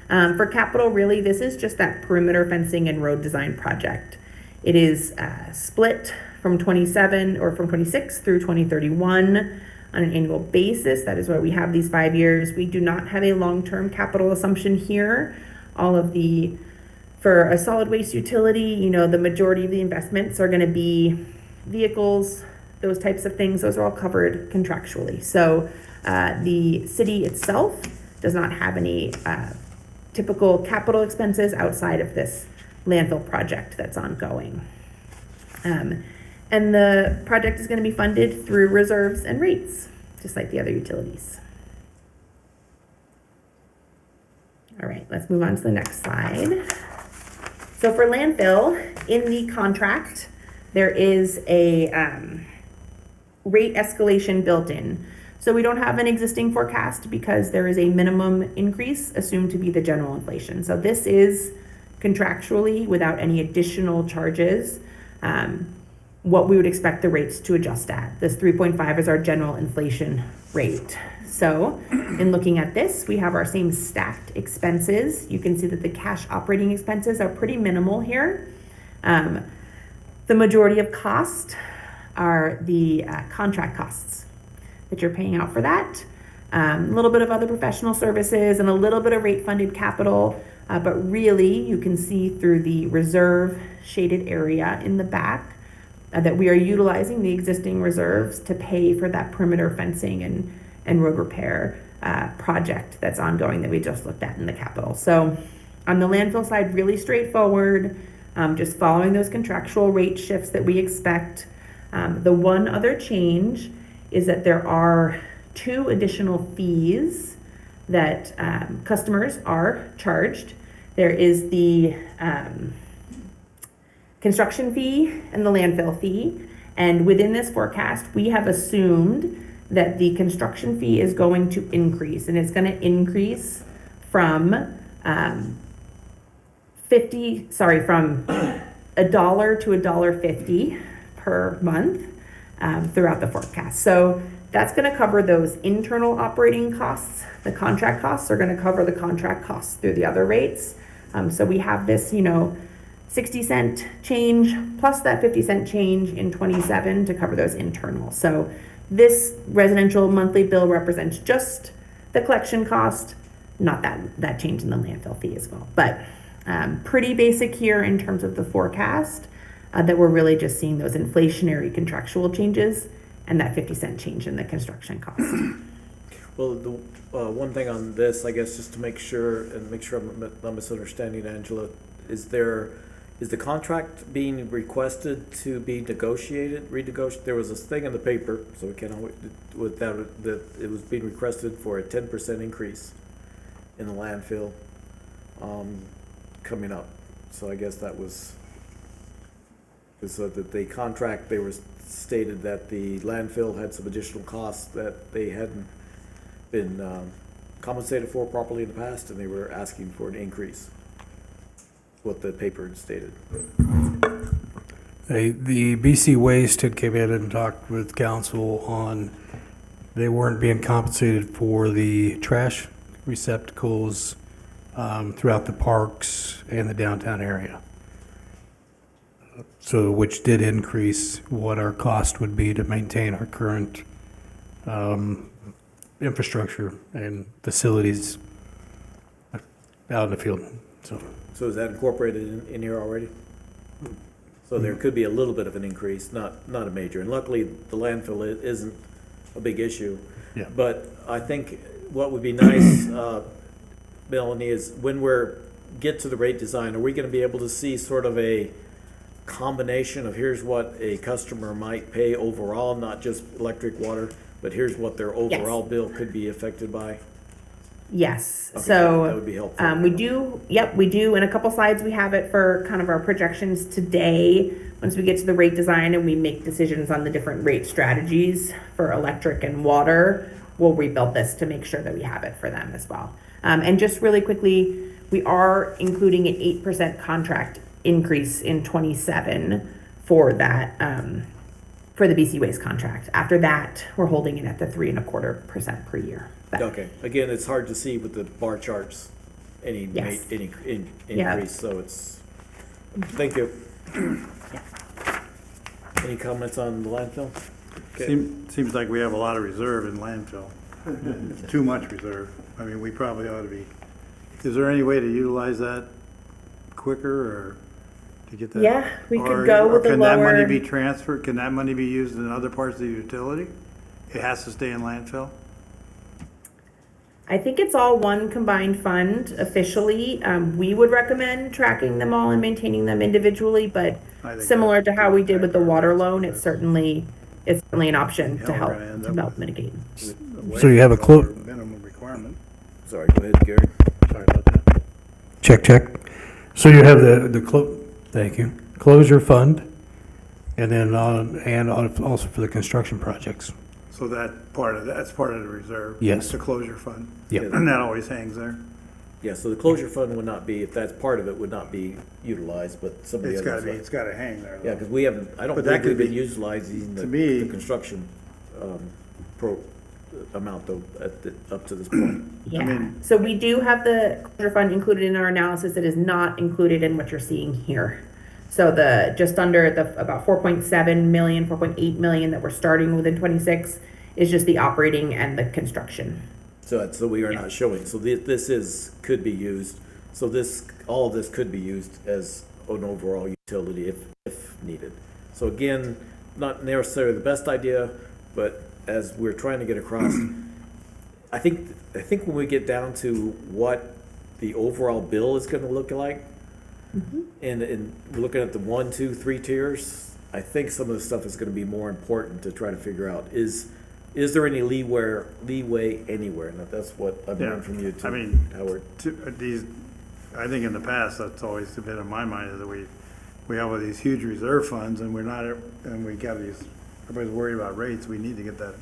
For capital, really, this is just that perimeter fencing and road design project. It is split from 26 through 2031 on an annual basis. That is why we have these 5 years. We do not have a long-term capital assumption here. For a solid waste utility, the majority of the investments are going to be vehicles, those types of things. Those are all covered contractually. So the city itself does not have any typical capital expenses outside of this landfill project that's ongoing. And the project is going to be funded through reserves and rates, just like the other utilities. All right, let's move on to the next slide. So for landfill, in the contract, there is a rate escalation built in. So we don't have an existing forecast because there is a minimum increase assumed to be the general inflation. So this is contractually, without any additional charges, what we would expect the rates to adjust at. This 3.5 is our general inflation rate. So in looking at this, we have our same stacked expenses. You can see that the cash operating expenses are pretty minimal here. The majority of cost are the contract costs that you're paying out for that. a little bit of other professional services, and a little bit of rate-funded capital. But really, you can see through the reserve shaded area in the back that we are utilizing the existing reserves to pay for that perimeter fencing and road repair project that's ongoing that we just looked at in the capital. So on the landfill side, really straightforward, just following those contractual rate shifts that we expect. The one other change is that there are 2 additional fees that customers are charged. There is the construction fee and the landfill fee. And within this forecast, we have assumed that the construction fee is going to increase, and it's going to increase from from $1 to $1.50 per month throughout the forecast. So that's going to cover those internal operating costs. The contract costs are going to cover the contract costs through the other rates. So we have this, 60-cent change plus that 50-cent change in 27 to cover those internal. So this residential monthly bill represents just the collection cost, not that change in the landfill fee as well. But pretty basic here in terms of the forecast, that we're really just seeing those inflationary contractual changes and that 50-cent change in the construction cost. Well, the one thing on this, I guess, just to make sure I'm not misunderstanding, Angela, is the contract being requested to be renegotiated? There was this thing in the paper, so we can't always, that it was being requested for a 10% increase in the landfill coming up. So I guess that was, so that the contract, they were stated that the landfill had some additional costs that they hadn't been compensated for properly in the past, and they were asking for an increase. What the paper had stated. The BC Waste had came in and talked with council on, they weren't being compensated for the trash receptacles throughout the parks and the downtown area. So, which did increase what our cost would be to maintain our current infrastructure and facilities out in the field. So is that incorporated in here already? So there could be a little bit of an increase, not a major. And luckily, the landfill isn't a big issue. Yeah. But I think what would be nice, Melanie, is when get to the rate design, are we going to be able to see sort of a combination of here's what a customer might pay overall, not just electric, water, but here's what their overall bill could be affected by? Yes. Okay, So that would be helpful. we do. In a couple slides, we have it for kind of our projections today. Once we get to the rate design and we make decisions on the different rate strategies for electric and water, we'll rebuild this to make sure that we have it for them as well. And just really quickly, we are including an 8% contract increase in 27 for that, for the BC Waste contract. After that, we're holding it at the 3.25% per year. But Okay, again, it's hard to see with the bar charts, any Yes. increase, Yeah. so it's, thank you. Any comments on the landfill? Okay. Seems like we have a lot of reserve in landfill. Too much reserve. I mean, we probably ought to be, is there any way to utilize that quicker or to get that? Yeah, we could Or- go or with the can that money lower- be transferred? Can that money be used in other parts of the utility? It has to stay in landfill? I think it's all one combined fund officially. We would recommend tracking them all and maintaining them individually, but I think similar to that's- how we did with the water loan, it's certainly an option Hell, to we're help gonna end up with- mitigate. So you have a Minimum requirement. Sorry, go ahead, Gary. Sorry about that. Check. So you have thank you, closure fund, and then also for the construction projects. So that's part of the reserve? Yes. The closure fund? Yep. And that always hangs there? Yeah, so the closure fund would not be, if that's part of it, would not be utilized, but somebody It's else. gotta be, it's gotta hang there. Yeah, because we haven't, I don't But that believe we've could been be- utilizing to me- the construction amount though, up to this point. Yeah, so we do have the closure fund included in our analysis. It is not included in what you're seeing here. So just under about 4.7 million, 4.8 million that we're starting with in 26 is just the operating and the construction So we are not showing, so this could be used, so all of this could be used as an overall utility if needed. So again, not necessarily the best idea, but as we're trying to get across, I think when we get down to what the overall bill is gonna look like, and we're looking at the 1, 2, 3 tiers, I think some of the stuff is gonna be more important to try to figure out. Is there any leeway anywhere? And that's what I've learned from you too, I mean, Howard. I think in the past, that's always been in my mind, is that we have all these huge reserve funds and we got these, everybody's worried about rates. We need to get that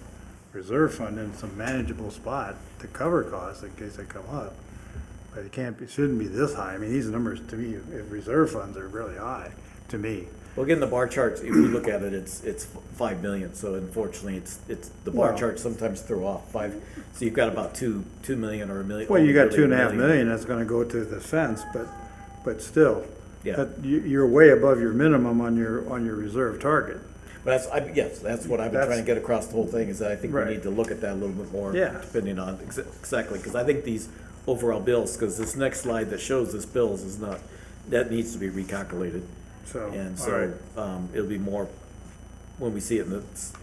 reserve fund in some manageable spot to cover costs in case they come up. But it shouldn't be this high. I mean, these numbers to me, if reserve funds are really high, to me. Well, again, the bar charts, if you look at it, it's 5 million, so unfortunately, it's the bar Well- charts sometimes throw off 5, so you've got about 2 million or $1 million. Well, you got really 2.5 million that's gonna go to the fence, but still. Yeah. You're way above your minimum on your reserve target. But yes, that's what I've been trying to get across the whole thing, is that I think we Right. need to look at that a little bit more. Yeah. Depending on, exactly, because I think these overall bills, because this next slide that shows this bills is not, that needs to be recalculated. So, And all right. so, it'll be more when we see it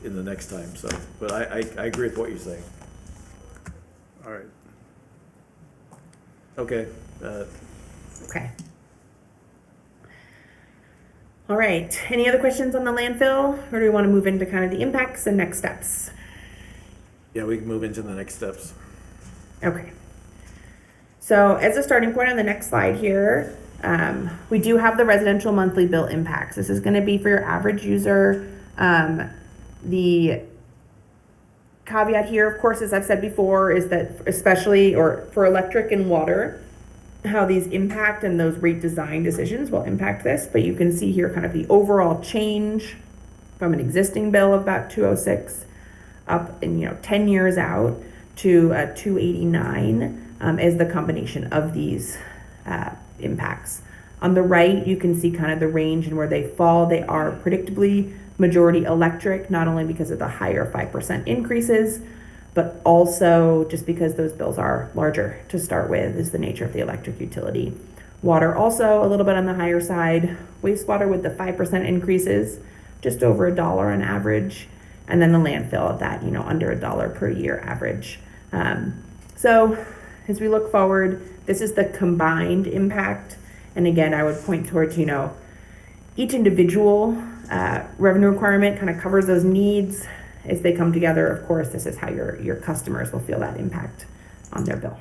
in the next time, so, but I agree with what you're saying. All right. Okay, Okay. All right, any other questions on the landfill, or do we want to move into kind of the impacts and next steps? yeah, we can move into the next steps. Okay. So as a starting point on the next slide here, we do have the residential monthly bill impacts. This is going to be for your average user. The caveat here, of course, as I've said before, is that especially or for electric and water, how these impact and those rate design decisions will impact this. But you can see here kind of the overall change from an existing bill of about 206 up in 10 years out to 289 as the combination of these impacts. On the right, you can see kind of the range and where they fall. They are predictably majority electric, not only because of the higher 5% increases, but also just because those bills are larger to start with, is the nature of the electric utility. Water also a little bit on the higher side. Wastewater with the 5% increases, just over $1 on average. And then the landfill at that, under $1 per year average. So as we look forward, this is the combined impact. And again, I would point towards, each individual revenue requirement kind of covers those needs. As they come together, of course, this is how your customers will feel that impact on their bill.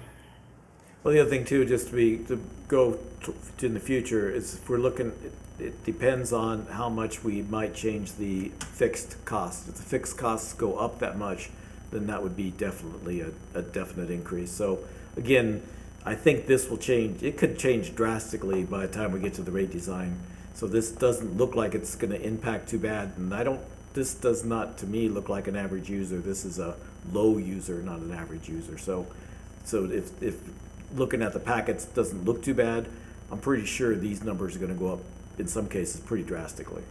Well, the other thing too, just to go to in the future, is if we're looking, it depends on how much we might change the fixed cost. If the fixed costs go up that much, then that would be definitely a definite increase. So again, I think this will change. It could change drastically by the time we get to the rate design. So this doesn't look like it's going to impact too bad. And this does not, to me, look like an average user. This is a low user, not an average user. So if looking at the packets doesn't look too bad, I'm pretty sure these numbers are going to go up in some cases pretty drastically.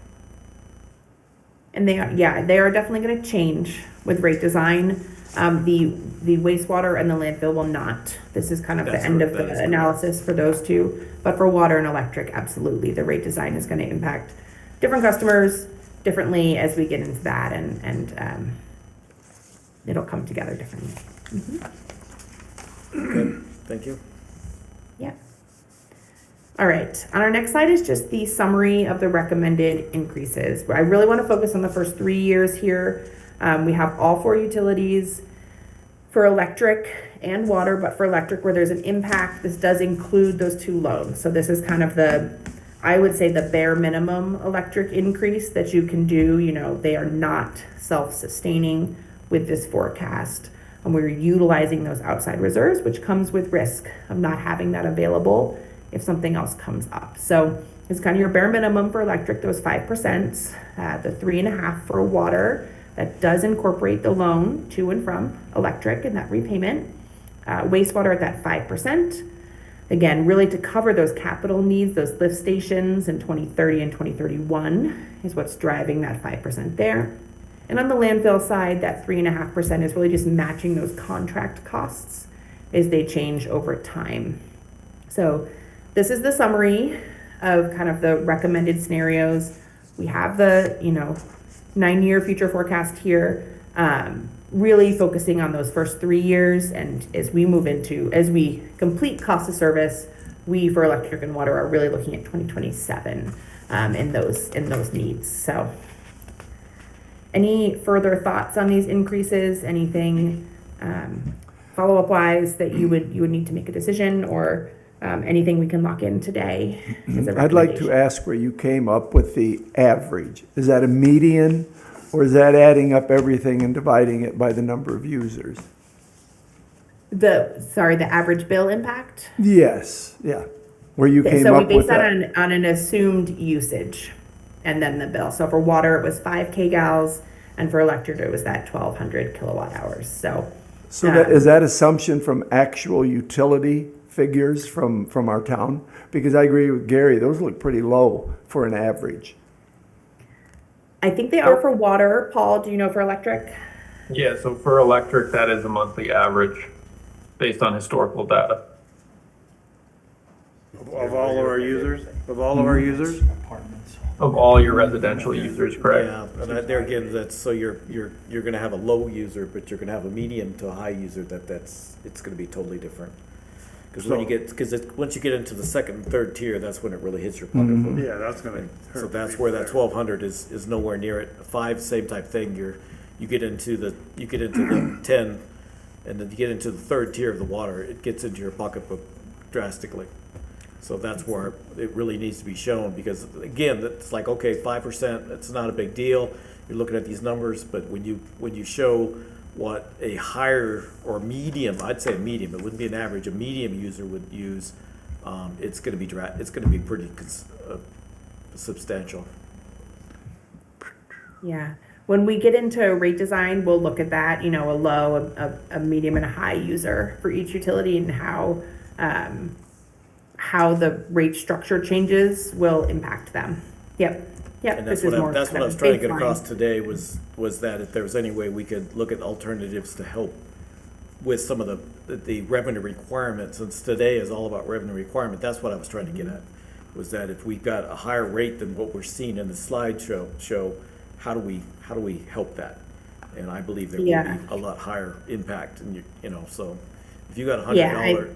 And they are definitely going to change with rate design. The wastewater and the landfill will not. This is kind of the end of the analysis for those two. But for water and electric, absolutely, the rate design is going to impact different customers differently as we get into that, and it'll come together differently. Okay, thank you. Yeah. All right, on our next slide is just the summary of the recommended increases. I really want to focus on the first 3 years here. We have all 4 utilities for electric and water, but for electric where there's an impact, this does include those 2 loans. So this is kind of I would say the bare minimum electric increase that you can do. They are not self-sustaining with this forecast. And we're utilizing those outside reserves, which comes with risk of not having that available if something else comes up. So it's kind of your bare minimum for electric, those 5%, the 3.5% for water. That does incorporate the loan to and from electric and that repayment. Wastewater at that 5%. Again, really to cover those capital needs, those lift stations in 2030 and 2031 is what's driving that 5% there. And on the landfill side, that 3.5% is really just matching those contract costs as they change over time. So this is the summary of kind of the recommended scenarios. We have the, 9-year future forecast here, really focusing on those first 3 years. And as we complete cost of service, we for electric and water are really looking at 2027 in those needs. So any further thoughts on these increases? Anything follow-up wise that you would need to make a decision, or anything we can lock in today as a I'd like to recommendation? ask where you came up with the average. Is that a median, or is that adding up everything and dividing it by the number of users? The average bill impact? Yes, yeah. Where you came So we up base with that that. on an assumed usage and then the bill. So for water, it was 5 kgals, and for electric, it was that 1,200 kilowatt hours. So Is that assumption from actual utility figures from our town? Because I agree with Gary, those look pretty low for an average. I think they are for water. Paul, do you know for electric? Yeah, so for electric, that is a monthly average based on historical data. Of all of our users? Of all of our users? Of all your residential users, correct? Yeah, and there again, that's, so you're gonna have a low user, but you're gonna have a medium to a high user, it's gonna be totally different. Because once you get into the second and third tier, that's when it really hits your pocketbook. Yeah, that's gonna hurt. So that's where that 1,200 is nowhere near it. 5, same type thing, you get into the 10, and then you get into the third tier of the water, it gets into your pocketbook drastically. So that's where it really needs to be shown, because again, it's like, okay, 5%, it's not a big deal. You're looking at these numbers, but when you show what a higher or medium, I'd say a medium, it wouldn't be an average, a medium user would use, it's gonna be pretty substantial. Yeah. When we get into rate design, we'll look at that, a low, a medium, and a high user for each utility, and how the rate structure changes will impact them. Yep. And that's what I was trying to get across today was that if there was any way we could look at alternatives to help with some of the revenue requirements, since today is all about revenue requirement, that's what I was trying to get at, was that if we've got a higher rate than what we're seeing in the slideshow, how do we help that? And I believe there will be a lot higher impact, and so if you got $100,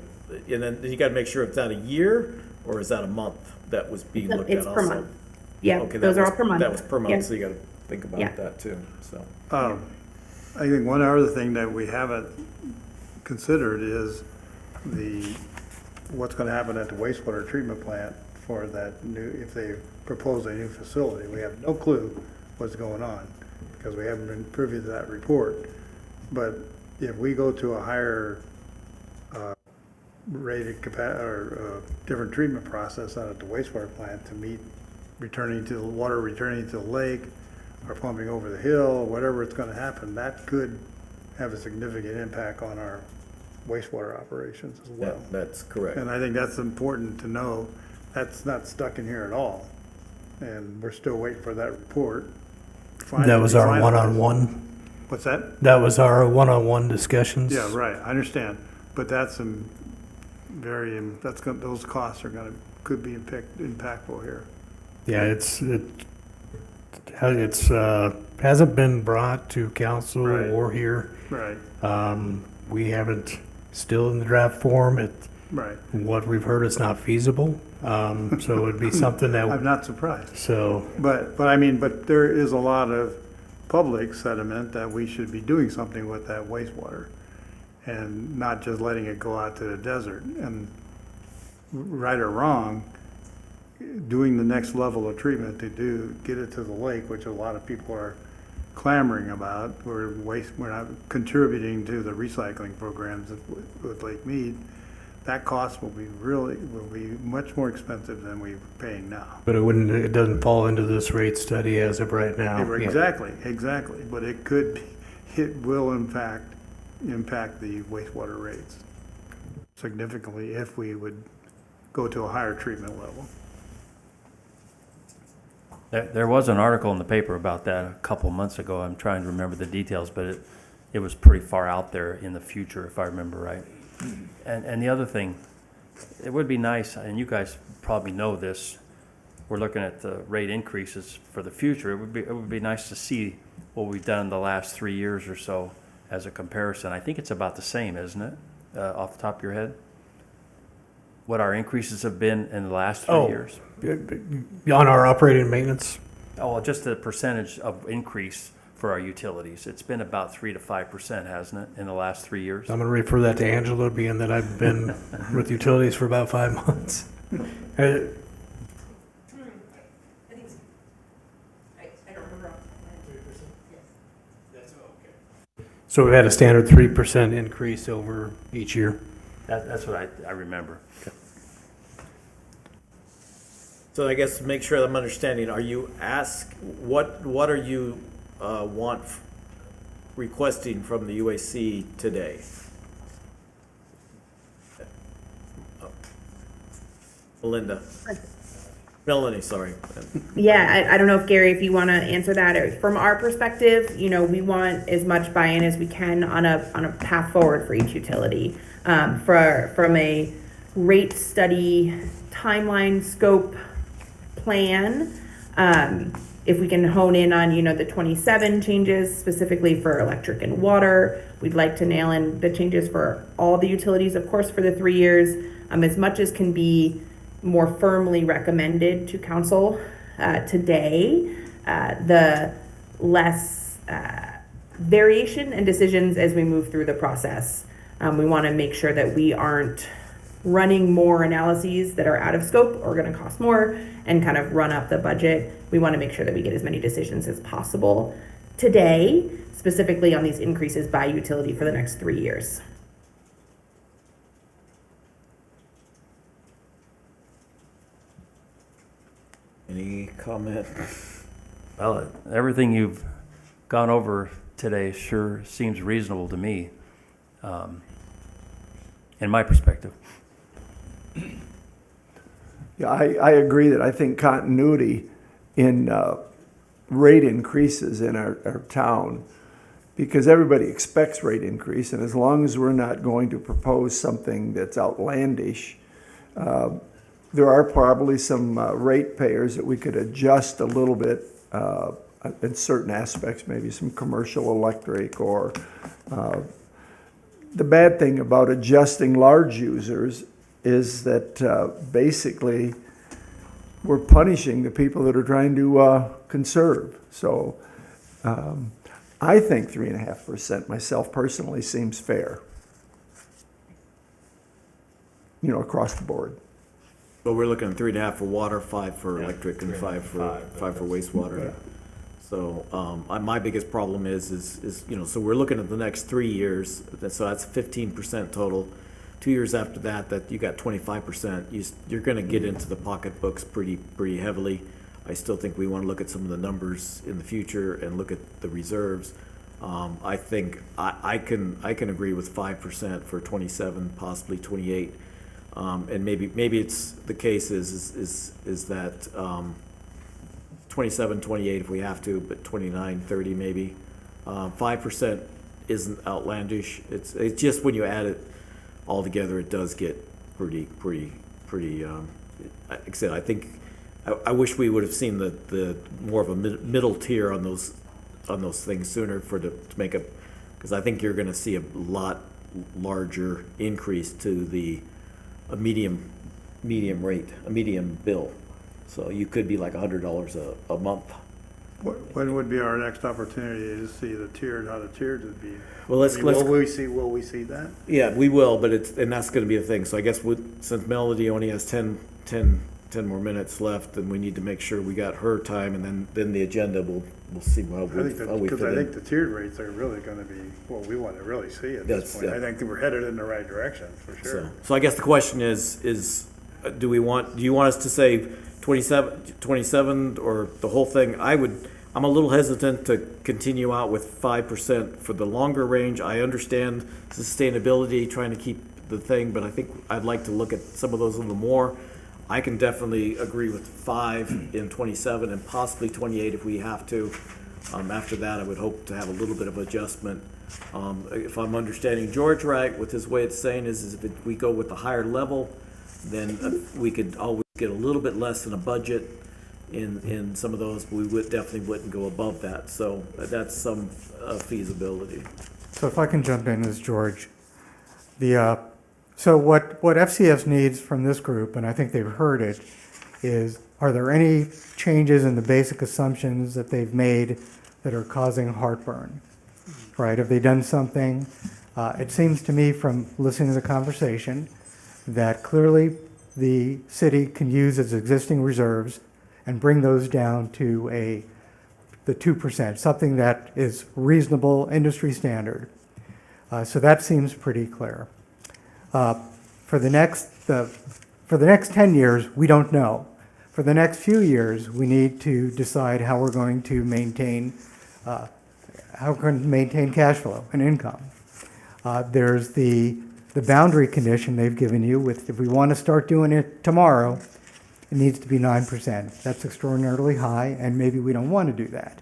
and then you got to make sure it's that a year or is that a month that was being looked at also? It's per month. Yeah, Okay, those are all per month. That was per month, Yeah. so you got to think about that too, so. I think one other thing that we haven't considered is what's gonna happen at the wastewater treatment plant for that if they propose a new facility. We have no clue what's going on, because we haven't been privy to that report. But if we go to a higher rated different treatment process out at the wastewater plant to meet returning to the lake, or pumping over the hill, whatever it's gonna happen, that could have a significant impact on our wastewater operations as well. That's correct. And I think that's important to know. That's not stuck in here at all. And we're still waiting for that report. That was our Finalized. one-on-one. What's that? That was our one-on-one discussions. Yeah, right, I understand. But that's those costs could be impactful here. Yeah, it's hasn't been brought to council Right. or here. Right, We haven't, still in the draft form. right. What we've heard is not feasible. So it'd be something that, I'm not surprised. so, But there is a lot of public sentiment that we should be doing something with that wastewater and not just letting it go out to the desert. And right or wrong, doing the next level of treatment to get it to the lake, which a lot of people are clamoring about. We're not contributing to the recycling programs with Lake Mead. That cost will be much more expensive than we're paying now. but it doesn't fall into this rate study as of right now. Exactly. But it will in fact impact the wastewater rates significantly if we would go to a higher treatment level. There was an article in the paper about that a couple months ago. I'm trying to remember the details, but it was pretty far out there in the future, if I remember right. And the other thing, it would be nice, and you guys probably know this, we're looking at the rate increases for the future. It would be nice to see what we've done in the last 3 years or so as a comparison. I think it's about the same, isn't it? Off the top of your head? What our increases have been in the last 3 years? On our operating and maintenance, Oh, well, just the percentage of increase for our utilities. It's been about 3 to 5%, hasn't it, in the last 3 years? I'm going to refer that to Angela, being that I've been with utilities for about 5 months. So we've had a standard 3% increase over each year. That's what I remember. So I guess to make sure I'm understanding, are you what are you requesting from the UAC today? Melanie, sorry. Yeah, I don't know if Gary, if you want to answer that. Or from our perspective, you know, we want as much buy-in as we can on a path forward for each utility. From a rate study timeline scope plan, if we can hone in on, you know, the 27 changes specifically for electric and water, we'd like to nail in the changes for all the utilities, of course, for the 3 years, as much as can be more firmly recommended to council today. The less variation and decisions as we move through the process. We want to make sure that we aren't running more analyses that are out of scope or going to cost more and kind of run up the budget. We want to make sure that we get as many decisions as possible today, specifically on these increases by utility for the next 3 years. Any comment? Well, everything you've gone over today sure seems reasonable to me, in my perspective. Yeah, I agree that I think continuity in rate increases in our town, because everybody expects rate increase, and as long as we're not going to propose something that's outlandish, there are probably some ratepayers that we could adjust a little bit in certain aspects, maybe some commercial electric or the bad thing about adjusting large users is that basically we're punishing the people that are trying to conserve. So I think 3.5% myself personally seems fair, you know, across the board. But we're looking at 3.5 for water, 5 for electric, and 5 for wastewater. Yeah. So my biggest problem is you know, so we're looking at the next 3 years, so that's 15% total. 2 years after that you got 25%. You're going to get into the pocketbooks pretty heavily. I still think we want to look at some of the numbers in the future and look at the reserves. I think I can agree with 5% for 27, possibly 28. And maybe it's the case is that 27, 28 if we have to, but 29, 30 maybe. 5% isn't outlandish. It's just when you add it all together, it does get pretty. Like I said, I think I wish we would have seen the more of a middle tier on those things sooner to make because I think you're going to see a lot larger increase to a medium rate, a medium bill. So you could be like $100 a month. When would be our next opportunity to see how the tiered would be? Well, will we see that? Yeah, we will, but that's going to be a thing. So I guess since Melody only has 10 more minutes left, then we need to make sure we got her time, and then the agenda we'll see how we fit in. Because I think the tiered rates are really going to be what we want to really see at this point. Yeah. I think we're headed in the right direction for sure. So I guess the question is do you want us to say 27 or the whole thing? I'm a little hesitant to continue out with 5% for the longer range. I understand sustainability, trying to keep the thing, but I think I'd like to look at some of those a little more. I can definitely agree with 5 in 27 and possibly 28 if we have to. After that, I would hope to have a little bit of adjustment. If I'm understanding George right, with his way of saying is if we go with the higher level, then we could always get a little bit less than a budget in some of those, but we definitely wouldn't go above that. So that's some feasibility. So if I can jump in as George, so what FCS needs from this group, and I think they've heard it, is are there any changes in the basic assumptions that they've made that are causing heartburn? Right? Have they done something? It seems to me from listening to the conversation that clearly the city can use its existing reserves and bring those down to the 2%, something that is reasonable industry standard. So that seems pretty clear. For the next 10 years, we don't know. For the next few years, we need to decide how we're going to maintain cash flow and income. There's the boundary condition they've given you with, if we want to start doing it tomorrow, it needs to be 9%. That's extraordinarily high, and maybe we don't want to do that.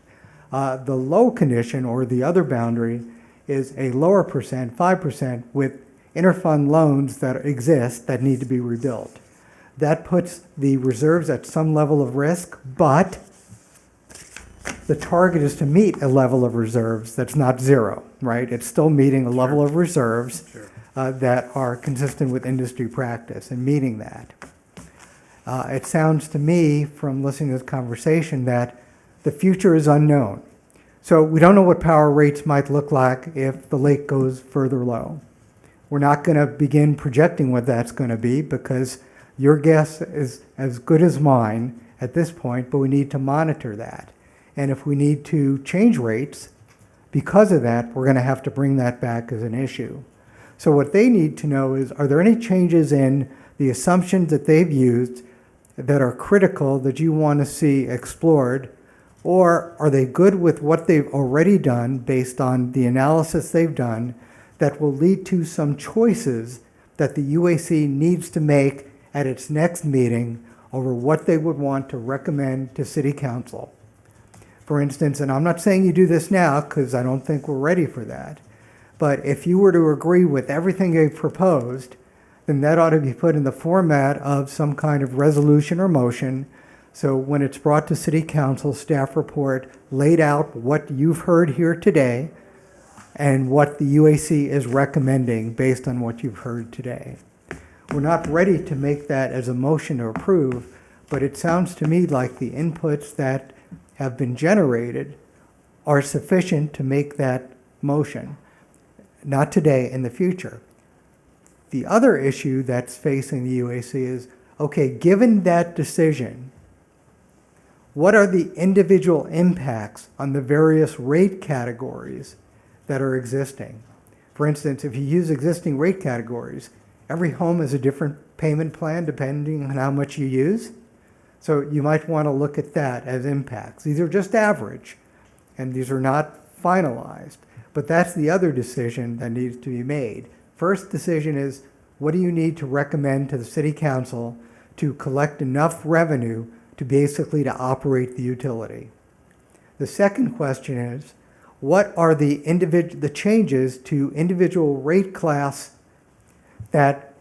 The low condition, or the other boundary, is a lower percent, 5%, with interfund loans that exist that need to be rebuilt. That puts the reserves at some level of risk, but the target is to meet a level of reserves that's not zero, right? It's still meeting a level of reserves that are consistent with industry practice and meeting that. It sounds to me from listening to this conversation that the future is unknown. So we don't know what power rates might look like if the lake goes further low. We're not going to begin projecting what that's going to be because your guess is as good as mine at this point, but we need to monitor that. And if we need to change rates because of that, we're going to have to bring that back as an issue. So what they need to know is, are there any changes in the assumptions that they've used that are critical that you want to see explored? Or are they good with what they've already done based on the analysis they've done that will lead to some choices that the UAC needs to make at its next meeting over what they would want to recommend to City Council? For instance, and I'm not saying you do this now because I don't think we're ready for that, but if you were to agree with everything they've proposed, then that ought to be put in the format of some kind of resolution or motion. So when it's brought to City Council, staff report laid out what you've heard here today and what the UAC is recommending based on what you've heard today. We're not ready to make that as a motion to approve, but it sounds to me like the inputs that have been generated are sufficient to make that motion. Not today, in the future. The other issue that's facing the UAC is, okay, given that decision, what are the individual impacts on the various rate categories that are existing? For instance, if you use existing rate categories, every home has a different payment plan depending on how much you use. So you might want to look at that as impacts. These are just average, and these are not finalized. But that's the other decision that needs to be made. First decision is, what do you need to recommend to the City Council to collect enough revenue to basically to operate the utility? The second question is, what are the changes to individual rate class that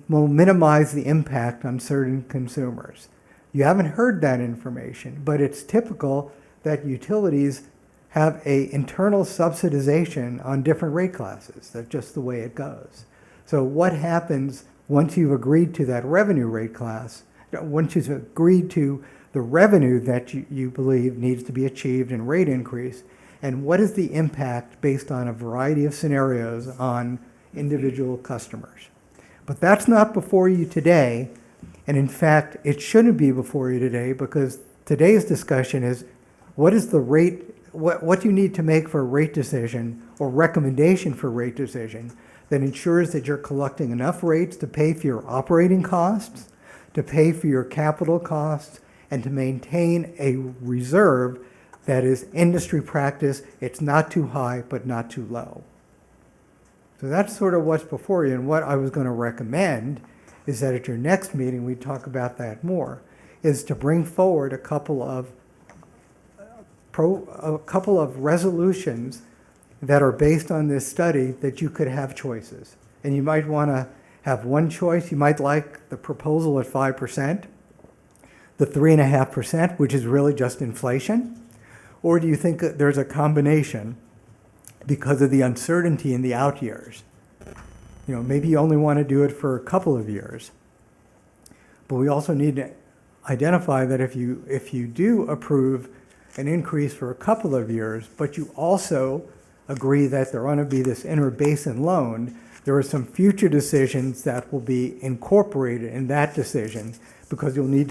will minimize the impact on certain consumers? You haven't heard that information, but it's typical that utilities have an internal subsidization on different rate classes. That's just the way it goes. So what happens once you've agreed to that revenue rate class, once you've agreed to the revenue that you believe needs to be achieved in rate increase, and what is the impact based on a variety of scenarios on individual customers? But that's not before you today, and in fact, it shouldn't be before you today, because today's discussion is what is the rate, what you need to make for a rate decision or recommendation for rate decision that ensures that you're collecting enough rates to pay for your operating costs, to pay for your capital costs, and to maintain a reserve that is industry practice. It's not too high, but not too low. So that's sort of what's before you, and what I was going to recommend is that at your next meeting, we talk about that more, is to bring forward a couple of resolutions that are based on this study that you could have choices. And you might want to have one choice. You might like the proposal at 5%, the 3.5%, which is really just inflation. Or do you think that there's a combination because of the uncertainty in the out years? You know, maybe you only want to do it for a couple of years. But we also need to identify that if you do approve an increase for a couple of years, but you also agree that there ought to be this interbasin loan, there are some future decisions that will be incorporated in that decision because you'll need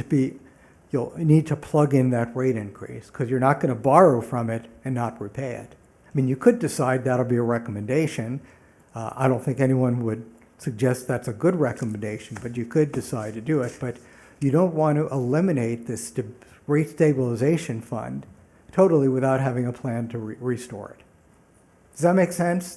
to plug in that rate increase because you're not going to borrow from it and not repay it. I mean, you could decide that'll be a recommendation. I don't think anyone would suggest that's a good recommendation, but you could decide to do it. But you don't want to eliminate this rate stabilization fund totally without having a plan to restore it. Does that make sense?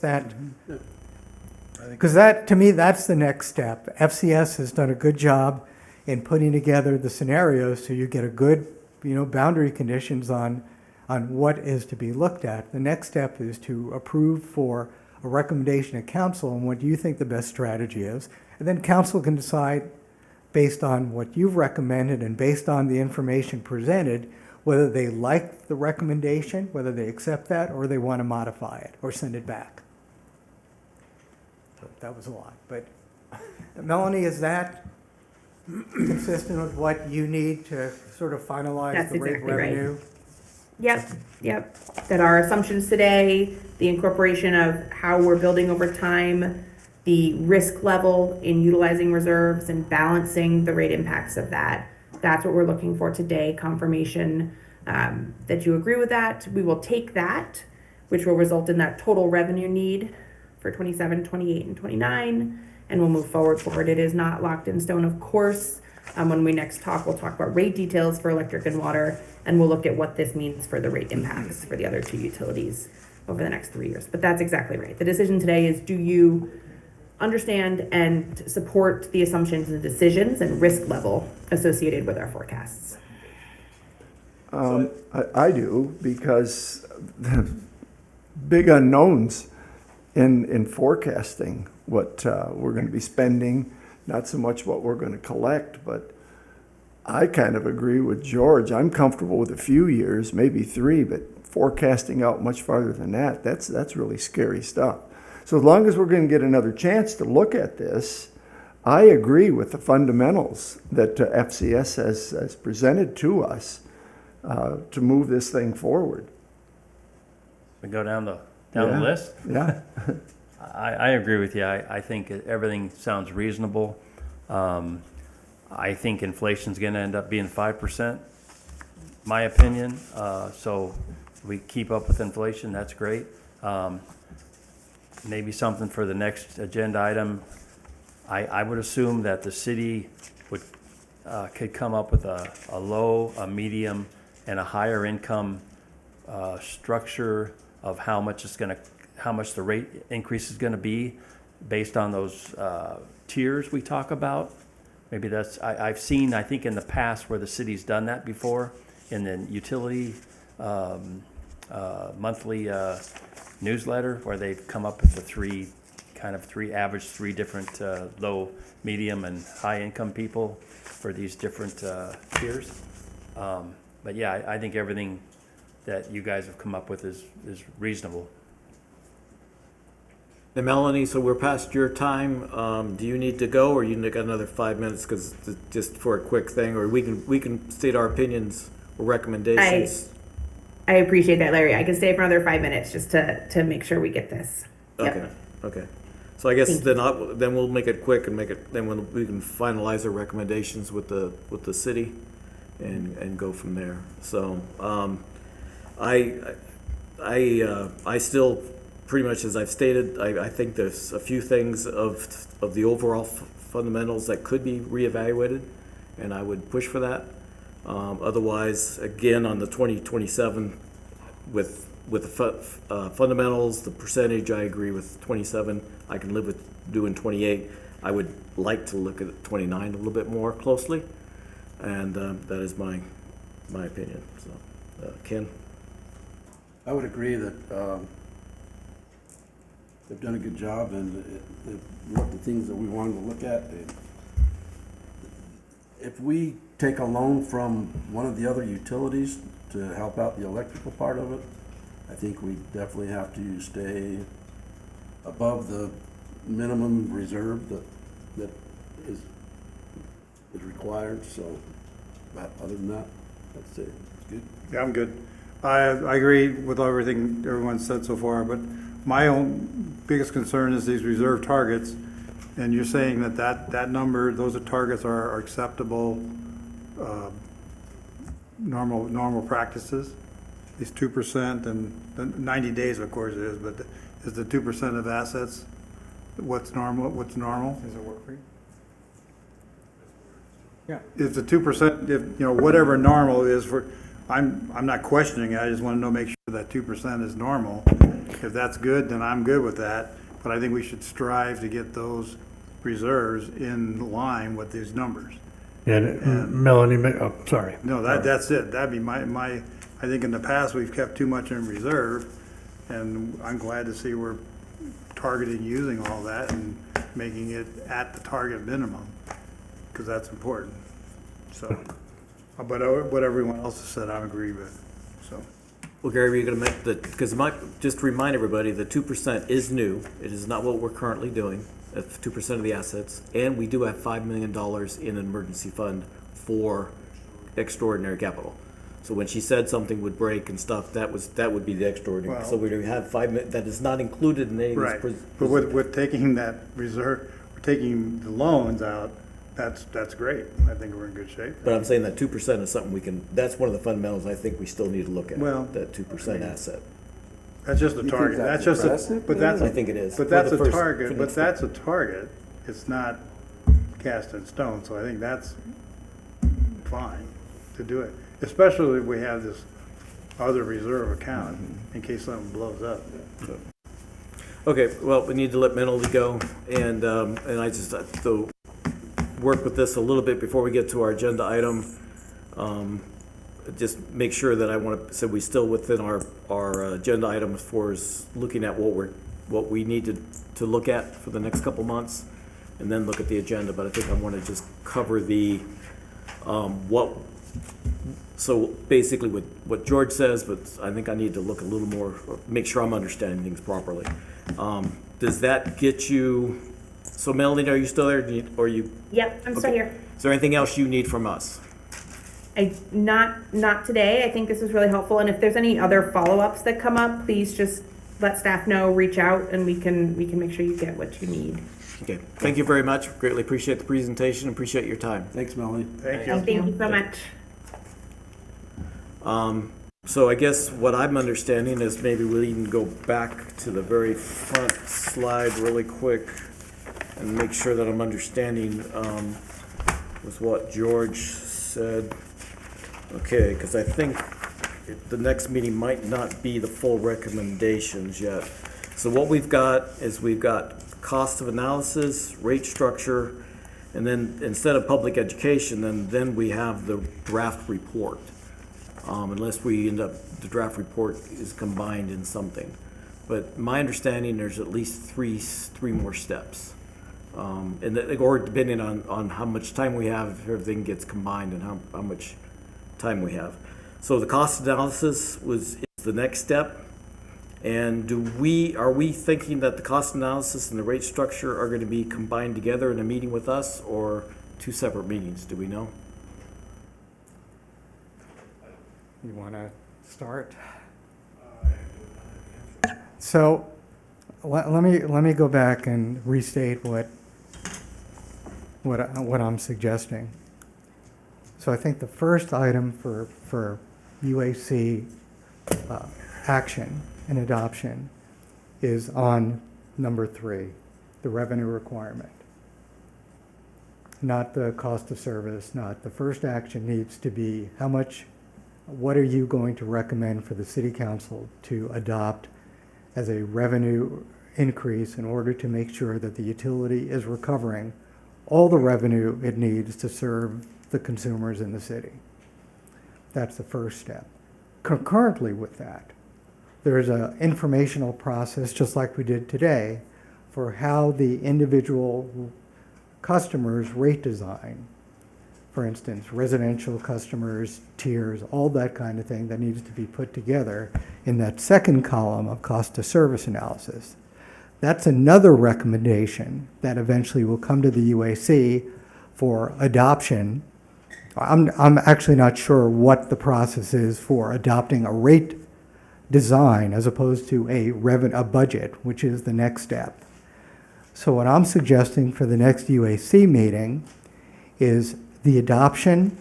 Because that, to me, that's the next step. FCS has done a good job in putting together the scenarios so you get a good, boundary conditions on what is to be looked at. The next step is to approve for a recommendation of council on what you think the best strategy is. And then council can decide based on what you've recommended and based on the information presented, whether they like the recommendation, whether they accept that, or they want to modify it or send it back. So that was a lot. But Melanie, is that consistent with what you need to sort of finalize That's the rate exactly right. revenue? Yep. That our assumptions today, the incorporation of how we're building over time, the risk level in utilizing reserves and balancing the rate impacts of that. That's what we're looking for today, confirmation that you agree with that. We will take that, which will result in that total revenue need for 27, 28, and 29, and we'll move forward. It is not locked in stone, of course. When we next talk, we'll talk about rate details for electric and water, and we'll look at what this means for the rate impacts for the other two utilities over the next 3 years. But that's exactly right. The decision today is, do you understand and support the assumptions and decisions and risk level associated with our forecasts? I do, because the big unknowns in forecasting what we're going to be spending, not so much what we're going to collect, but I kind of agree with George. I'm comfortable with a few years, maybe 3, but forecasting out much farther than that, that's really scary stuff. So as long as we're going to get another chance to look at this, I agree with the fundamentals that FCS has presented to us to move this thing forward. We go down the list? Yeah. I agree with you. I think everything sounds reasonable. I think inflation's going to end up being 5%, my opinion. So we keep up with inflation, that's great. Maybe something for the next agenda item. I would assume that the city could come up with a low, a medium, and a higher income structure of how much the rate increase is going to be based on those tiers we talk about. Maybe that's, I've seen, I think in the past where the city's done that before in the utility monthly newsletter, where they've come up with the three different low, medium, and high income people for these different tiers. But yeah, I think everything that you guys have come up with is reasonable. Now, Melanie, so we're past your time. Do you need to go, or you got another 5 minutes? Because just for a quick thing, or we can state our opinions or recommendations. I appreciate that, Larry. I can stay for another 5 minutes just to make sure we get this. Yep. Okay. So I guess then we'll make it quick and then we can finalize our recommendations with the city and go from there. So I still, pretty much as I've stated, I think there's a few things of the overall fundamentals that could be reevaluated, and I would push for that. Otherwise, again, on the 2027, with the fundamentals, the percentage, I agree with 27. I can live with doing 28. I would like to look at 29 a little bit more closely, and that is my opinion. So, Ken? I would agree that they've done a good job, and they've looked at things that we wanted to look at. If we take a loan from one of the other utilities to help out the electrical part of it, I think we definitely have to stay above the minimum reserve that is required. So, but other than that, that's it. It's good. Yeah, I'm good. I agree with everything everyone said so far, but my own biggest concern is these reserve targets. And you're saying that number, those targets are acceptable, normal practices? These 2% and the 90 days, of course it is, but is the 2% of assets what's normal? Does it work for you? Yeah. If the 2%, if, whatever normal is for, I'm not questioning it, I just want to make sure that 2% is normal. If that's good, then I'm good with that, but I think we should strive to get those reserves in line with these numbers. And Melanie, sorry. No, that's it, that'd be my, I think in the past, we've kept too much in reserve, and I'm glad to see we're targeting using all that and making it at the target minimum, because that's important, so. But what everyone else has said, I agree with, so. Well, Gary, are you going to make because just to remind everybody, the 2% is new. It is not what we're currently doing. That's 2% of the assets. And we do have $5 million in an emergency fund for extraordinary capital. So when she said something would break and stuff, that would be the extraordinary. Well, so we have $5 million, that is not included in any of Right, these. but with taking that reserve, taking the loans out, that's great. I think we're in good shape. But I'm saying that 2% is something that's one of the fundamentals I think we still need to look at. Well, that 2% asset. That's just a You think target. that's That's just aggressive, but that's I think it is. But For that's the a first- target. for the But next that's a target. It's not cast in stone. So I think that's fine to do it, especially if we have this other reserve account in case something blows up. Okay, well, we need to let Mentality go, and I just to work with this a little bit before we get to our agenda item. Just make sure that I want to say we still within our agenda item as far as looking at what we need to look at for the next couple months, and then look at the agenda. But I think I want to just cover the So basically what George says, but I think I need to look a little more, make sure I'm understanding things properly. Does that get you, so Melanie, are you still there? Yep, I'm still here. Is there anything else you need from us? Not today. I think this is really helpful. And if there's any other follow-ups that come up, please just let staff know, reach out, and we can make sure you get what you need. Okay, thank you very much. Greatly appreciate the presentation. Appreciate your time. Thanks, Melanie. Thank you. Thank you so much. So I guess what I'm understanding is maybe we can go back to the very front slide really quick and make sure that I'm understanding with what George said. Okay, because I think the next meeting might not be the full recommendations yet. So what we've got is we've got cost of analysis, rate structure, and then instead of public education, then we have the draft report. Unless we end up, the draft report is combined in something. But my understanding, there's at least three more steps. Or depending on how much time we have, if everything gets combined and how much time we have. So the cost analysis is the next step. And are we thinking that the cost analysis and the rate structure are going to be combined together in a meeting with us, or two separate meetings? Do we know? You want to start? So let me go back and restate what I'm suggesting. So I think the first item for UAC action and adoption is on number 3, the revenue requirement. Not the cost of service, not the first action needs to be what are you going to recommend for the city council to adopt as a revenue increase in order to make sure that the utility is recovering all the revenue it needs to serve the consumers in the city. That's the first step. Concurrently with that, there's an informational process, just like we did today, for how the individual customers' rate design, for instance, residential customers, tiers, all that kind of thing that needs to be put together in that second column of cost of service analysis. That's another recommendation that eventually will come to the UAC for adoption. I'm actually not sure what the process is for adopting a rate design as opposed to a budget, which is the next step. So what I'm suggesting for the next UAC meeting is the adoption,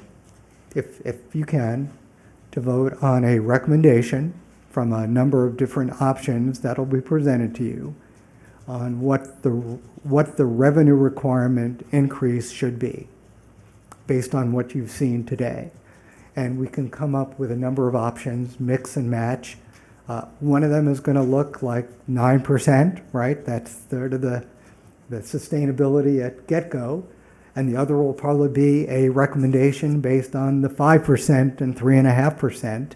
if you can, to vote on a recommendation from a number of different options that'll be presented to you on what the revenue requirement increase should be based on what you've seen today. And we can come up with a number of options, mix and match. One of them is going to look like 9%, right? That's sort of the sustainability at get-go. And the other will probably be a recommendation based on the 5% and 3.5%.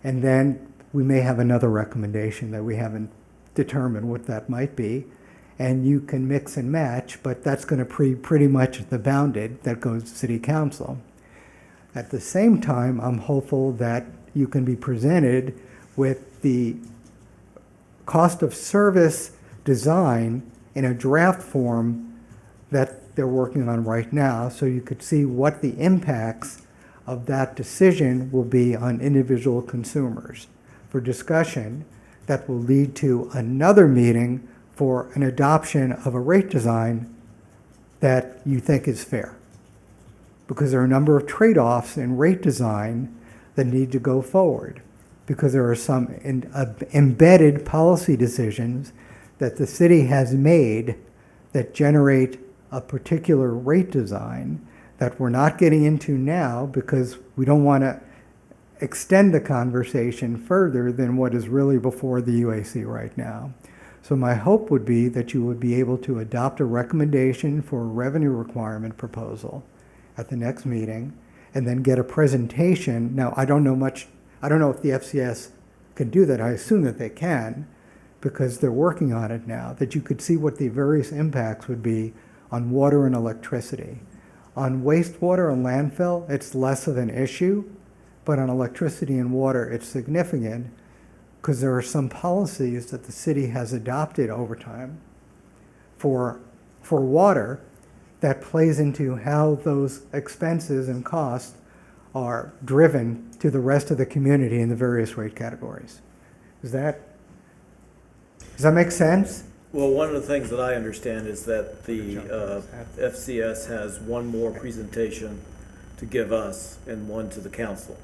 And then we may have another recommendation that we haven't determined what that might be. And you can mix and match, but that's going to pretty much the bounded that goes to City Council. At the same time, I'm hopeful that you can be presented with the cost of service design in a draft form that they're working on right now, so you could see what the impacts of that decision will be on individual consumers for discussion that will lead to another meeting for an adoption of a rate design that you think is fair. Because there are a number of trade-offs in rate design that need to go forward, because there are some embedded policy decisions that the city has made that generate a particular rate design that we're not getting into now because we don't want to extend the conversation further than what is really before the UAC right now. So my hope would be that you would be able to adopt a recommendation for a revenue requirement proposal at the next meeting and then get a presentation. Now, I don't know if the FCS can do that. I assume that they can because they're working on it now, that you could see what the various impacts would be on water and electricity. On wastewater and landfill, it's less of an issue, but on electricity and water, it's significant because there are some policies that the city has adopted over time for water that plays into how those expenses and costs are driven to the rest of the community in the various rate categories. Does that make sense? Well, one of the things that I understand is that the FCS has one more presentation to give us and one to the council.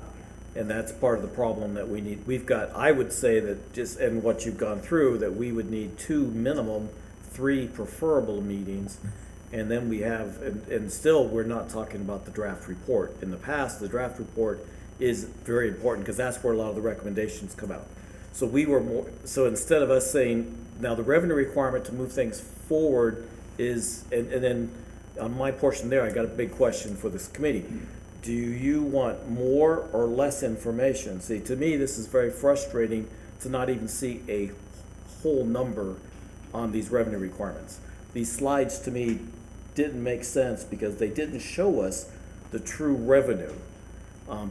And that's part of the problem that we need. We've got, I would say that just, and what you've gone through, that we would need 2 minimum, 3 preferable meetings. And then we have, and still we're not talking about the draft report. In the past, the draft report is very important because that's where a lot of the recommendations come out. So so instead of us saying, now the revenue requirement to move things forward is, and then on my portion there, I got a big question for this committee. Do you want more or less information? See, to me, this is very frustrating to not even see a whole number on these revenue requirements. These slides to me didn't make sense because they didn't show us the true revenue.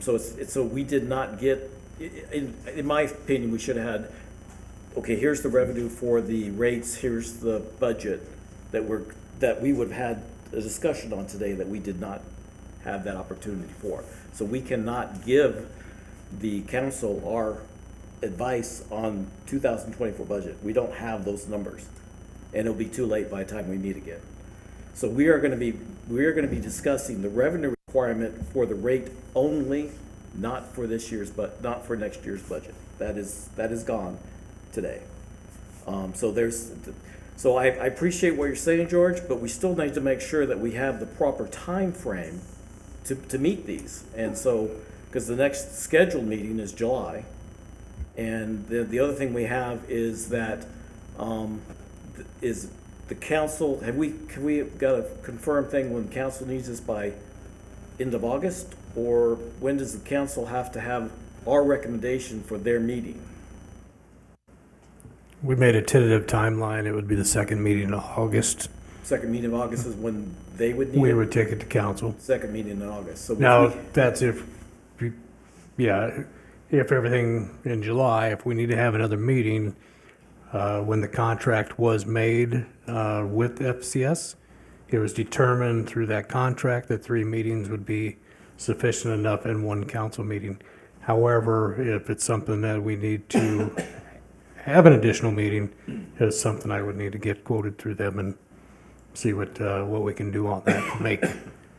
So we did not get, in my opinion, we should have had, okay, here's the revenue for the rates, here's the budget that we would have had a discussion on today that we did not have that opportunity for. So we cannot give the council our advice on 2024 budget. We don't have those numbers, and it'll be too late by the time we meet again. So we are going to be discussing the revenue requirement for the rate only, not for this year's, but not for next year's budget. That is gone today. So I appreciate what you're saying, George, but we still need to make sure that we have the proper time frame to meet these. And so, because the next scheduled meeting is July, and the other thing we have is that is the council, have we got a confirmed thing when council needs this by end of August? Or when does the council have to have our recommendation for their meeting? We made a tentative timeline. It would be the second meeting in August. Second meeting of August is when they would need We it? would take it to council. Second meeting in August. So Now, if that's if everything in July, if we need to have another meeting, when the contract was made with FCS, it was determined through that contract that 3 meetings would be sufficient enough in one council meeting. However, if it's something that we need to have an additional meeting, it's something I would need to get quoted through them and see what we can do on that to make.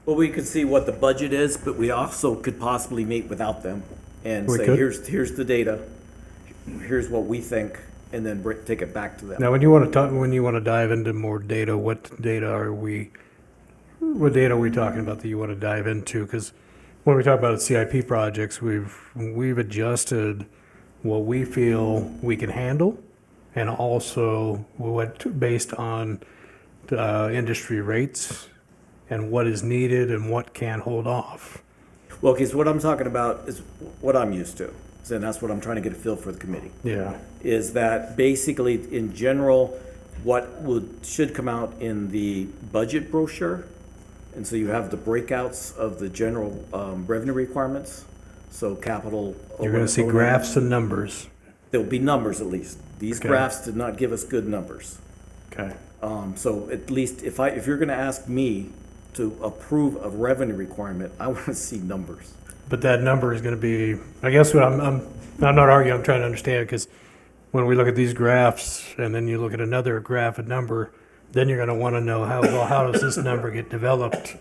well, we could see what the budget is, but we also could possibly meet without them and We say, could. here's the data, here's what we think, and then take it back to them. Now, when you want to dive into more data, what data are we talking about that you want to dive into? Because when we talk about CIP projects, we've adjusted what we feel we can handle, and also based on industry rates and what is needed and what can hold off. Well, because what I'm talking about is what I'm used to, and that's what I'm trying to get a feel for the committee. Yeah. Is that basically, in general, what should come out in the budget brochure, and so you have the breakouts of the general revenue requirements, so capital. You're going to see graphs and numbers. There'll be numbers at least. These Okay. graphs did not give us good numbers. Okay. So at least if you're going to ask me to approve a revenue requirement, I want to see numbers. But that number is going to be, I guess what I'm not arguing, I'm trying to understand, because when we look at these graphs and then you look at another graph and number, then you're going to want to know how does this number get developed?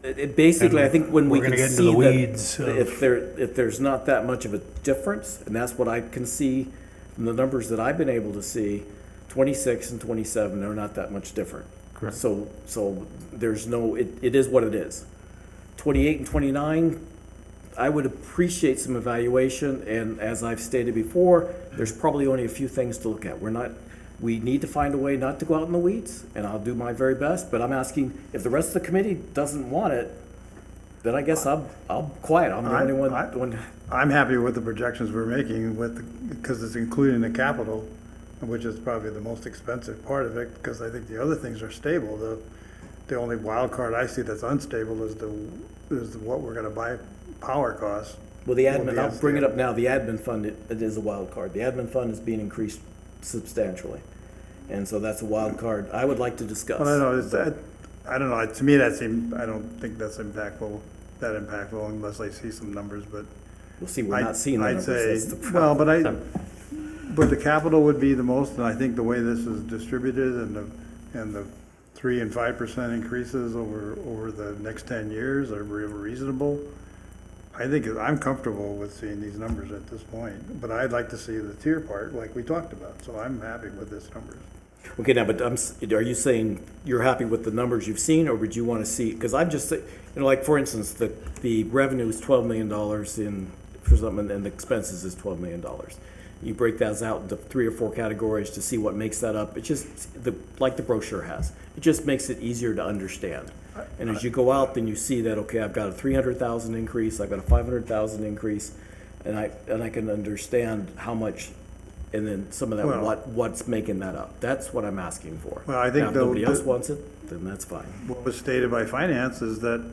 Basically, I think when we We're can gonna get into see the that weeds of- if there's not that much of a difference, and that's what I can see from the numbers that I've been able to see, 26 and 27 are not that much different. Correct. So there's no, it is what it is. 28 and 29, I would appreciate some evaluation, and as I've stated before, there's probably only a few things to look at. We need to find a way not to go out in the weeds, and I'll do my very best, but I'm asking, if the rest of the committee doesn't want it, then I guess I'll quiet. I'm the only one. I'm happy with the projections we're making because it's including the capital, which is probably the most expensive part of it, because I think the other things are stable. The only wild card I see that's unstable is what we're gonna buy power costs. Well, the will admin, be I'll bring it up unstable. now, the admin fund, it is a wild card. The admin fund is being increased substantially, and so that's a wild card I would like to discuss. Well, I don't know, I don't know, to me I don't think that's impactful unless I see some numbers, but. We'll see, we're not seeing the numbers, that's the Well, problem. but the capital would be the most, and I think the way this is distributed and the 3% and 5% increases over the next 10 years are reasonable. I think I'm comfortable with seeing these numbers at this point, but I'd like to see the tier part like we talked about, so I'm happy with this numbers. Okay, now, but are you saying you're happy with the numbers you've seen, or would you want to see, because I'm just, like, for instance, the revenue is $12 million for something, and the expenses is $12 million. You break those out into 3 or 4 categories to see what makes that up. It's just, like the brochure has, it just makes it easier to understand. And as you go out, then you see that, okay, I've got a 300,000 increase, I've got a 500,000 increase, and I can understand how much, and then some of that, Well- what's making that up. That's what I'm asking for. Well, I think Now, if nobody else wants it, then that's fine. What was stated by finance is that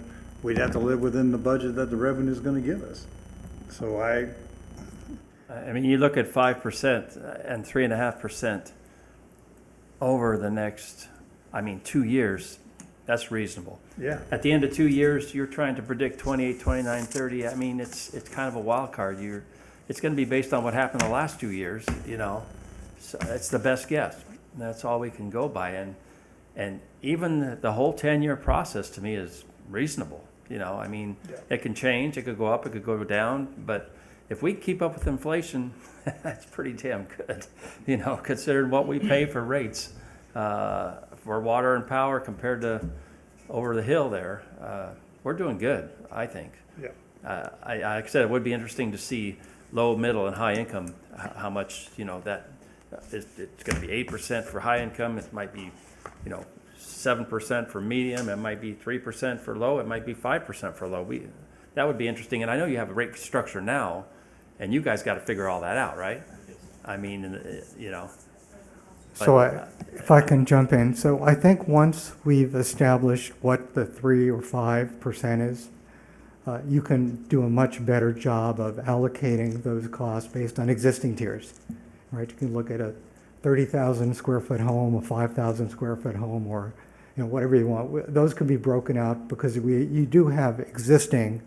we'd have to live within the budget that the revenue's gonna give us. So I mean, you look at 5% and 3.5% over the next, 2 years, that's reasonable. Yeah. At the end of 2 years, you're trying to predict 28, 29, 30. I mean, it's kind of a wild card. It's going to be based on what happened the last 2 years, So it's the best guess. That's all we can go by. And even the whole 10-year process to me is reasonable. It can change, it could go up, it could go down, but if we keep up with inflation, that's pretty damn good, considering what we pay for rates for water and power compared to over the hill there. We're doing good, I think. Yeah. Like I said, it would be interesting to see low, middle, and high income, how much, that It's gonna be 8% for high income, it might be, 7% for medium, it might be 3% for low, it might be 5% for low. That would be interesting, and I know you have a rate structure now, and you guys gotta figure all that out, right? I mean, So if I can jump in, so I think once we've established what the 3 or 5% is, you can do a much better job of allocating those costs based on existing tiers, right? You can look at a 30,000 square foot home, a 5,000 square foot home, or whatever you want. Those can be broken out because you do have existing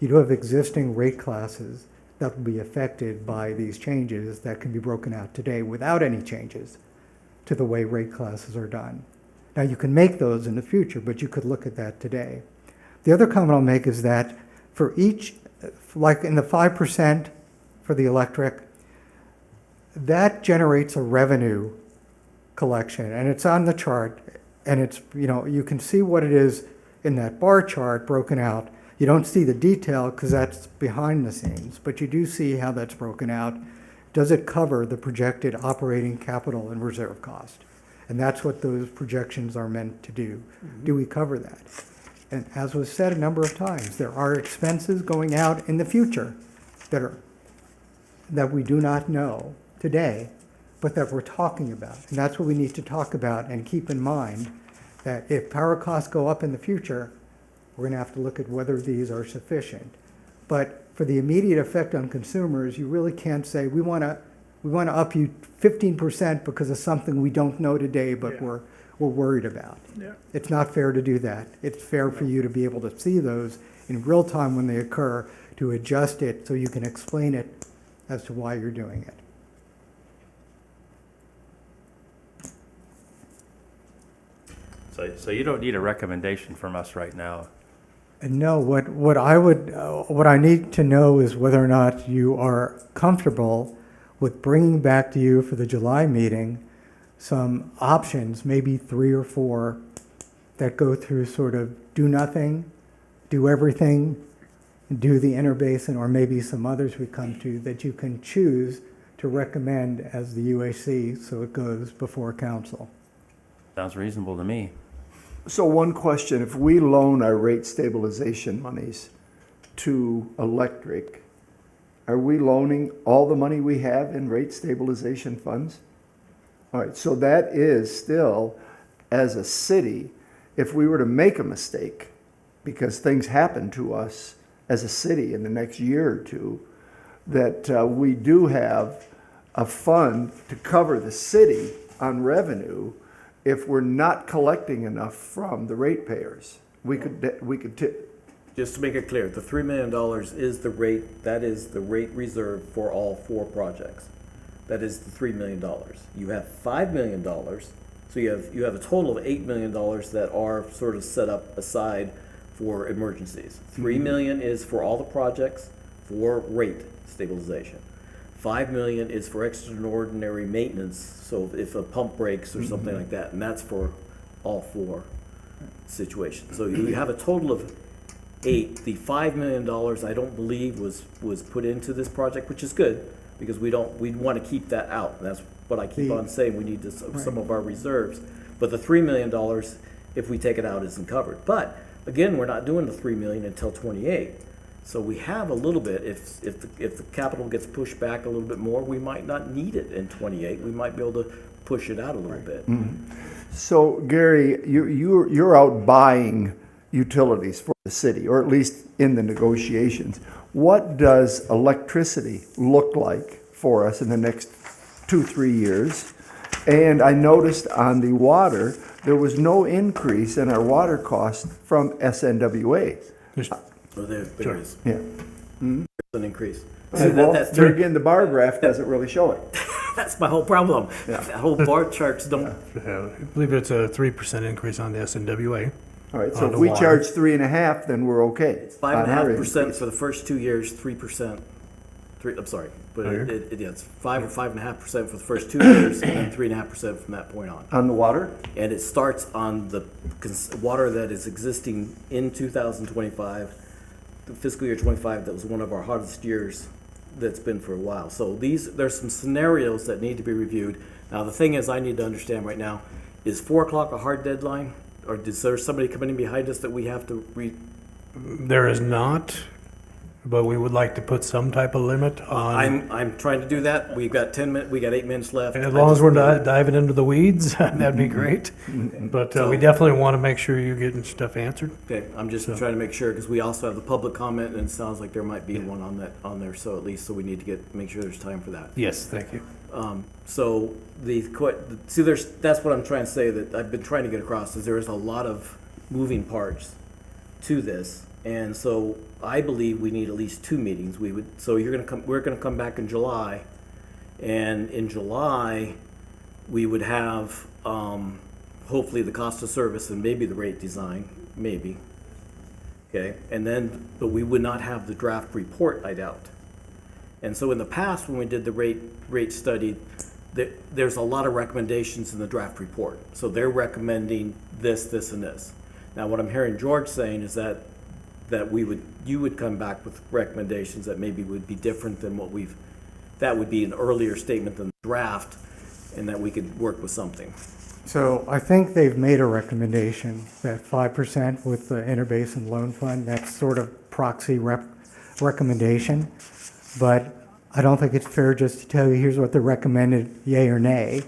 rate classes that will be affected by these changes that can be broken out today without any changes to the way rate classes are done. Now, you can make those in the future, but you could look at that today. The other comment I'll make is that for each, like in the 5% for the electric, that generates a revenue collection, and it's on the chart, and it's, you can see what it is in that bar chart broken out. You don't see the detail because that's behind the scenes, but you do see how that's broken out. Does it cover the projected operating capital and reserve cost? And that's what those projections are meant to do. Do we cover that? And as was said a number of times, there are expenses going out in the future that we do not know today, but that we're talking about. And that's what we need to talk about and keep in mind, that if power costs go up in the future, we're going to have to look at whether these are sufficient. But for the immediate effect on consumers, you really can't say, we want to up you 15% because of something we don't know today, but we're worried about. Yeah. It's not fair to do that. It's fair for you to be able to see those in real time when they occur, to adjust it so you can explain it as to why you're doing it. So you don't need a recommendation from us right now. And no, what I need to know is whether or not you are comfortable with bringing back to you for the July meeting some options, maybe 3 or 4, that go through sort of do nothing, do everything, do the interbasin, or maybe some others we come to that you can choose to recommend as the UAC so it goes before council. Sounds reasonable to me. So one question, if we loan our rate stabilization monies to electric, are we loaning all the money we have in rate stabilization funds? All right, so that is still, as a city, if we were to make a mistake, because things happen to us as a city in the next year or two, that we do have a fund to cover the city on revenue if we're not collecting enough from the ratepayers. Just to make it clear, the $3 million is the rate, that is the rate reserve for all 4 projects. That is the $3 million. You have $5 million, so you have a total of $8 million that are sort of set up aside for emergencies. $3 million is for all the projects for rate stabilization. $5 million is for extraordinary maintenance, so if a pump breaks or something like that, and that's for all 4 situations. So you have a total of 8. The $5 million I don't believe was put into this project, which is good, because we want to keep that out. And that's what I keep on saying, we need some of our reserves. But the $3 million, if we take it out, isn't covered. But again, we're not doing the $3 million until 28. So we have a little bit, if the capital gets pushed back a little bit more, we might not need it in 28. We might be able to push it out a little bit. So Gary, you're out buying utilities for the city, or at least in the negotiations. What does electricity look like for us in the next 2-3 years? And I noticed on the water, there was no increase in our water cost from SNWA. So there is. Yeah. There's an increase. There again, the bar graph doesn't really show it. That's my whole problem. That whole bar charts don't. I believe it's a 3% increase on the SNWA. All right, so if we charge 3.5, then we're okay. It's 5.5% for the first 2 years, 3%. I'm sorry, but it's 5 or 5.5% for the first 2 years, and then 3.5% from that point on. On the water? And it starts on the water that is existing in 2025, the fiscal year 25. That was one of our hottest years that's been for a while. So there's some scenarios that need to be reviewed. Now, the thing is, I need to understand right now, is 4 o'clock a hard deadline? Or is there somebody coming in behind us that we have to There is not, but we would like to put some type of limit on. I'm trying to do that. We've got 10 minutes, we got 8 minutes left. As long as we're not diving into the weeds, that'd be great. But we definitely want to make sure you're getting stuff answered. Okay, I'm just trying to make sure, because we also have the public comment, and it sounds like there might be one on there, so at least, so we need to make sure there's time for that. Yes, thank you. So that's what I'm trying to say, that I've been trying to get across, is there is a lot of moving parts to this. And so I believe we need at least 2 meetings. We're gonna come back in July, and in July, we would have, hopefully the cost of service and maybe the rate design, maybe. Okay, but we would not have the draft report, I doubt. And so in the past, when we did the rate study, there's a lot of recommendations in the draft report. So they're recommending this, this, and this. Now, what I'm hearing George saying is that you would come back with recommendations that maybe would be different than that would be an earlier statement than the draft, and that we could work with something. So I think they've made a recommendation that 5% with the interbasin loan fund, that's sort of proxy recommendation. But I don't think it's fair just to tell you, here's what the recommended, yay or nay.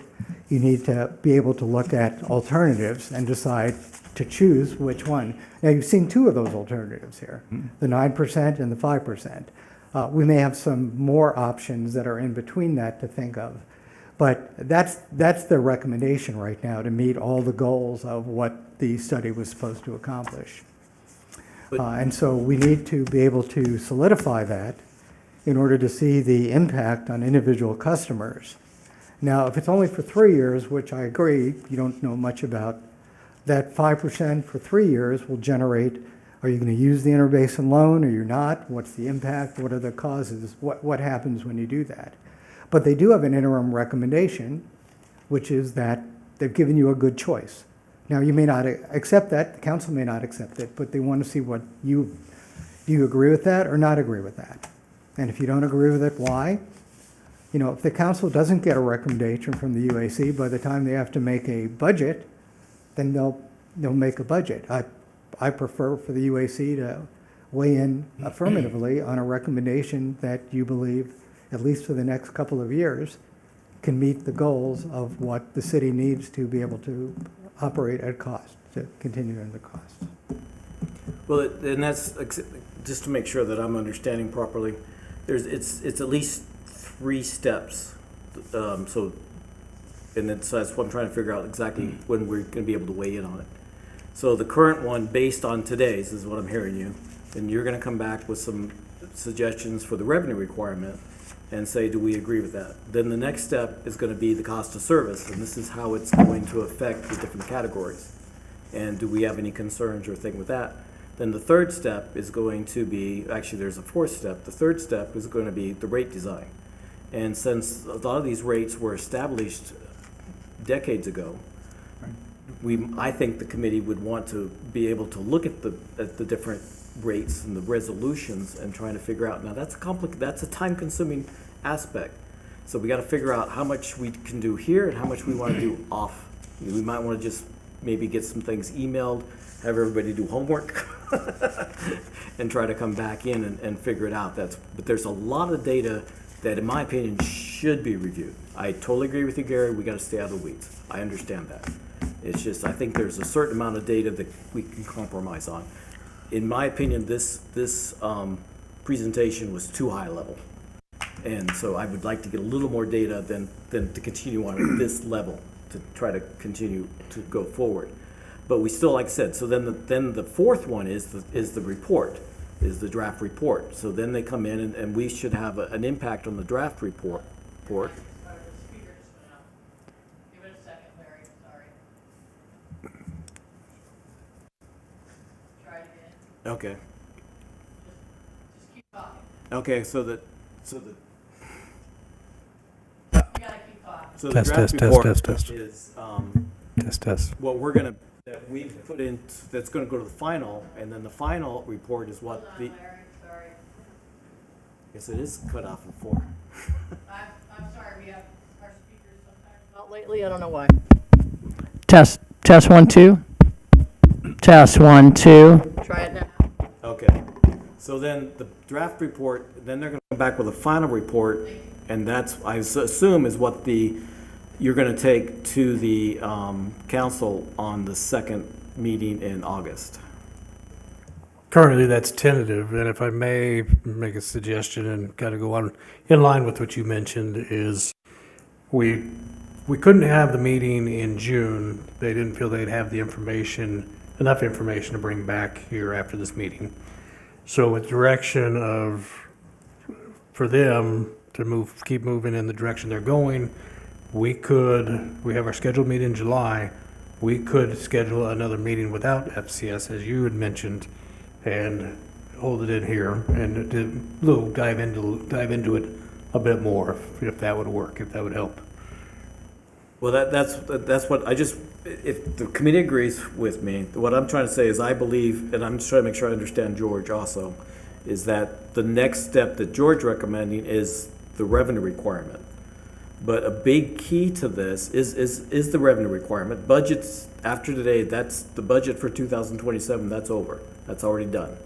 You need to be able to look at alternatives and decide to choose which one. Now, you've seen 2 of those alternatives here, the 9% and the 5%. We may have some more options that are in between that to think of. But that's the recommendation right now, to meet all the goals of what the study was supposed to accomplish. And so we need to be able to solidify that in order to see the impact on individual customers. Now, if it's only for 3 years, which I agree, you don't know much about, that 5% for 3 years will generate, are you going to use the interbasin loan or you're not? What's the impact? What are the causes? What happens when you do that? But they do have an interim recommendation, which is that they've given you a good choice. Now, you may not accept that, the council may not accept it, but they want to see do you agree with that or not agree with that? And if you don't agree with it, why? You know, if the council doesn't get a recommendation from the UAC, by the time they have to make a budget, then they'll make a budget. I prefer for the UAC to weigh in affirmatively on a recommendation that you believe, at least for the next couple of years, can meet the goals of what the city needs to be able to operate at cost, to continue in the cost. Well, and that's, just to make sure that I'm understanding properly, it's at least 3 steps. And that's what I'm trying to figure out exactly when we're going to be able to weigh in on it. So the current one, based on today's, is what I'm hearing you, and you're going to come back with some suggestions for the revenue requirement and say, do we agree with that? Then the next step is going to be the cost of service, and this is how it's going to affect the different categories. And do we have any concerns or thing with that? Then the third step is going to be, actually there's a 4th step. The 3rd step is going to be the rate design. And since a lot of these rates were established decades ago, I think the committee would want to be able to look at the different rates and the resolutions and trying to figure out, now that's a time-consuming aspect. So we got to figure out how much we can do here and how much we want to do off. We might want to just maybe get some things emailed, have everybody do homework, and try to come back in and figure it out. But there's a lot of data that, in my opinion, should be reviewed. I totally agree with you, Gary. We got to stay out of the weeds. I understand that. It's just, I think there's a certain amount of data that we can compromise on. In my opinion, this presentation was too high level. And so I would like to get a little more data than to continue on this level to try to continue to go forward. But we still, like I said, so then the 4th one is the report, is the draft report. So then they come in and we should have an impact on the draft report. Okay. Just keep talking. Okay, so the you gotta keep talking. So the draft report is test. what that we've put in, that's gonna go to the final, and then the final report is what the. Yes, it is cut off in 4. I'm sorry, we have our speakers sometimes not lately, I don't know why. Test 1, 2. Test 1, 2. Try it now. Okay. So then the draft report, then they're going to come back with a final report, and that's, I assume, is what you're going to take to the council on the second meeting in August. Currently, that's tentative, and if I may make a suggestion and kind of go on in line with what you mentioned, is we couldn't have the meeting in June. They didn't feel they'd have enough information to bring back here after this meeting. So with direction for them to keep moving in the direction they're going, we have our scheduled meeting in July. We could schedule another meeting without FCS, as you had mentioned, and hold it in here and dive into it a bit more, if that would work, if that would help. Well, that's what if the committee agrees with me, what I'm trying to say is I believe, and I'm just trying to make sure I understand George also, is that the next step that George recommending is the revenue requirement. But a big key to this is the revenue requirement. Budgets, after today, that's the budget for 2027, that's over. That's already done.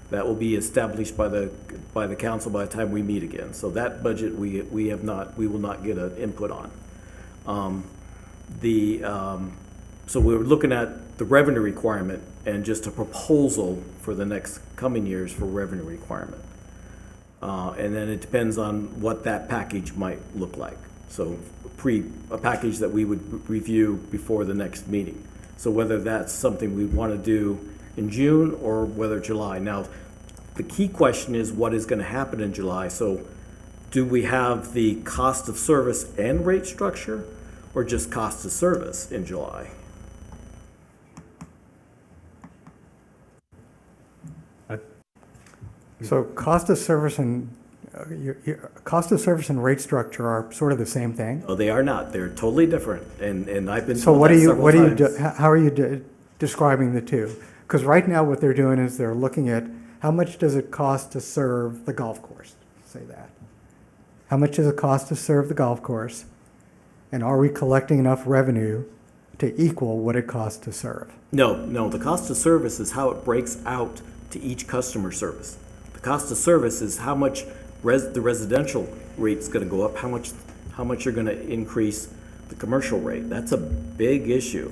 That will be established by the council by the time we meet again. So that budget we will not get an input on. So we're looking at the revenue requirement and just a proposal for the next coming years for revenue requirement. And then it depends on what that package might look like. So a package that we would review before the next meeting. So whether that's something we want to do in June or whether July. Now, the key question is what is going to happen in July. So do we have the cost of service and rate structure, or just cost of service in July? So cost of service and rate structure are sort of the same thing? Oh, they are not. They're totally different. And I've been So told what that are you, several what are you, times. how are you describing the two? Because right now what they're doing is they're looking at how much does it cost to serve the golf course, say that. How much does it cost to serve the golf course? And are we collecting enough revenue to equal what it costs to serve? No, the cost of service is how it breaks out to each customer service. The cost of service is how much the residential rate's gonna go up, how much you're gonna increase the commercial rate. That's a big issue.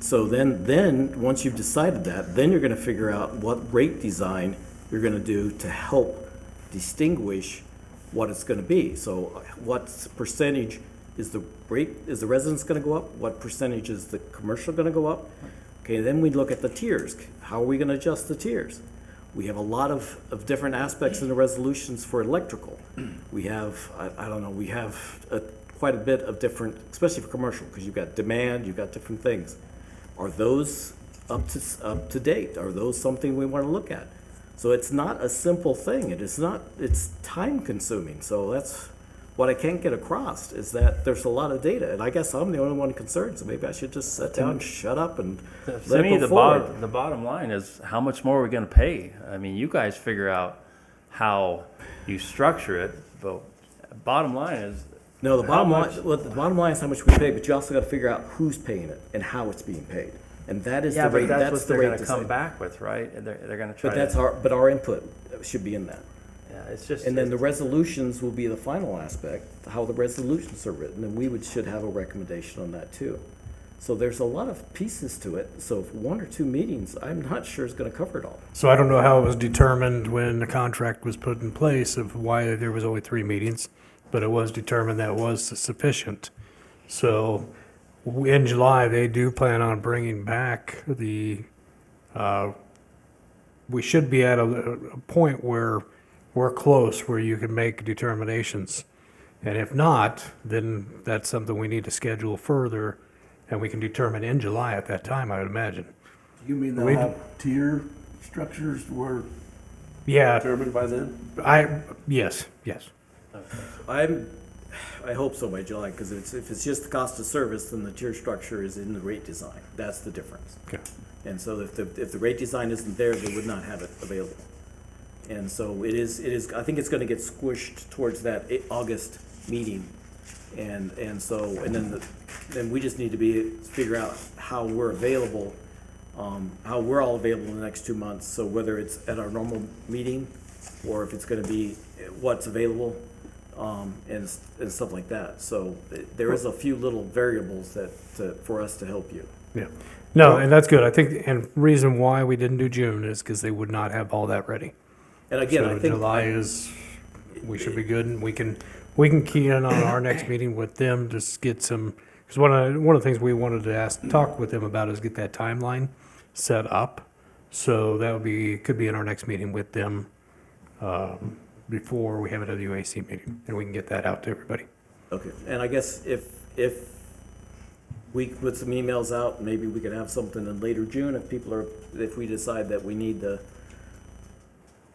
So then, once you've decided that, then you're gonna figure out what rate design you're gonna do to help distinguish what it's gonna be. So what percentage is the residence gonna go up? What percentage is the commercial gonna go up? Okay, then we look at the tiers. How are we gonna adjust the tiers? We have a lot of different aspects in the resolutions for electrical. We have, I don't know, we have quite a bit of different, especially for commercial, because you've got demand, you've got different things. Are those up to date? Are those something we want to look at? So it's not a simple thing. It's time consuming. So that's what I can't get across, is that there's a lot of data. And I guess I'm the only one concerned, so maybe I should just sit down, shut up, and let it go forward. The bottom line is, how much more are we gonna pay? I mean, you guys figure out how you structure it, but bottom line is. No, the bottom line is how much we pay, but you also gotta figure out who's paying it and how it's being paid. And that is the rate, that's that's what the they're rate gonna to come say. back with, right? And they're gonna try But our input should be in that. Yeah, it's just. And then the resolutions will be the final aspect, how the resolutions are written, and we should have a recommendation on that too. So there's a lot of pieces to it, so if 1 or 2 meetings, I'm not sure is gonna cover it all. So I don't know how it was determined when the contract was put in place of why there was only 3 meetings, but it was determined that was sufficient. So in July, they do plan on bringing back we should be at a point where we're close, where you can make determinations. And if not, then that's something we need to schedule further, and we can determine in July at that time, I would imagine. You mean they'll have tier structures where Yeah, determined by then? yes. I hope so by July, because if it's just the cost of service, then the tier structure is in the rate design. That's the difference. Okay. And so if the rate design isn't there, they would not have it available. And so it is, I think it's gonna get squished towards that August meeting. And then we just need to figure out how we're available, how we're all available in the next 2 months. So whether it's at our normal meeting, or if it's gonna be what's available, and stuff like that. So there is a few little variables for us to help you. Yeah. No, and that's good. I think, and reason why we didn't do June is because they would not have all that ready. And again, So I think July we should be good, and we can key in on our next meeting with them, just get some, because one of the things we wanted to talk with them about is get that timeline set up. So that could be in our next meeting with them, before we have another UAC meeting, and we can get that out to everybody. Okay, and I guess if we put some emails out, maybe we could have something in later June if we decide that we need the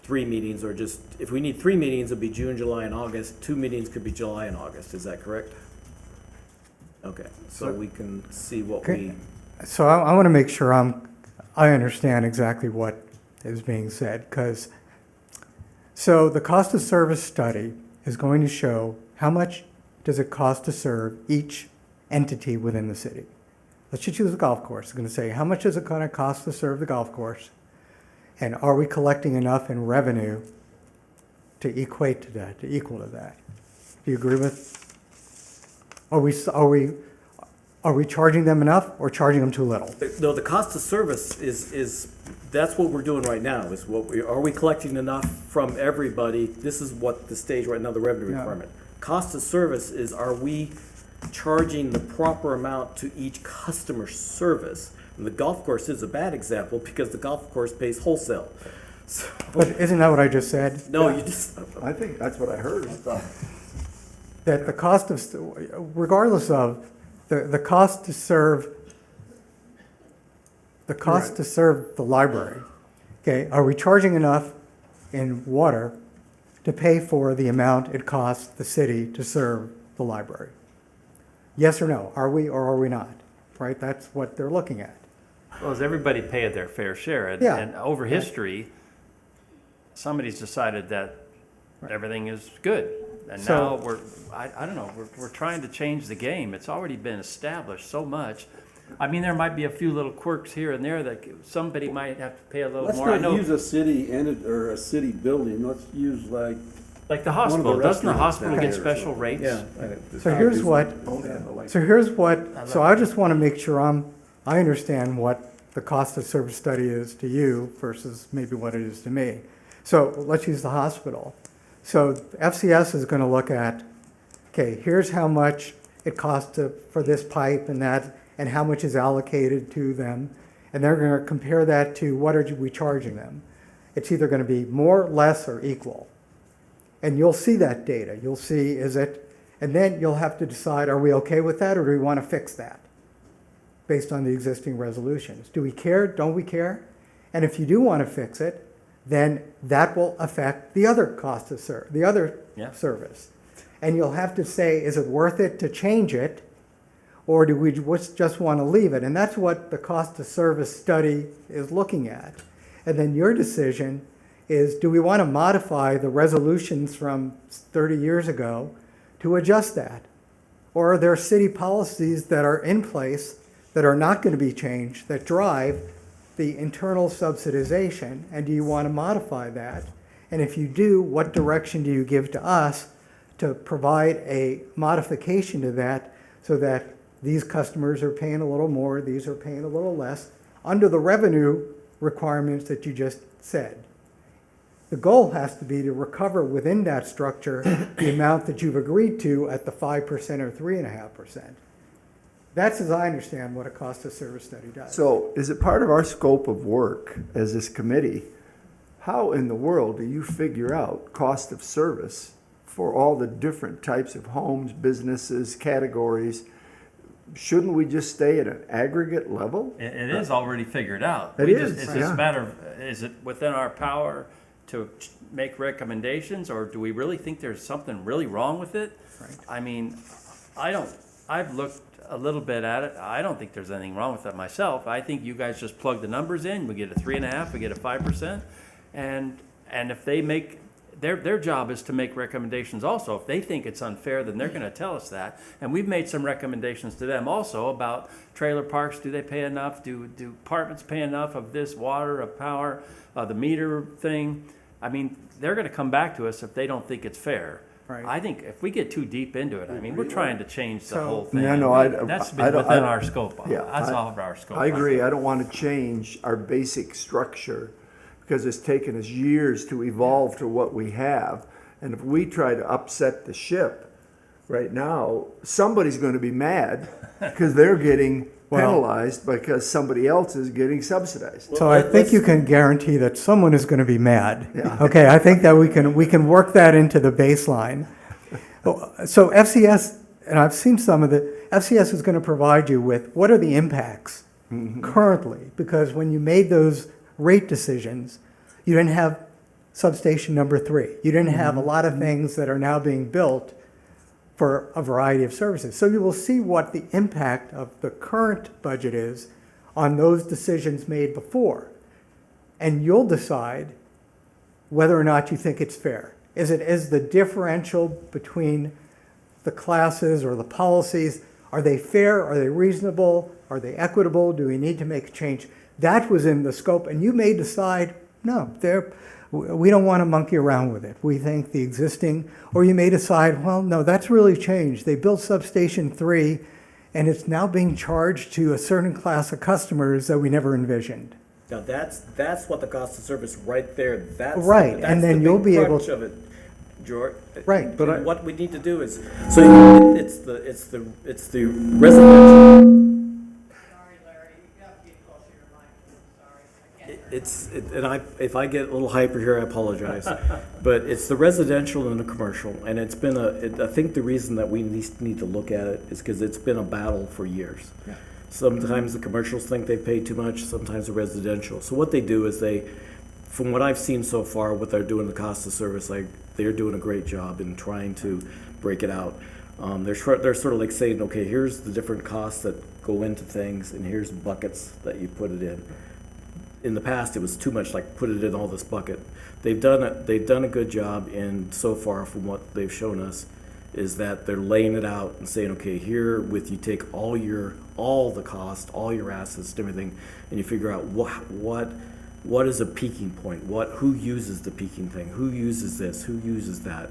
3 meetings, or just, if we need 3 meetings, it'd be June, July, and August. 2 meetings could be July and August, is that correct? Okay, so we can see what we. So I want to make sure I understand exactly what is being said, because, so the cost of service study is going to show how much does it cost to serve each entity within the city. Let's just use the golf course. It's going to say, how much is it going to cost to serve the golf course? And are we collecting enough in revenue to equate to that, to equal to that? Do you agree with? Are we charging them enough or charging them too little? No, the cost of service is that's what we're doing right now, is are we collecting enough from everybody? This is what the stage right now, the revenue requirement. Cost of service is, are we charging the proper amount to each customer service? And the golf course is a bad example because the golf course pays wholesale. So, But isn't that what I just said? no, you just, I think that's what I heard. That the cost of, regardless of the cost to serve, the library, okay, are we charging enough in water to pay for the amount it costs the city to serve the library? Yes or no? Are we or are we not? Right? That's what they're looking at. Well, as everybody paid their fair share, Yeah. and over history, somebody's decided that everything is good. And So- now I don't know, we're trying to change the game. It's already been established so much. I mean, there might be a few little quirks here and there that somebody might have to pay a little Let's more. I not know, use a city or a city building, let's use like like the one of the hospital, doesn't the restaurants hospital down get here or special something. rates? yeah. So I just want to make sure I understand what the cost of service study is to you versus maybe what it is to me. So let's use the hospital. So FCS is going to look at, okay, here's how much it costs for this pipe and that, and how much is allocated to them. And they're going to compare that to what are we charging them. It's either going to be more, less, or equal. And you'll see that data. You'll see, and then you'll have to decide, are we okay with that, or do we want to fix that based on the existing resolutions? Do we care? Don't we care? And if you do want to fix it, then that will affect the other cost of service. And you'll have to say, is it worth it to change it, or do we just want to leave it? And that's what the cost of service study is looking at. And then your decision is, do we want to modify the resolutions from 30 years ago to adjust that? Or are there city policies that are in place that are not going to be changed that drive the internal subsidization, and do you want to modify that? And if you do, what direction do you give to us to provide a modification to that so that these customers are paying a little more, these are paying a little less, under the revenue requirements that you just said? The goal has to be to recover within that structure the amount that you've agreed to at the 5% or 3.5%. That's, as I understand, what a cost of service study does. So is it part of our scope of work as this committee? How in the world do you figure out cost of service for all the different types of homes, businesses, categories? Shouldn't we just stay at an aggregate level? It is already figured out. It's just a matter of, is it within our power to make recommendations, or do we really think there's something really wrong with it? Right. I mean, I've looked a little bit at it. I don't think there's anything wrong with that myself. I think you guys just plug the numbers in. We get a 3.5, we get a 5%, and And if they make, their job is to make recommendations also. If they think it's unfair, then they're gonna tell us that. And we've made some recommendations to them also about trailer parks. Do they pay enough? Do apartments pay enough of this water, of power, the meter thing? I mean, they're gonna come back to us if they don't think it's fair. Right. I think if we get too deep into it, I mean, we're trying to change the So- whole thing. That's I don't- within our scope. Yeah, That's all of our scope. I agree. I don't want to change our basic structure because it's taken us years to evolve to what we have. And if we try to upset the ship right now, somebody's going to be mad because they're getting penalized because somebody else is getting subsidized. So I think you can guarantee that someone is going to be mad. Yeah. Okay, I think that we can work that into the baseline. So FCS, and I've seen some of the, FCS is going to provide you with what are the impacts currently? Because when you made those rate decisions, you didn't have substation number 3. You didn't have a lot of things that are now being built for a variety of services. So you will see what the impact of the current budget is on those decisions made before. And you'll decide whether or not you think it's fair. Is the differential between the classes or the policies, are they fair? Are they reasonable? Are they equitable? Do we need to make a change? That was in the scope, and you may decide, no, we don't want to monkey around with it. We think the existing, or you may decide, well, no, that's really changed. They built substation 3, and it's now being charged to a certain class of customers that we never envisioned. Now, that's what the cost of service right there, that's. Right, that's and then the you'll big be able crux of it, George. Right, But what we need to do is, so it's the residential. If I get a little hyper here, I apologize. But it's the residential and the commercial, and it's been I think the reason that we need to look at it is because it's been a battle for years. Yeah. Sometimes the commercials think they pay too much, sometimes the residential. So what they do is from what I've seen so far, what they're doing, the cost of service, they're doing a great job in trying to break it out. They're sort of like saying, okay, here's the different costs that go into things, and here's buckets that you put it in. In the past, it was too much like put it in all this bucket. They've done a good job, and so far from what they've shown us is that they're laying it out and saying, okay, here with you take all the cost, all your assets, and everything, and you figure out what is a peaking point, who uses the peaking thing, who uses this, who uses that,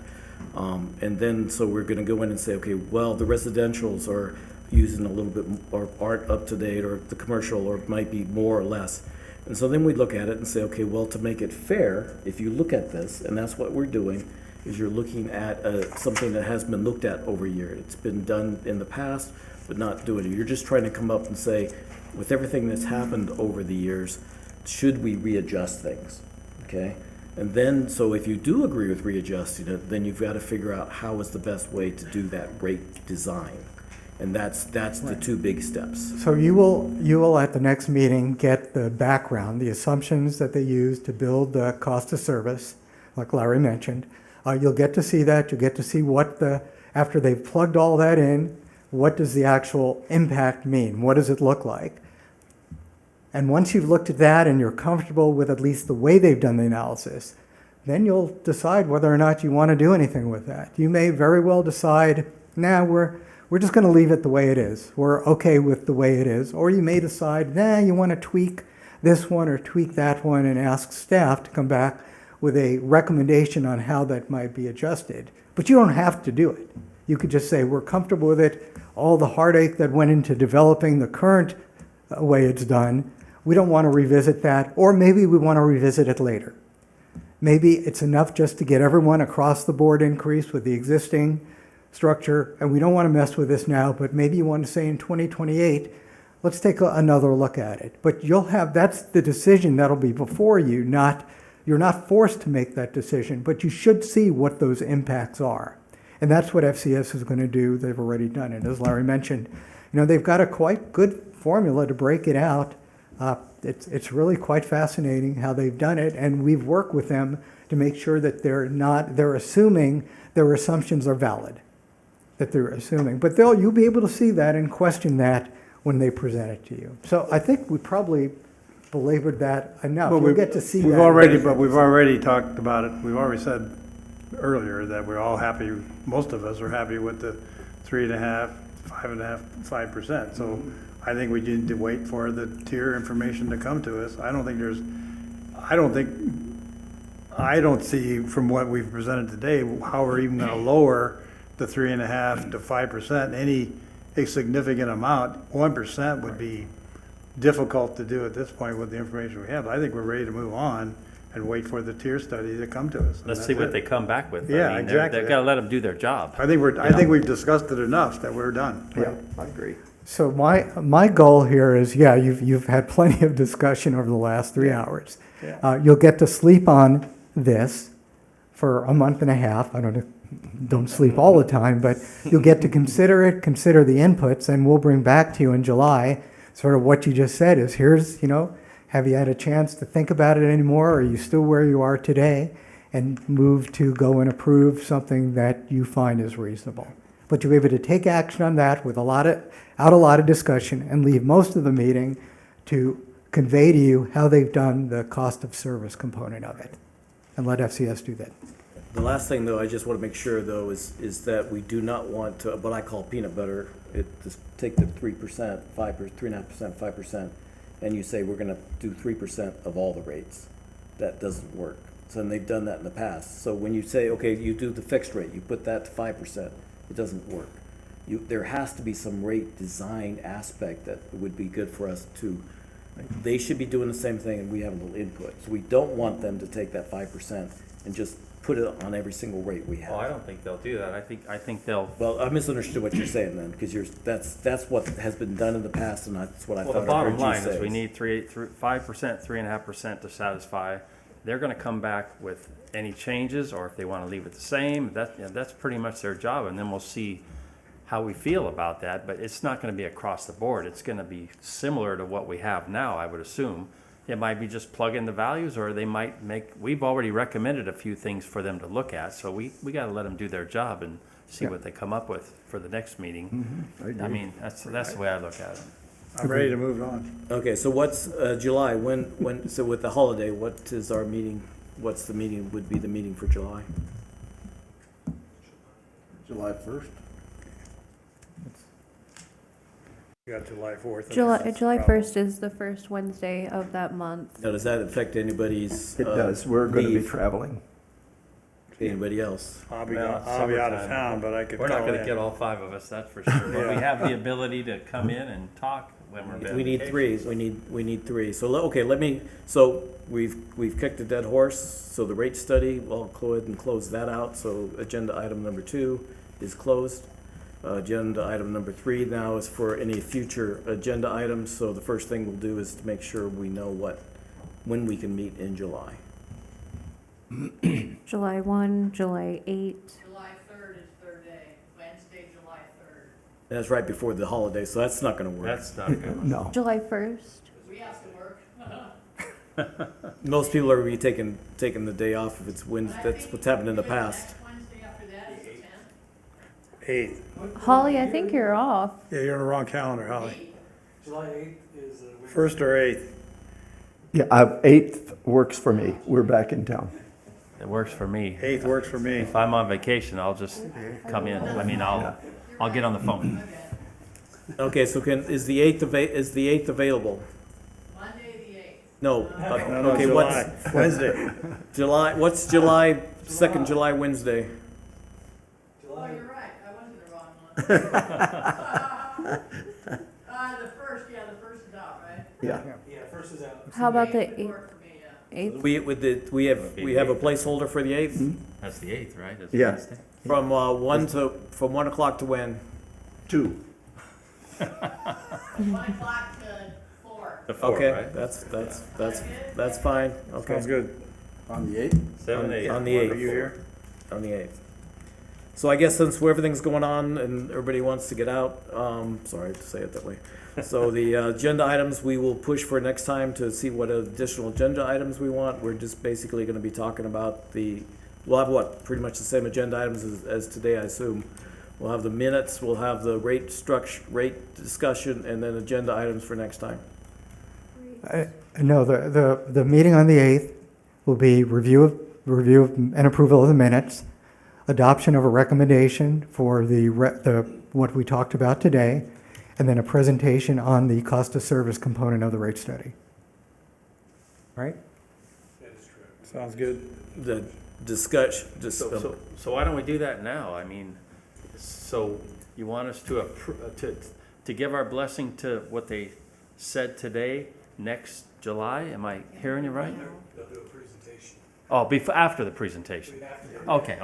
and then so we're going to go in and say, okay, well, the residentials are using a little bit or aren't up to date, or the commercial, or might be more or less. And so then we look at it and say, okay, well, to make it fair, if you look at this, and that's what we're doing, is you're looking at something that has been looked at over a year. It's been done in the past, but not doing it. You're just trying to come up and say, with everything that's happened over the years, should we readjust things, okay? And then, so if you do agree with readjusting it, then you've got to figure out how is the best way to do that rate design. And that's the two big steps. So you will at the next meeting get the background, the assumptions that they use to build the cost of service, like Larry mentioned. You'll get to see that. You'll get to see after they've plugged all that in, what does the actual impact mean? What does it look like? And once you've looked at that and you're comfortable with at least the way they've done the analysis, then you'll decide whether or not you want to do anything with that. You may very well decide, nah, we're just going to leave it the way it is. We're okay with the way it is. Or you may decide, nah, you want to tweak this one or tweak that one and ask staff to come back with a recommendation on how that might be adjusted. But you don't have to do it. You could just say, we're comfortable with it. All the heartache that went into developing the current way it's done, we don't want to revisit that. Or maybe we want to revisit it later. Maybe it's enough just to get everyone across the board increase with the existing structure, and we don't want to mess with this now, but maybe you want to say in 2028, let's take another look at it. But that's the decision that'll be before you, you're not forced to make that decision, but you should see what those impacts are. And that's what FCS is going to do. They've already done it. As Larry mentioned, they've got a quite good formula to break it out. It's really quite fascinating how they've done it, and we've worked with them to make sure that they're assuming their assumptions are valid. That they're assuming. But you'll be able to see that and question that when they present it to you. So I think we probably belabored that enough. But You'll get to see that. we've already talked about it. We've already said earlier that we're all happy, most of us are happy with the 3.5%, 5.5%, 5%. So I think we need to wait for the tier information to come to us. I don't see from what we've presented today, how we're even gonna lower the 3.5% to 5%, any significant amount. 1% would be difficult to do at this point with the information we have. I think we're ready to move on and wait for the tier study to come to us. and Let's see that's what it. they come back with. Yeah, I mean, exactly. They've got to let them do their job. I think we've discussed it enough that we're done. Yeah, I agree. So my goal here is, yeah, you've had plenty of discussion over the last 3 hours. Yeah. You'll get to sleep on this for a month and a half. Don't sleep all the time, but you'll get to consider it, consider the inputs, and we'll bring back to you in July sort of what you just said is, here's, have you had a chance to think about it anymore? Or are you still where you are today? And move to go and approve something that you find is reasonable. But you'll be able to take action on that with a lot of discussion and leave most of the meeting to convey to you how they've done the cost of service component of it. And let FCS do that. The last thing, though, I just want to make sure, though, is that we do not want to, what I call peanut butter, just take the 3%, 3.5%, 5%, and you say we're going to do 3% of all the rates. That doesn't work. So, and they've done that in the past. So when you say, okay, you do the fixed rate, you put that to 5%, it doesn't work. There has to be some rate design aspect that would be good for us to, they should be doing the same thing and we have a little input. So we don't want them to take that 5% and just put it on every single rate we have. Oh, I don't think they'll do that. I think they'll. Well, I misunderstood what you're saying then, because that's what has been done in the past, and that's what I Well, thought the I heard bottom you say. line is we need 5%, 3.5% to satisfy. They're going to come back with any changes, or if they want to leave it the same. That's pretty much their job, and then we'll see how we feel about that. But it's not going to be across the board. It's going to be similar to what we have now, I would assume. It might be just plug in the values, or they might we've already recommended a few things for them to look at, so we got to let them do their job and see what they come up with for the next meeting. I mean, that's the way I look at it. I'm ready to move on. Okay, so what's July? When? So with the holiday, what is our meeting? What's the meeting? Would be the meeting for July? July 1st? You got July 4th. July 1st is the first Wednesday of that month. Now, does that affect anybody's? It does. We're going to be leave? traveling. Anybody else? I'll be Well, out of summertime. town, but I could We're not call going to in. get all 5 of us, that's for sure. But we Yeah. have the ability to come in and talk when we're. We need 3. We need 3. So okay, So we've kicked a dead horse. So the rate study, we'll go ahead and close that out. So agenda item number 2 is closed. Agenda item number 3 now is for any future agenda items. So the first thing we'll do is to make sure we know when we can meet in July. July 1, July 8. July 3rd is third day, Wednesday, July 3rd. That's right before the holiday, so that's not going to work. That's not good. No. July 1st. We have to work. Most people are going to be taking the day off if it's Wednesday. That's what's happened in the past. Wednesday after that is the 10th. 8th. Holly, I think you're off. Yeah, you're on the wrong calendar, Holly. July 8th is 1st or 8th? Yeah, 8th works for me. We're back in town. It works for me. 8th works for me. If I'm on vacation, I'll just come in. I mean, I'll get on the phone. Okay, so is the 8th available? Monday the 8th. No. No, Okay, July. Wednesday. July? What's July? Second July Wednesday. Oh, you're right, I was in the wrong one. The first is out, right? Yeah. Yeah, first is out. How about the Would work for me, yeah. 8th? We have a placeholder for the 8th That's the 8th, right? That's Yeah. Wednesday. from 1 o'clock to when? 2. 1 o'clock to 4. The 4th, Okay, right? that's fine. Okay. Sounds good. On the 8th? 7, 8. On the 8th. Are you here? On the 8th. So I guess since everything's going on and everybody wants to get out, sorry to say it that way. So the agenda items, we will push for next time to see what additional agenda items we want. We're just basically going to be talking about we'll have pretty much the same agenda items as today, I assume. We'll have the minutes, we'll have the rate discussion, and then agenda items for next time. No, the meeting on the 8th will be review of and approval of the minutes, adoption of a recommendation for what we talked about today, and then a presentation on the cost of service component of the rate study. Right? Sounds good. The discussion, So why don't we do that now? I mean, so you want us to to give our blessing to what they said today, next July? Am I hearing you right? They'll do a presentation. Oh, after the presentation? Okay,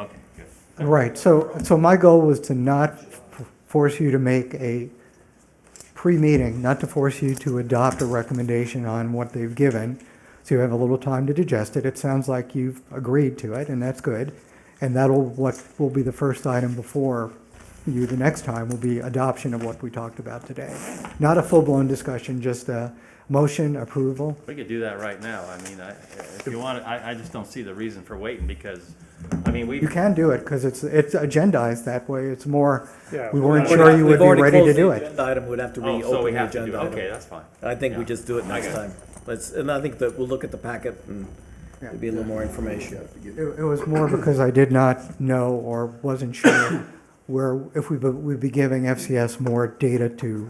good. Right, so my goal was to not force you to make a pre-meeting, not to force you to adopt a recommendation on what they've given, so you have a little time to digest it. It sounds like you've agreed to it, and that's good. And what will be the first item before you the next time will be adoption of what we talked about today. Not a full-blown discussion, just a motion, approval. We could do that right now. I mean, if you want, I just don't see the reason for waiting because, I mean, You can do it, because it's agendized that way. It's more, Yeah, we weren't sure you would be ready to do it. Agenda item would have to Oh, so we reopen the have to do agenda it. item. Okay, that's fine. I think we Yeah. just do it next time. And I think that we'll look at the packet and there'll be a little more information. It was more because I did not know or wasn't sure if we'd be giving FCS more data to,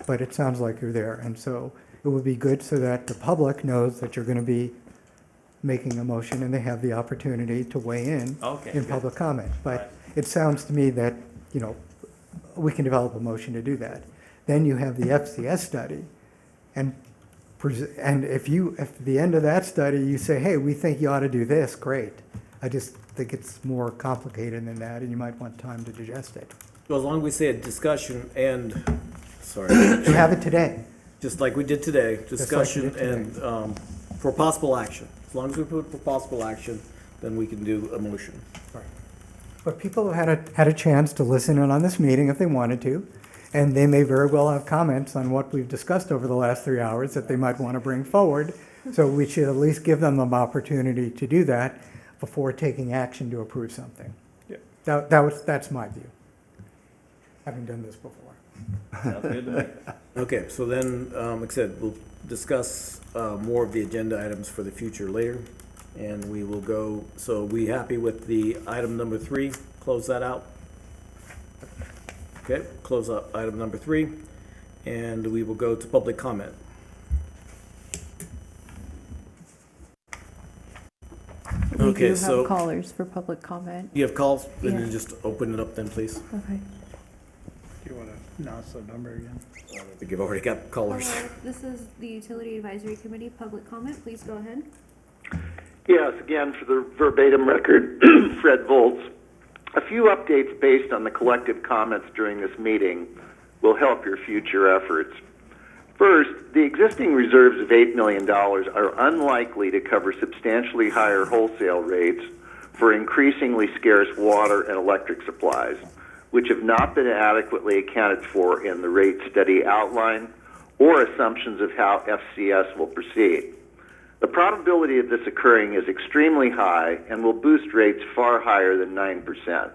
but it sounds like you're there. And so it would be good so that the public knows that you're going to be making a motion and they have the opportunity to weigh in Okay, in good. public comment. But it sounds to me that, we can develop a motion to do that. Then you have the FCS study, and if at the end of that study, you say, hey, we think you ought to do this, great. I just think it's more complicated than that, and you might want time to digest it. Well, as long as we say a discussion and, sorry, You have it today. just like we did today, like discussion we did and for possible action. As long as we put for possible action, then we can do a motion. But people have had a chance to listen in on this meeting if they wanted to, and they may very well have comments on what we've discussed over the last 3 hours that they might want to bring forward. So we should at least give them an opportunity to do that before taking action to approve something. Yeah. That's my view, having done this before. Sounds good to me. Okay, so then, like I said, we'll discuss more of the agenda items for the future later. And we will go, so we happy with the item number 3? Close that out? Okay, close up item number 3. And we will go to public comment. We Okay, do so have callers for public comment. you have calls? Then Yeah. you just open it up then, please. Okay. Do you want to announce the number again? I think you've already got callers. Hello, this is the Utility Advisory Committee, public comment. Please go ahead. Yes, again, for the verbatim record, Fred Volz. A few updates based on the collective comments during this meeting will help your future efforts. First, the existing reserves of $8 million are unlikely to cover substantially higher wholesale rates for increasingly scarce water and electric supplies, which have not been adequately accounted for in the rate study outline or assumptions of how FCS will proceed. The probability of this occurring is extremely high and will boost rates far higher than 9%.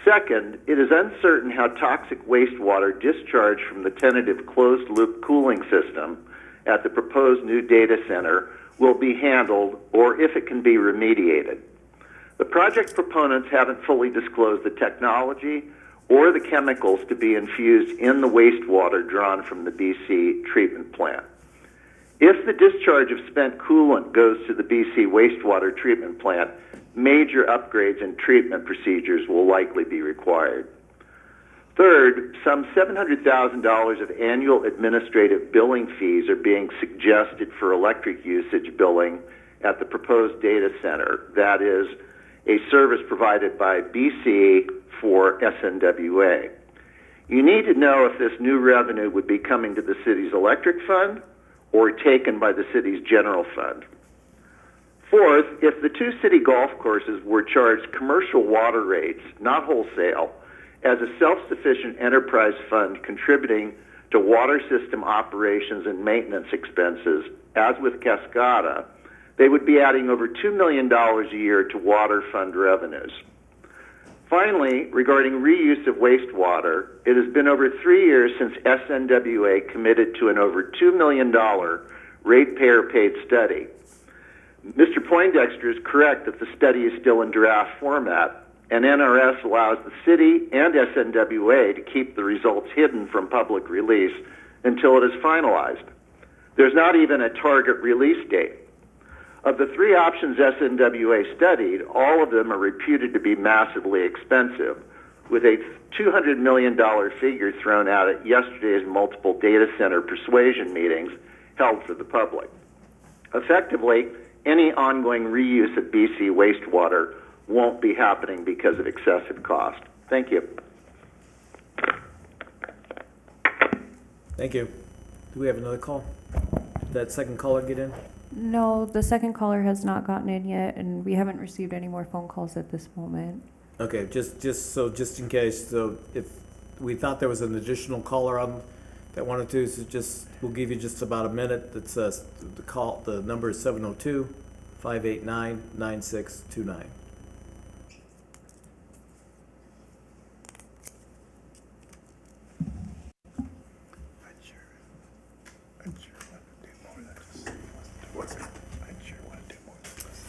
Second, it is uncertain how toxic wastewater discharged from the tentative closed-loop cooling system at the proposed new data center will be handled or if it can be remediated. The project proponents haven't fully disclosed the technology or the chemicals to be infused in the wastewater drawn from the BC treatment plant. If the discharge of spent coolant goes to the BC wastewater treatment plant, major upgrades and treatment procedures will likely be required. Third, some $700,000 of annual administrative billing fees are being suggested for electric usage billing at the proposed data center. That is, a service provided by BC for SNWA. You need to know if this new revenue would be coming to the city's electric fund or taken by the city's general fund. Fourth, if the two city golf courses were charged commercial water rates, not wholesale, as a self-sufficient enterprise fund contributing to water system operations and maintenance expenses, as with Cascada, they would be adding over $2 million a year to water fund revenues. Finally, regarding reuse of wastewater, it has been over 3 years since SNWA committed to an over $2 million ratepayer-paid study. Mr. Poindexter is correct that the study is still in draft format, and NRS allows the city and SNWA to keep the results hidden from public release until it is finalized. There's not even a target release date. Of the three options SNWA studied, all of them are reputed to be massively expensive, with a $200 million figure thrown out at yesterday's multiple data center persuasion meetings held for the public. Effectively, any ongoing reuse of BC wastewater won't be happening because of excessive cost. Thank you. Thank you. Do we have another call? Did that second caller get in? No, the second caller has not gotten in yet, and we haven't received any more phone calls at this moment. Okay, just in case, so if we thought there was an additional caller on that wanted to, so we'll give you just about a minute. That's the number is 702-589-9629.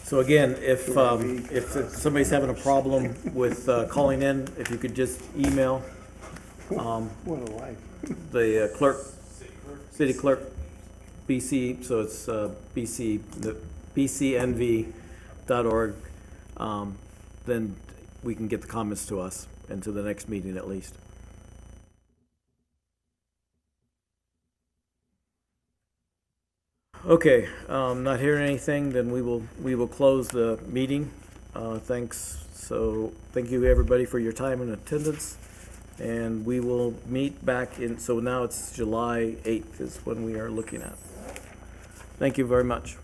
So again, if somebody's having a problem with calling in, if you could just email the clerk, city clerk, BC, so it's bcnv.org, then we can get the comments to us and to the next meeting at least. Okay, not hearing anything, then we will close the meeting. Thanks. So thank you everybody for your time and attendance, and we will meet back in. So now it's July 8th is when we are looking at. Thank you very much.